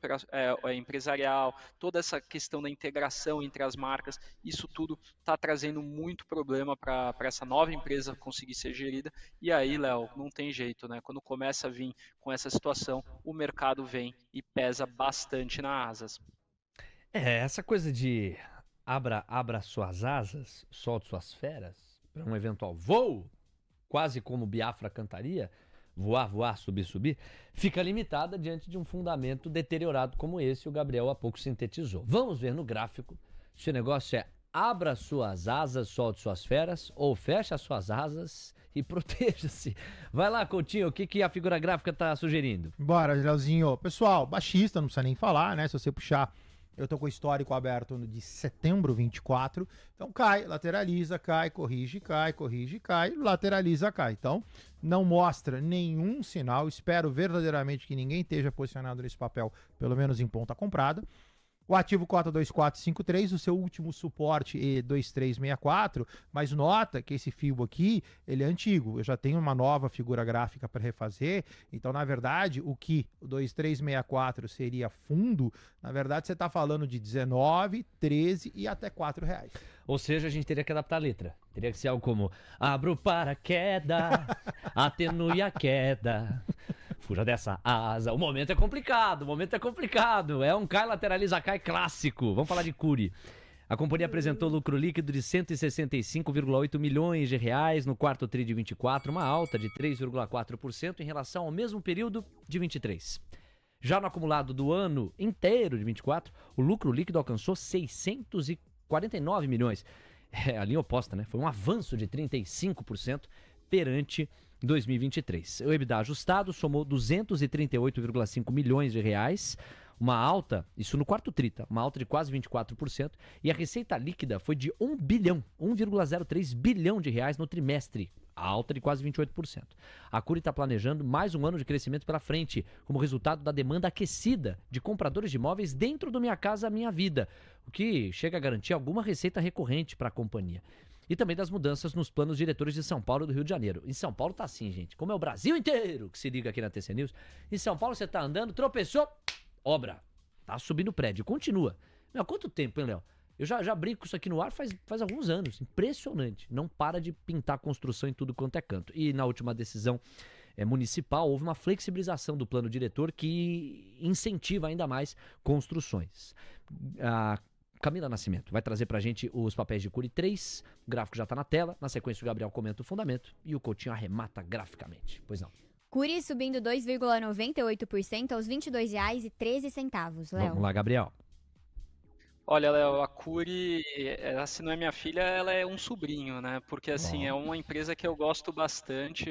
empresarial, toda essa questão da integração entre as marcas. Isso tudo está trazendo muito problema para essa nova empresa conseguir ser gerida. E aí, Léo, não tem jeito, né? Quando começa a vir com essa situação, o mercado vem e pesa bastante na Asas. Essa coisa de abra suas asas, solte suas feras, para um eventual voo, quase como Biafra cantaria, voar, subir, fica limitada diante de um fundamento deteriorado como esse, o Gabriel há pouco sintetizou. Vamos ver no gráfico se o negócio é abra suas asas, solte suas feras, ou fecha suas asas e proteja-se. Vai lá, Coutinho, o que a figura gráfica está sugerindo? Bora, Leozinho. Pessoal, baixista, não precisa nem falar, né? Se você puxar, eu tô com o histórico aberto de setembro 24. Então cai, lateraliza, cai, corrige, cai, lateraliza, cai. Então não mostra nenhum sinal. Espero verdadeiramente que ninguém esteja posicionado nesse papel, pelo menos em ponta comprada. O ativo cota 2453, o seu último suporte é 2364, mas nota que esse fio aqui, ele é antigo, eu já tenho uma nova figura gráfica para refazer, então na verdade o que o 2364 seria fundo, na verdade você está falando de 19, 13 e até R$4. Ou seja, a gente teria que adaptar a letra, teria que ser algo como abro para queda, atenue a queda. Fuja dessa asa. O momento é complicado. É um cai, lateraliza, cai clássico. Vamos falar de Cury. A companhia apresentou lucro líquido de 165,8 milhões de reais no quarto tri de 24, uma alta de 3,4% em relação ao mesmo período de 23. Já no acumulado do ano inteiro de 24, o lucro líquido alcançou 649 milhões. É a linha oposta, né? Foi um avanço de 35% perante 2023. O EBITDA ajustado somou 238,5 milhões de reais, uma alta, isso no quarto tri, uma alta de quase 24%, e a receita líquida foi de 1 bilhão, 1,03 bilhão de reais no trimestre, alta de quase 28%. A Cury está planejando mais um ano de crescimento pela frente, como resultado da demanda aquecida de compradores de imóveis dentro do Minha Casa Minha Vida, o que chega a garantir alguma receita recorrente para a companhia. E também das mudanças nos planos diretores de São Paulo e do Rio de Janeiro. Em São Paulo tá assim, gente, como é o Brasil inteiro que se liga aqui na TC News. Em São Paulo você tá andando, tropeçou, obra. Tá subindo prédio, continua. Meu, quanto tempo, hein, Léo? Eu já brinco com isso aqui no ar faz alguns anos. Impressionante. Não para de pintar construção em tudo quanto é canto. E na última decisão municipal, houve uma flexibilização do plano diretor que incentiva ainda mais construções. A Camila Nascimento vai trazer pra gente os papéis de Cury 3. O gráfico já tá na tela. Na sequência, o Gabriel comenta o fundamento e o Coutinho arremata graficamente. Pois não. Cury subindo 2,98% aos R$ 22,13, Léo. Vamos lá, Gabriel. Olha, Léo, a Cury, se não é minha filha, ela é um sobrinho, né? Porque, assim, é uma empresa que eu gosto bastante.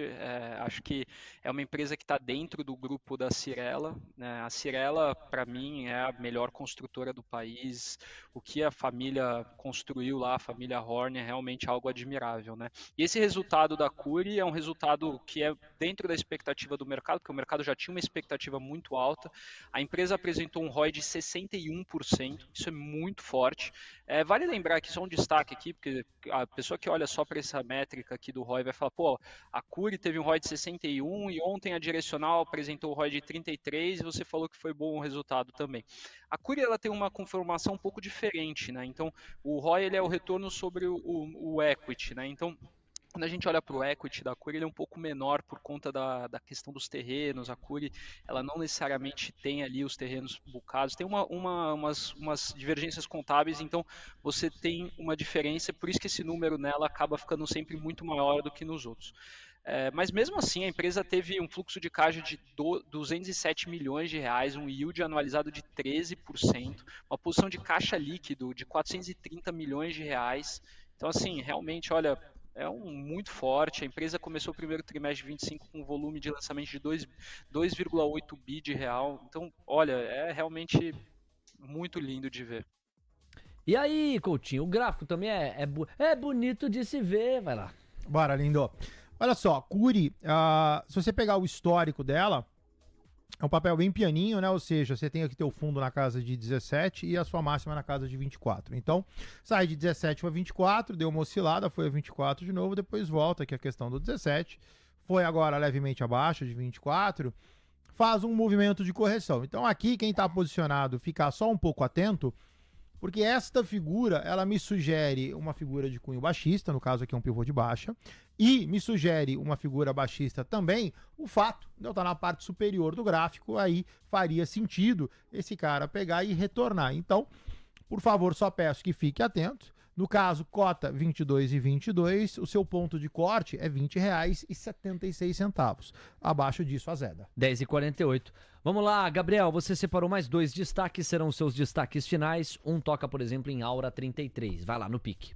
Acho que é uma empresa que está dentro do grupo da Cyrela, né? A Cyrela, para mim, é a melhor construtora do país. O que a família construiu lá, a família Horn, é realmente algo admirável, né? E esse resultado da Cury é um resultado que é dentro da expectativa do mercado, porque o mercado já tinha uma expectativa muito alta. A empresa apresentou um ROI de 61%, isso é muito forte. Vale lembrar que só um destaque aqui, porque a pessoa que olha só para essa métrica aqui do ROI vai falar, pô, a Cury teve um ROI de 61 e ontem a Direcional apresentou o ROI de 33 e você falou que foi bom o resultado também. A Cury, ela tem uma conformação um pouco diferente, né? Então, o ROI, ele é o retorno sobre o equity, né? Então, quando a gente olha para o equity da Cury, ele é um pouco menor por conta da questão dos terrenos. A Cury, ela não necessariamente tem ali os terrenos bucados, tem umas divergências contábeis, então você tem uma diferença, por isso que esse número nela acaba ficando sempre muito maior do que nos outros. Mas mesmo assim, a empresa teve um fluxo de caixa de 207 milhões de reais, um yield anualizado de 13%, uma posição de caixa líquido de 430 milhões de reais. Então, assim, realmente, olha, muito forte. A empresa começou o primeiro trimestre de 25 com um volume de lançamento de 2,8 bi de real. Então, olha, é realmente muito lindo de ver. E aí, Coutinho, o gráfico também é bonito de se ver, vai lá. Bora, lindo. Olha só, Cury, se você pegar o histórico dela, é um papel bem pianinho, né? Ou seja, você tem aqui teu fundo na casa de 17 e a sua máxima na casa de 24. Então, sai de 17 para 24, deu uma oscilada, foi a 24 de novo, depois volta aqui a questão do 17, foi agora levemente abaixo de 24, faz um movimento de correção. Então, aqui, quem está posicionado, ficar só um pouco atento, porque esta figura, ela me sugere uma figura de cunho baixista, no caso aqui é um pivô de baixa, e me sugere uma figura baixista também, o fato de eu estar na parte superior do gráfico, aí faria sentido esse cara pegar e retornar. Então, por favor, só peço que fique atento. No caso, cota 22,22, o seu ponto de corte é R$ 20,76. Abaixo disso, azeda. 10,48. Vamos lá, Gabriel, você separou mais 2 destaques, serão os seus destaques finais. Um toca, por exemplo, em Aura 33. Vai lá, no pique.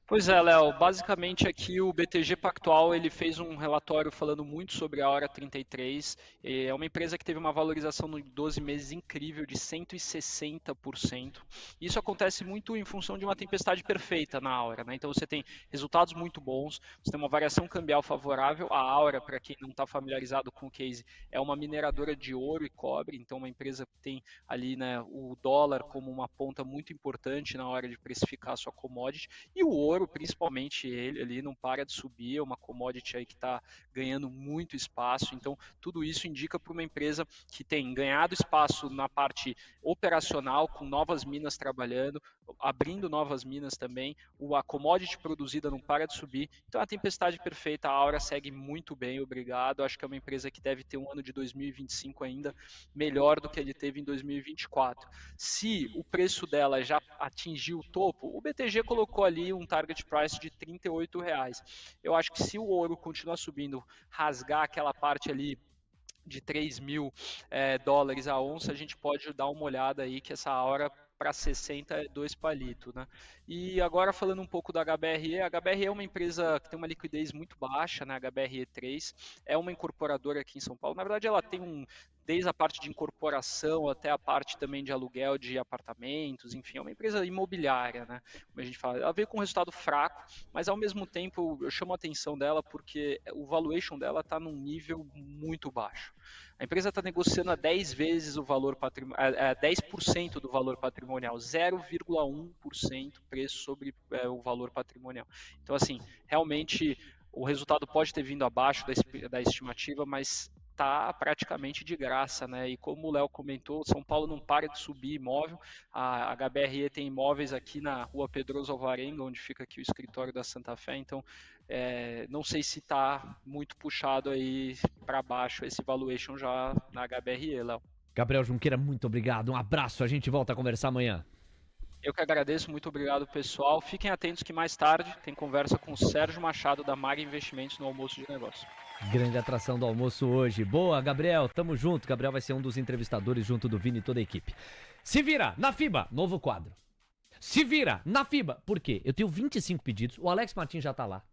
Pois é, Léo, basicamente aqui o BTG Pactual ele fez um relatório falando muito sobre a Aura 33, é uma empresa que teve uma valorização nos 12 meses incrível de 160%, isso acontece muito em função de uma tempestade perfeita na Aura, né? Então você tem resultados muito bons, você tem uma variação cambial favorável, a Aura, para quem não está familiarizado com o case, é uma mineradora de ouro e cobre, então uma empresa que tem ali, né, o dólar como uma ponta muito importante na hora de precificar a sua commodity, e o ouro, principalmente ele ali, não para de subir, é uma commodity aí que está ganhando muito espaço, então tudo isso indica para uma empresa que tem ganhado espaço na parte operacional, com novas minas trabalhando, abrindo novas minas também, a commodity produzida não para de subir, então a tempestade perfeita, a Aura segue muito bem, obrigado, acho que é uma empresa que deve ter um ano de 2025 ainda melhor do que ele teve em 2024. Se o preço dela já atingiu o topo, o BTG colocou ali um target price de R$ 38,00. Eu acho que se o ouro continuar subindo, rasgar aquela parte ali de 3 mil dólares a onça, a gente pode dar uma olhada aí que essa Aura para 60 é 2 palitos, né? E agora falando um pouco da HBRE, a HBRE é uma empresa que tem uma liquidez muito baixa, né? A HBRE3 é uma incorporadora aqui em São Paulo, na verdade ela tem desde a parte de incorporação até a parte também de aluguel de apartamentos, enfim, é uma empresa imobiliária, né? Como a gente fala, ela veio com um resultado fraco, mas ao mesmo tempo eu chamo a atenção dela porque o valuation dela está num nível muito baixo. A empresa está negociando a 10 vezes o valor 10% do valor patrimonial, 0,1% preço sobre o valor patrimonial. Então, assim, realmente o resultado pode ter vindo abaixo da estimativa, mas está praticamente de graça, né? E como o Léo comentou, São Paulo não para de subir imóvel. A HBRE tem imóveis aqui na rua Pedroso Alvarenga, onde fica aqui o escritório da Santa Fé, então não sei se está muito puxado aí para baixo esse valuation já na HBRE, Léo. Gabriel Junqueira, muito obrigado. Um abraço, a gente volta a conversar amanhã. Eu que agradeço, muito obrigado, pessoal. Fiquem atentos que mais tarde tem conversa com o Sérgio Machado da Maga Investimentos no Almoço de Negócio. Grande atração do almoço hoje. Boa, Gabriel, tamo junto. Gabriel vai ser um dos entrevistadores junto do Vini e toda a equipe. Se vira na FIBA, novo quadro. Se vira na FIBA. Por quê? Eu tenho 25 pedidos, o Alex Martins já tá lá.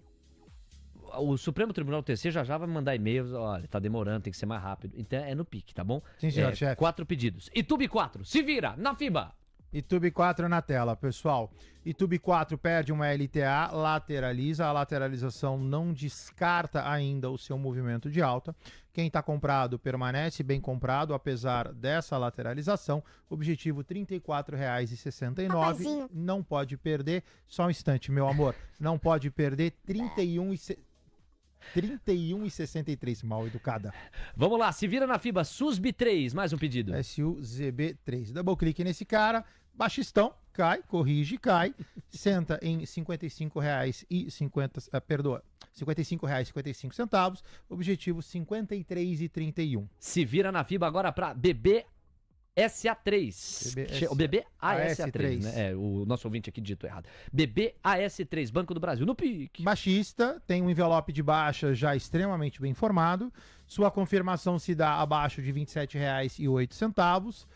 O Supremo Tribunal do TC já vai mandar e-mails. Olha, tá demorando, tem que ser mais rápido. Então é no pique, tá bom? Sim, senhor, chefe. 4 pedidos. Itube 4, se vira na FIBA. Itube 4 na tela, pessoal. Itube 4 perde uma LTA, lateraliza. A lateralização não descarta ainda o seu movimento de alta. Quem está comprado permanece bem comprado, apesar dessa lateralização. Objetivo R$ 34,69. Não pode perder. Só um instante, meu amor. Não pode perder 31,63, mal educada. Vamos lá, se vira na FIBA, SUSB 3, mais um pedido. SUZB 3. Double clique nesse cara, baixistão, cai, corrige, cai, senta em R$ 55,55, objetivo R$ 53,31. Se vira na FIBA agora para BBSA3. O BBASA3, né? O nosso ouvinte aqui digitou errado. BBAS3, Banco do Brasil, no pique. Baixista, tem um envelope de baixa já extremamente bem formado. Sua confirmação se dá abaixo de R$ 27,08.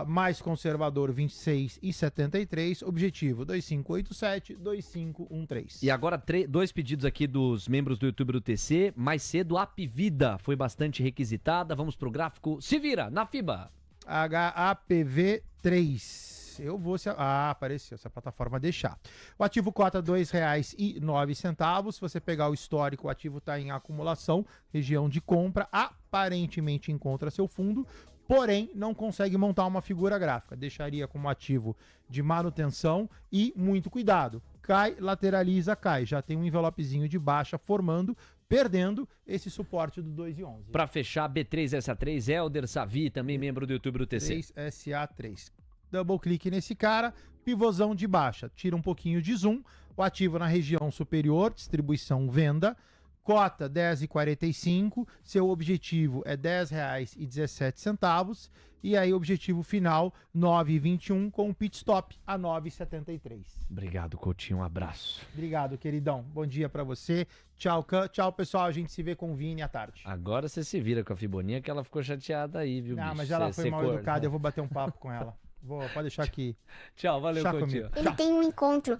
Mais conservador, R$ 26,73. Objetivo, 2587, 2513. E agora, 2 pedidos aqui dos membros do YouTube do TC. Mais cedo, a Apvida foi bastante requisitada. Vamos pro gráfico. Se vira na FIBA. HAPV3. Eu vou... apareceu, se a plataforma deixar. O ativo cota R$ 2,09. Se você pegar o histórico, o ativo está em acumulação, região de compra. Aparentemente encontra seu fundo, porém não consegue montar uma figura gráfica. Deixaria como ativo de manutenção e muito cuidado. Cai, lateraliza, cai. Já tem um envelopezinho de baixa formando, perdendo esse suporte do 2,11. Para fechar, B3SA3, Helder Savi, também membro do YouTube do TC. 3SA3. Double clique nesse cara, pivôzão de baixa. Tira um pouquinho de zoom. O ativo na região superior, distribuição venda. Cota 10,45, seu objetivo é R$ 10,17 e aí objetivo final 9,21 com o pit stop a 9,73. Obrigado, Coutinho, um abraço. Obrigado, queridão. Bom dia pra você. Tchau, tchau, pessoal. A gente se vê com o Vini à tarde. Agora você se vira com a Fiboninha que ela ficou chateada aí, viu, bicho? Mas ela foi mal educada, eu vou bater um papo com ela. Pode deixar aqui. Tchau, valeu, Coutinho. Ele tem um encontro.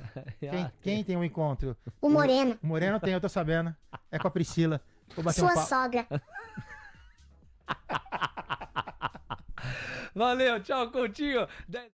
Quem tem um encontro? O Moreno. O Moreno tem, eu tô sabendo. É com a Priscila. Vou bater um papo. Sua sogra. Valeu, tchau, Coutinho.